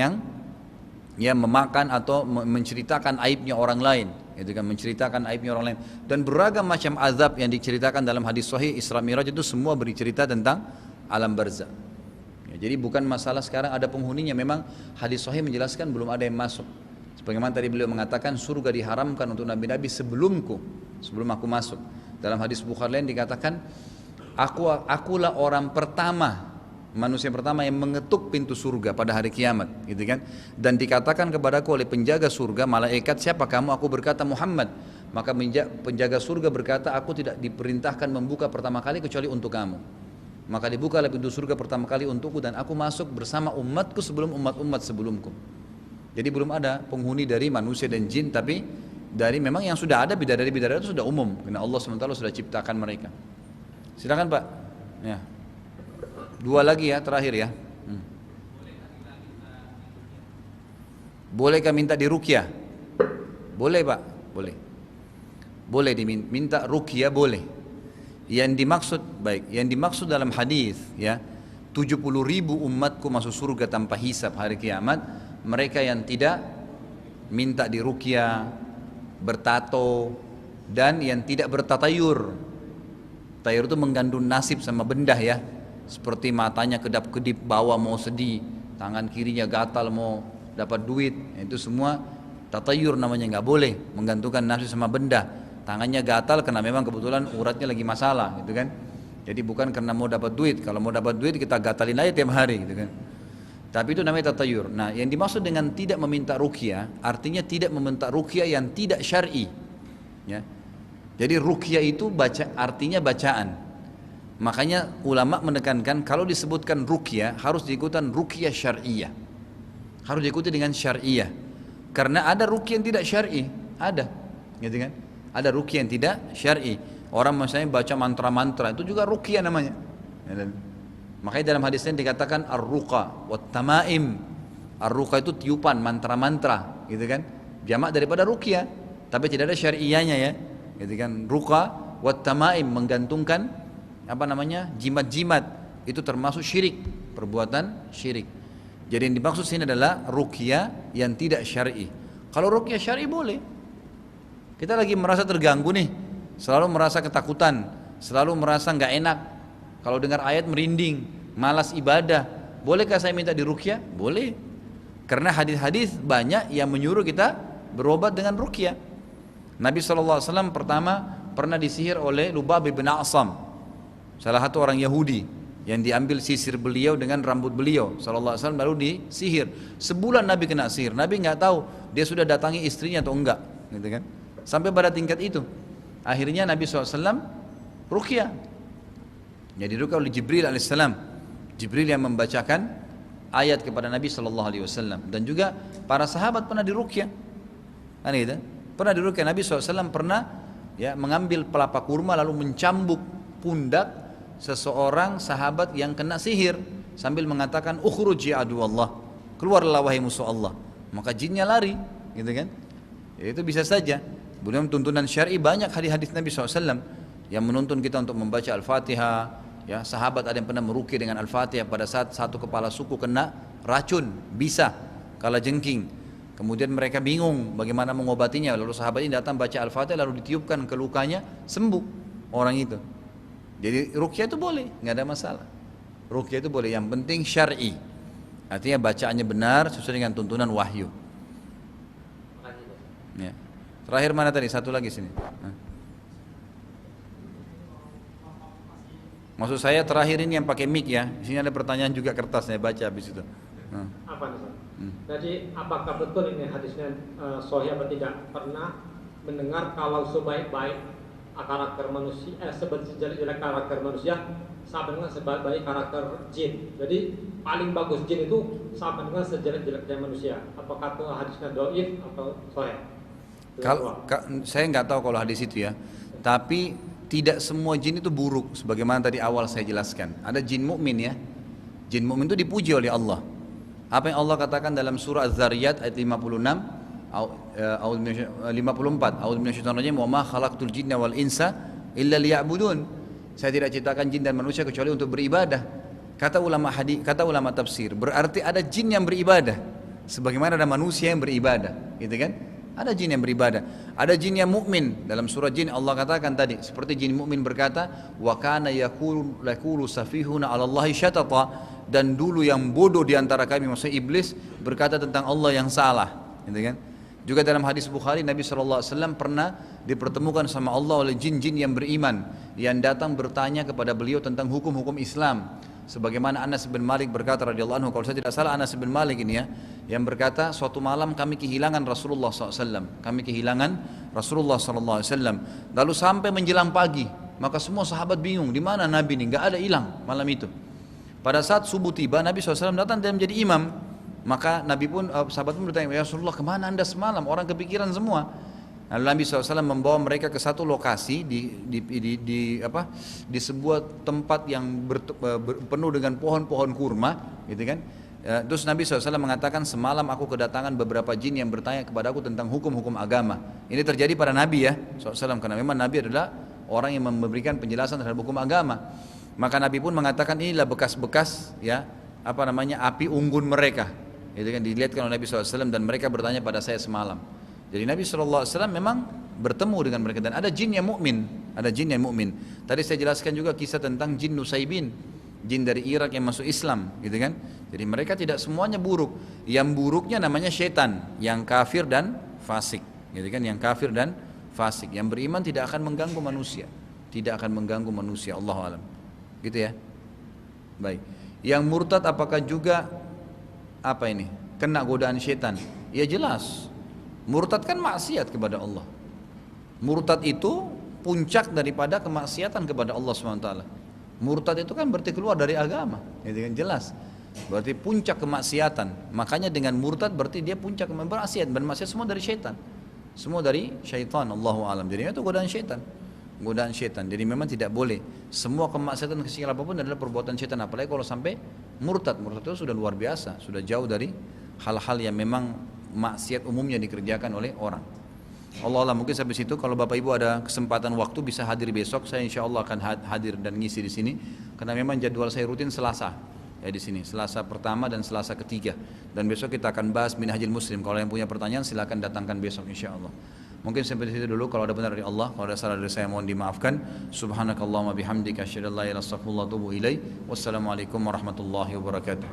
yang memakan atau menceritakan aibnya orang lain, itu kan, menceritakan aibnya orang lain. Dan beragam macam azab yang diceritakan dalam hadis sahih Isra Mi'raj itu semua bercerita tentang alam barzah. Ya, jadi bukan masalah sekarang ada penghuninya, memang hadis sahih menjelaskan belum ada yang masuk. Sebagaimana tadi beliau mengatakan surga diharamkan untuk nabi-nabi sebelum aku masuk. Dalam hadis Bukhari lain dikatakan, akulah orang pertama, manusia pertama yang mengetuk pintu surga pada hari kiamat, gitu kan? Dan dikatakan kepadaku oleh penjaga surga, malaikat, siapa kamu? Aku berkata Muhammad. Maka penjaga surga berkata, aku tidak diperintahkan membuka pertama kali kecuali untuk kamu. Maka dibukalah pintu surga pertama kali untukku dan aku masuk bersama umatku sebelum umat-umat sebelumku. Jadi belum ada penghuni dari manusia dan jin, tapi dari memang yang sudah ada bidadari-bidadari itu sudah umum, karena Allah SWT sudah ciptakan mereka. Silakan Pak. Ya. Dua lagi ya, terakhir ya. Bolehkah minta diruqyah? Boleh Pak, boleh. Boleh diminta ruqyah, boleh. Yang dimaksud dalam hadis ya, 70.000 umatku masuk surga tanpa hisab hari kiamat. Mereka yang tidak minta diruqyah, bertato, dan yang tidak bertatayur. Tayur itu menggandung nasib sama benda ya, seperti matanya kedap-kedip, bawah mau sedih, tangan kirinya gatal mau dapat duit, itu semua tatayur namanya, nggak boleh menggantungkan nasib sama benda. Tangannya gatal karena memang kebetulan uratnya lagi masalah, gitu kan. Jadi bukan karena mau dapat duit. Kalau mau dapat duit kita gatalin aja tiap hari, gitu kan. Tapi itu namanya tatayur. Nah, yang dimaksud dengan tidak meminta ruqyah, artinya tidak meminta ruqyah yang tidak syar'i. Ya. Jadi ruqyah itu artinya bacaan. Makanya ulama menekankan kalau disebutkan ruqyah harus diikutan ruqyah syar'iyah. Harus diikuti dengan syar'iyah. Karena ada ruqyah yang tidak syar'i, ada. Gitu kan? Ada ruqyah yang tidak syar'i. Orang misalnya baca mantra-mantra itu juga ruqyah namanya. Ya. Makanya dalam hadis ini dikatakan ar-ruqa wat tamaim. Ar-ruqa itu tiupan, mantra-mantra, gitu kan? Jamak daripada ruqyah, tapi tidak ada syar'iyahnya ya. Gitu kan? Ruqa wat tamaim, menggantungkan jimat-jimat, itu termasuk syirik, perbuatan syirik. Jadi yang dimaksud sini adalah ruqyah yang tidak syar'i. Kalau ruqyah syar'i boleh. Kita lagi merasa terganggu nih, selalu merasa ketakutan, selalu merasa nggak enak. Kalau dengar ayat merinding, malas ibadah, bolehkah saya minta diruqyah? Boleh. Karena hadis-hadis banyak yang menyuruh kita berobat dengan ruqyah. Nabi SAW pertama pernah disihir oleh Lubab bin A'sam, salah satu orang Yahudi, yang diambil sisir beliau dengan rambut beliau SAW lalu disihir. Sebulan Nabi kena sihir, Nabi nggak tahu dia sudah datangi istrinya atau enggak, gitu kan? Sampai pada tingkat itu. Akhirnya Nabi SAW ruqyah. Jadi ruqyah oleh Jibril alaihissalam. Jibril yang membacakan ayat kepada Nabi sallallahu alaihi wasallam, dan juga para sahabat pernah diruqyah. Kan gitu? Pernah diruqyah. Nabi SAW pernah ya mengambil pelapa kurma lalu mencambuk pundak seseorang sahabat yang kena sihir sambil mengatakan ukhruj ya aduwallah, keluarlah wahai musuh Allah. Maka jinnya lari, gitu kan? Ya, itu bisa saja. Belum tuntunan syar'i banyak hadis-hadis Nabi SAW yang menuntun kita untuk membaca Al-Fatihah. Ya, sahabat ada yang pernah meruqyah dengan Al-Fatihah pada saat satu kepala suku kena racun, bisa kalajengking. Kemudian mereka bingung bagaimana mengobatinya. Lalu sahabat ini datang baca Al-Fatihah lalu ditiupkan ke lukanya, sembuh orang itu. Jadi ruqyah itu boleh, nggak ada masalah. Ruqyah itu boleh, yang penting syar'i. Artinya bacaannya benar sesuai dengan tuntunan wahyu. Ya. Terakhir mana tadi? Satu lagi sini. Maksud saya terakhir ini yang pakai mic ya. Di sini ada pertanyaan juga kertas, saya baca habis itu. Apa nih? Jadi apakah betul ini hadisnya sahih atau tidak? Pernah mendengar kalau sebaik-baik karakter manusia, sejelek-jelek karakter manusia sama dengan sebaik-baik karakter jin. Jadi paling bagus jin itu sama dengan sejelek-jeleknya manusia. Apakah itu hadisnya dhaif atau sahih? Saya nggak tahu kalau hadis itu ya. Tapi tidak semua jin itu buruk, sebagaimana tadi awal saya jelaskan. Ada jin mukmin ya. Jin mukmin itu dipuji oleh Allah. Apa yang Allah katakan dalam surah Az-Zariyat ayat 56, 54, A'udzu minasyaitonir rajim, wa ma khalaqtul jinna wal insa illa liya'budun. Saya tidak ciptakan jin dan manusia kecuali untuk beribadah. Kata ulama tafsir, berarti ada jin yang beribadah sebagaimana ada manusia yang beribadah, gitu kan? Ada jin yang beribadah, ada jin yang mukmin. Dalam surah Jin Allah katakan tadi, seperti jin mukmin berkata, wa kana yaqulu safihuna 'ala Allahi syatata, dan dulu yang bodoh di antara kami, maksudnya iblis, berkata tentang Allah yang salah, gitu kan? Juga dalam hadis Bukhari, Nabi SAW pernah dipertemukan sama Allah oleh jin-jin yang beriman, yang datang bertanya kepada beliau tentang hukum-hukum Islam. Sebagaimana Anas bin Malik berkata radhiyallahu anhu, kalau saya tidak salah Anas bin Malik ini ya, yang berkata suatu malam kami kehilangan Rasulullah SAW, lalu sampai menjelang pagi, maka semua sahabat bingung, di mana Nabi ini, nggak ada, hilang malam itu. Pada saat subuh tiba, Nabi SAW datang dan menjadi imam. Maka Nabi pun, sahabat pun bertanya, ya Rasulullah kemana anda semalam? Orang kepikiran semua. Lalu Nabi SAW membawa mereka ke satu lokasi di sebuah tempat yang penuh dengan pohon-pohon kurma, gitu kan? Terus Nabi SAW mengatakan, semalam aku kedatangan beberapa jin yang bertanya kepada aku tentang hukum-hukum agama. Ini terjadi pada Nabi ya SAW, karena memang Nabi adalah orang yang memberikan penjelasan terhadap hukum agama. Maka Nabi pun mengatakan, inilah bekas-bekas ya api unggun mereka. Itu kan dilihatkan oleh Nabi SAW, dan mereka bertanya pada saya semalam. Jadi Nabi SAW memang bertemu dengan mereka, dan ada jin yang mukmin, Tadi saya jelaskan juga kisah tentang jin Nusaybin, jin dari Irak yang masuk Islam, gitu kan? Jadi mereka tidak semuanya buruk. Yang buruknya namanya syaitan, yang kafir dan fasik, gitu kan? Yang kafir dan fasik, yang beriman tidak akan mengganggu manusia, Allahu a'lam. Gitu ya. Baik. Yang murtad apakah juga kena godaan syaitan? Ya jelas. Murtad kan maksiat kepada Allah. Murtad itu puncak daripada kemaksiatan kepada Allah SWT. Murtad itu kan berarti keluar dari agama, itu kan jelas. Berarti puncak kemaksiatan. Makanya dengan murtad berarti dia puncak kemaksiatan. Bermaksiat semua dari syaitan. Semua dari syaitan, Allahu a'lam. Jadi itu godaan syaitan. Jadi memang tidak boleh. Semua kemaksiatan kecil apapun adalah perbuatan syaitan. Apalagi kalau sampai murtad. Murtad itu sudah luar biasa. Sudah jauh dari hal-hal yang memang maksiat umumnya dikerjakan oleh orang. Allah Allah, mungkin sampai situ. Kalau Bapak Ibu ada kesempatan waktu bisa hadir besok, saya insya Allah akan hadir dan ngisi di sini. Karena memang jadwal saya rutin Selasa ya di sini, Selasa pertama dan Selasa ketiga. Dan besok kita akan bahas Minhajul Muslim. Kalau yang punya pertanyaan silakan datangkan besok insya Allah. Mungkin sampai situ dulu. Kalau ada benar dari Allah, kalau ada salah dari saya mohon dimaafkan. Subhanakallahumma bihamdika asyhadu an la ilaha illa anta astaghfiruka wa atubu ilaik. Wassalamualaikum warahmatullahi wabarakatuh.